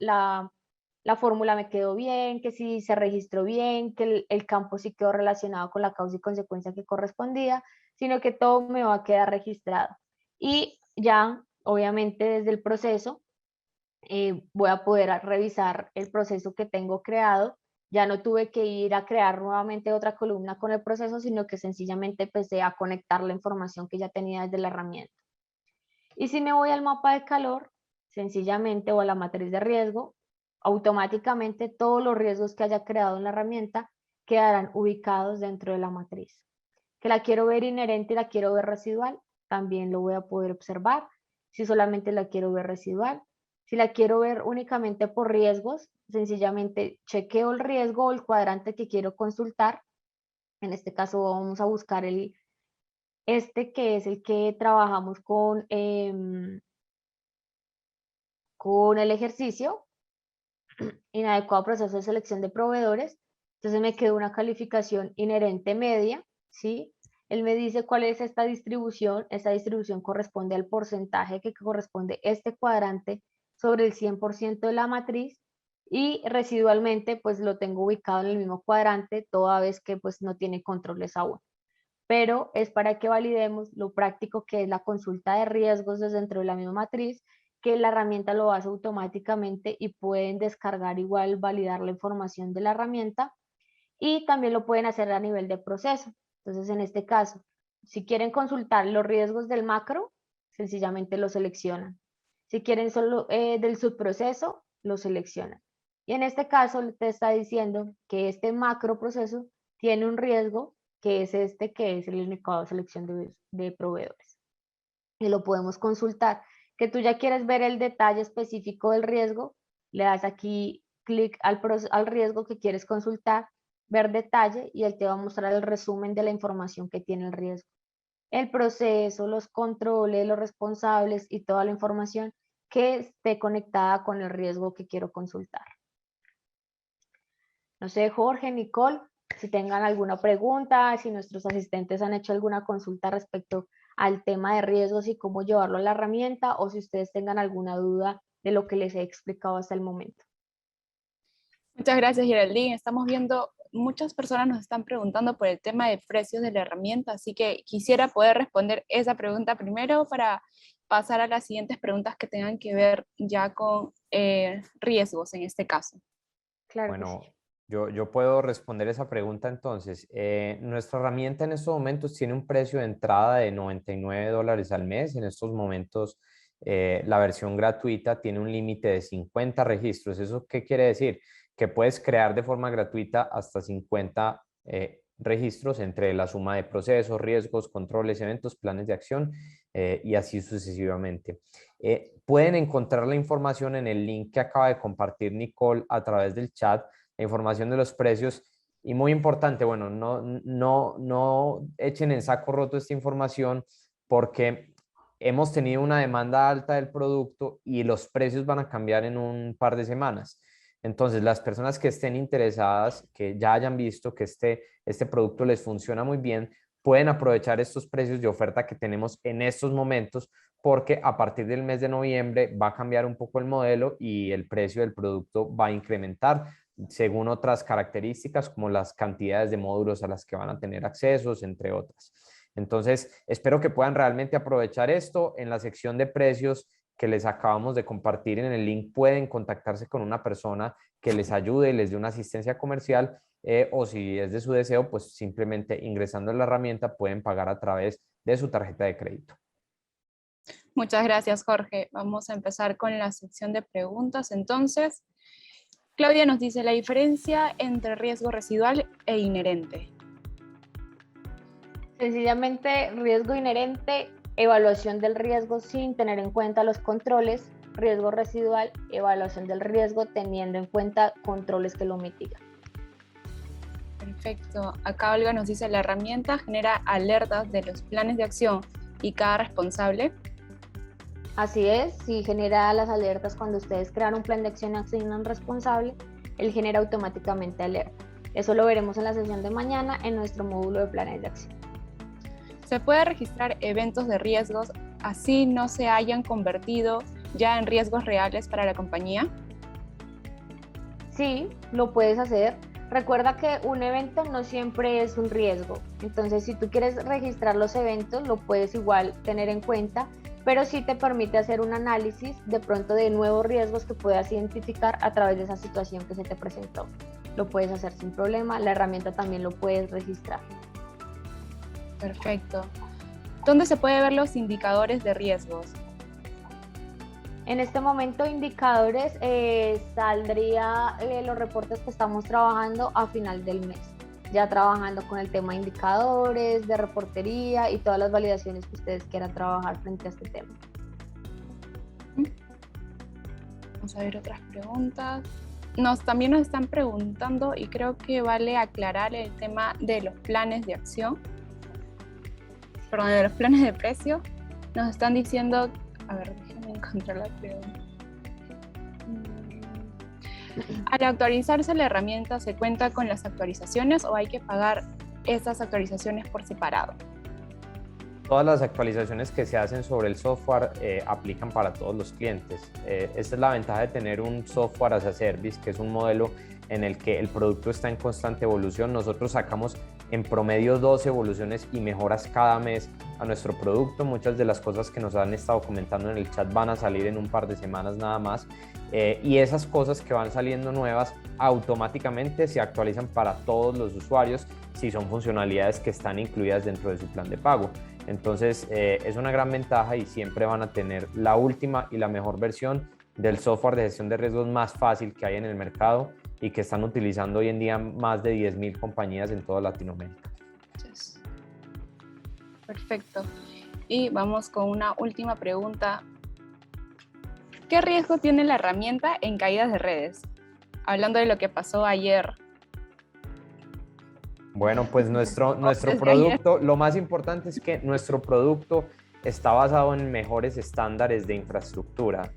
fórmula me quedó bien, que si se registró bien, que el campo sí quedó relacionado con la causa y consecuencia que correspondía, sino que todo me va a quedar registrado. Y ya, obviamente, desde el proceso, voy a poder revisar el proceso que tengo creado. Ya no tuve que ir a crear nuevamente otra columna con el proceso, sino que sencillamente empecé a conectar la información que ya tenía desde la herramienta. Y si me voy al mapa de calor, sencillamente, o a la matriz de riesgo, automáticamente todos los riesgos que haya creado en la herramienta quedarán ubicados dentro de la matriz. Que la quiero ver inherente y la quiero ver residual, también lo voy a poder observar. Si solamente la quiero ver residual, si la quiero ver únicamente por riesgos, sencillamente chequeo el riesgo o el cuadrante que quiero consultar. En este caso vamos a buscar el Este que es el que trabajamos con el ejercicio, inadecuado proceso de selección de proveedores. Entonces me quedó una calificación inherente media, ¿sí? Él me dice cuál es esta distribución. Esta distribución corresponde al porcentaje que corresponde este cuadrante sobre el 100% de la matriz, y residualmente pues lo tengo ubicado en el mismo cuadrante, toda vez que pues no tiene controles aún. Pero es para que validemos lo práctico que es la consulta de riesgos desde dentro de la misma matriz, que la herramienta lo hace automáticamente y pueden descargar igual, validar la información de la herramienta, y también lo pueden hacer a nivel de proceso. Entonces, en este caso, si quieren consultar los riesgos del macro, sencillamente lo seleccionan. Si quieren solo del subproceso, lo seleccionan. Y en este caso te está diciendo que este macro proceso tiene un riesgo, que es este, que es el indicador de selección de proveedores. Y lo podemos consultar. Que tú ya quieres ver el detalle específico del riesgo, le das aquí clic al riesgo que quieres consultar, ver detalle, y él te va a mostrar el resumen de la información que tiene el riesgo. El proceso, los controles, los responsables y toda la información que esté conectada con el riesgo que quiero consultar. No sé, Jorge, Nicole, si tengan alguna pregunta, si nuestros asistentes han hecho alguna consulta respecto al tema de riesgos y cómo llevarlo a la herramienta, o si ustedes tengan alguna duda de lo que les he explicado hasta el momento.
Muchas gracias, Geraldine. Estamos viendo, muchas personas nos están preguntando por el tema de precios de la herramienta, así que quisiera poder responder esa pregunta primero para pasar a las siguientes preguntas que tengan que ver ya con riesgos en este caso.
Claro.
Bueno, yo puedo responder esa pregunta entonces. Nuestra herramienta en estos momentos tiene un precio de entrada de $99 al mes. En estos momentos la versión gratuita tiene un límite de 50 registros. ¿Eso qué quiere decir? Que puedes crear de forma gratuita hasta 50 registros entre la suma de procesos, riesgos, controles, eventos, planes de acción y así sucesivamente. Pueden encontrar la información en el link que acaba de compartir Nicole a través del chat, la información de los precios. Y muy importante, bueno, no echen en saco roto esta información, porque hemos tenido una demanda alta del producto y los precios van a cambiar en un par de semanas. Entonces, las personas que estén interesadas, que ya hayan visto que este producto les funciona muy bien, pueden aprovechar estos precios de oferta que tenemos en estos momentos, porque a partir del mes de noviembre va a cambiar un poco el modelo y el precio del producto va a incrementar según otras características, como las cantidades de módulos a las que van a tener accesos, entre otras. Entonces, espero que puedan realmente aprovechar esto. En la sección de precios que les acabamos de compartir en el link, pueden contactarse con una persona que les ayude, les dé una asistencia comercial, o si es de su deseo, pues simplemente ingresando en la herramienta pueden pagar a través de su tarjeta de crédito.
Muchas gracias, Jorge. Vamos a empezar con la sección de preguntas. Entonces, Claudia nos dice la diferencia entre riesgo residual e inherente.
Sencillamente, riesgo inherente, evaluación del riesgo sin tener en cuenta los controles. Riesgo residual, evaluación del riesgo teniendo en cuenta controles que lo mitigan.
Perfecto. Acá Olga nos dice, la herramienta genera alertas de los planes de acción y cada responsable.
Así es, si genera las alertas cuando ustedes crean un plan de acción y asignan responsable, él genera automáticamente alerta. Eso lo veremos en la sesión de mañana en nuestro módulo de planes de acción.
¿Se puede registrar eventos de riesgos así no se hayan convertido ya en riesgos reales para la compañía?
Sí, lo puedes hacer. Recuerda que un evento no siempre es un riesgo. Entonces, si tú quieres registrar los eventos, lo puedes igual tener en cuenta, pero sí te permite hacer un análisis de pronto de nuevos riesgos que puedas identificar a través de esa situación que se te presentó. Lo puedes hacer sin problema, la herramienta también lo puedes registrar.
Perfecto. ¿Dónde se puede ver los indicadores de riesgos?
En este momento, indicadores, saldría los reportes que estamos trabajando a final del mes. Ya trabajando con el tema de indicadores, de reportería y todas las validaciones que ustedes quieran trabajar frente a este tema.
Vamos a ver otras preguntas. También nos están preguntando, y creo que vale aclarar el tema de los planes de acción. perdón, de los planes de precio, nos están diciendo, a ver, déjenme encontrar la pregunta. Al actualizarse la herramienta, ¿se cuenta con las actualizaciones o hay que pagar esas actualizaciones por separado?
Todas las actualizaciones que se hacen sobre el software aplican para todos los clientes. Esta es la ventaja de tener un software as a service, que es un modelo en el que el producto está en constante evolución. Nosotros sacamos en promedio 2 evoluciones y mejoras cada mes a nuestro producto. Muchas de las cosas que nos han estado comentando en el chat van a salir en un par de semanas nada más. Y esas cosas que van saliendo nuevas automáticamente se actualizan para todos los usuarios si son funcionalidades que están incluidas dentro de su plan de pago. Entonces es una gran ventaja y siempre van a tener la última y la mejor versión del software de gestión de riesgos más fácil que hay en el mercado y que están utilizando hoy en día más de 10.000 compañías en toda Latinoamérica.
Yes. Perfecto. Y vamos con una última pregunta. ¿Qué riesgo tiene la herramienta en caídas de redes? Hablando de lo que pasó ayer.
Bueno, pues nuestro producto, lo más importante es que nuestro producto está basado en mejores estándares de infraestructura.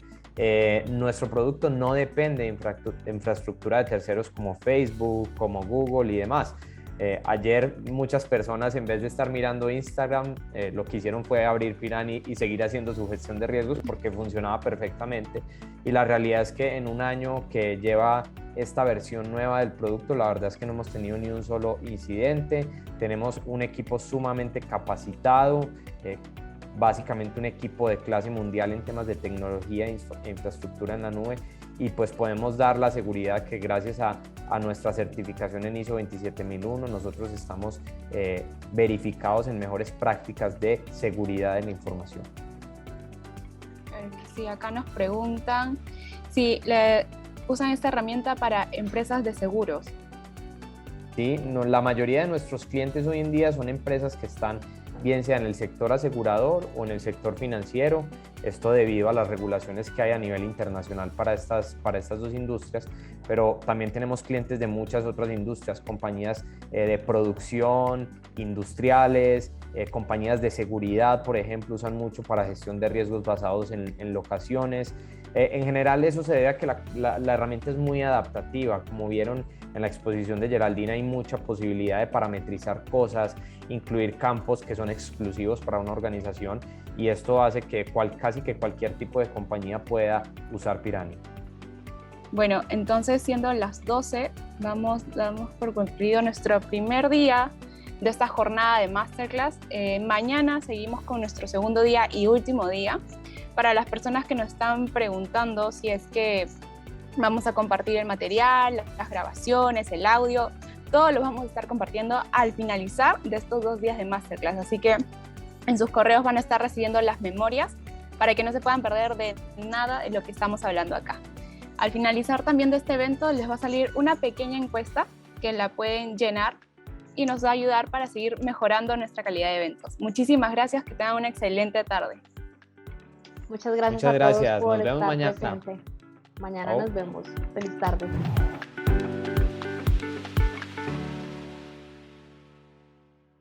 Nuestro producto no depende de infraestructura de terceros como Facebook, como Google y demás. Ayer muchas personas, en vez de estar mirando Instagram, lo que hicieron fue abrir Pirani y seguir haciendo su gestión de riesgos porque funcionaba perfectamente. Y la realidad es que en un año que lleva esta versión nueva del producto, la verdad es que no hemos tenido ni un solo incidente. Tenemos un equipo sumamente capacitado, básicamente un equipo de clase mundial en temas de tecnología e infraestructura en la nube, y pues podemos dar la seguridad que gracias a nuestra certificación en ISO 27001 nosotros estamos verificados en mejores prácticas de seguridad de la información.
Sí, acá nos preguntan si usan esta herramienta para empresas de seguros.
Sí, no, la mayoría de nuestros clientes hoy en día son empresas que están bien sea en el sector asegurador o en el sector financiero, esto debido a las regulaciones que hay a nivel internacional para estas dos industrias, pero también tenemos clientes de muchas otras industrias, compañías de producción, industriales, compañías de seguridad, por ejemplo, usan mucho para gestión de riesgos basados en locaciones. En general eso se debe a que la herramienta es muy adaptativa. Como vieron en la exposición de Geraldine, hay mucha posibilidad de parametrizar cosas, incluir campos que son exclusivos para una organización, y esto hace que casi que cualquier tipo de compañía pueda usar Pirani.
Bueno, entonces siendo las 12, damos por concluido nuestro primer día de esta jornada de Masterclass. Mañana seguimos con nuestro segundo día y último día. Para las personas que nos están preguntando si es que vamos a compartir el material, las grabaciones, el audio, todo lo vamos a estar compartiendo al finalizar de estos 2 días de Masterclass. Así que en sus correos van a estar recibiendo las memorias para que no se puedan perder de nada de lo que estamos hablando acá. Al finalizar también de este evento les va a salir una pequeña encuesta que la pueden llenar y nos va a ayudar para seguir mejorando nuestra calidad de eventos. Muchísimas gracias, que tengan una excelente tarde.
Muchas gracias
a
todos
todos.
por
Nos vemos
estar
mañana.
presente. Mañana nos vemos. Feliz tarde.